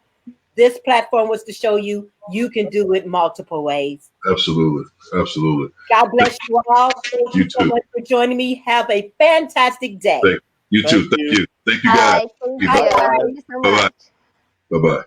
This platform was to show you can do it multiple ways. Absolutely. Absolutely. God bless you all. Thank you so much for joining me. Have a fantastic day. You too. Thank you. Thank you, guys. Thank you so much. Bye-bye. Bye-bye.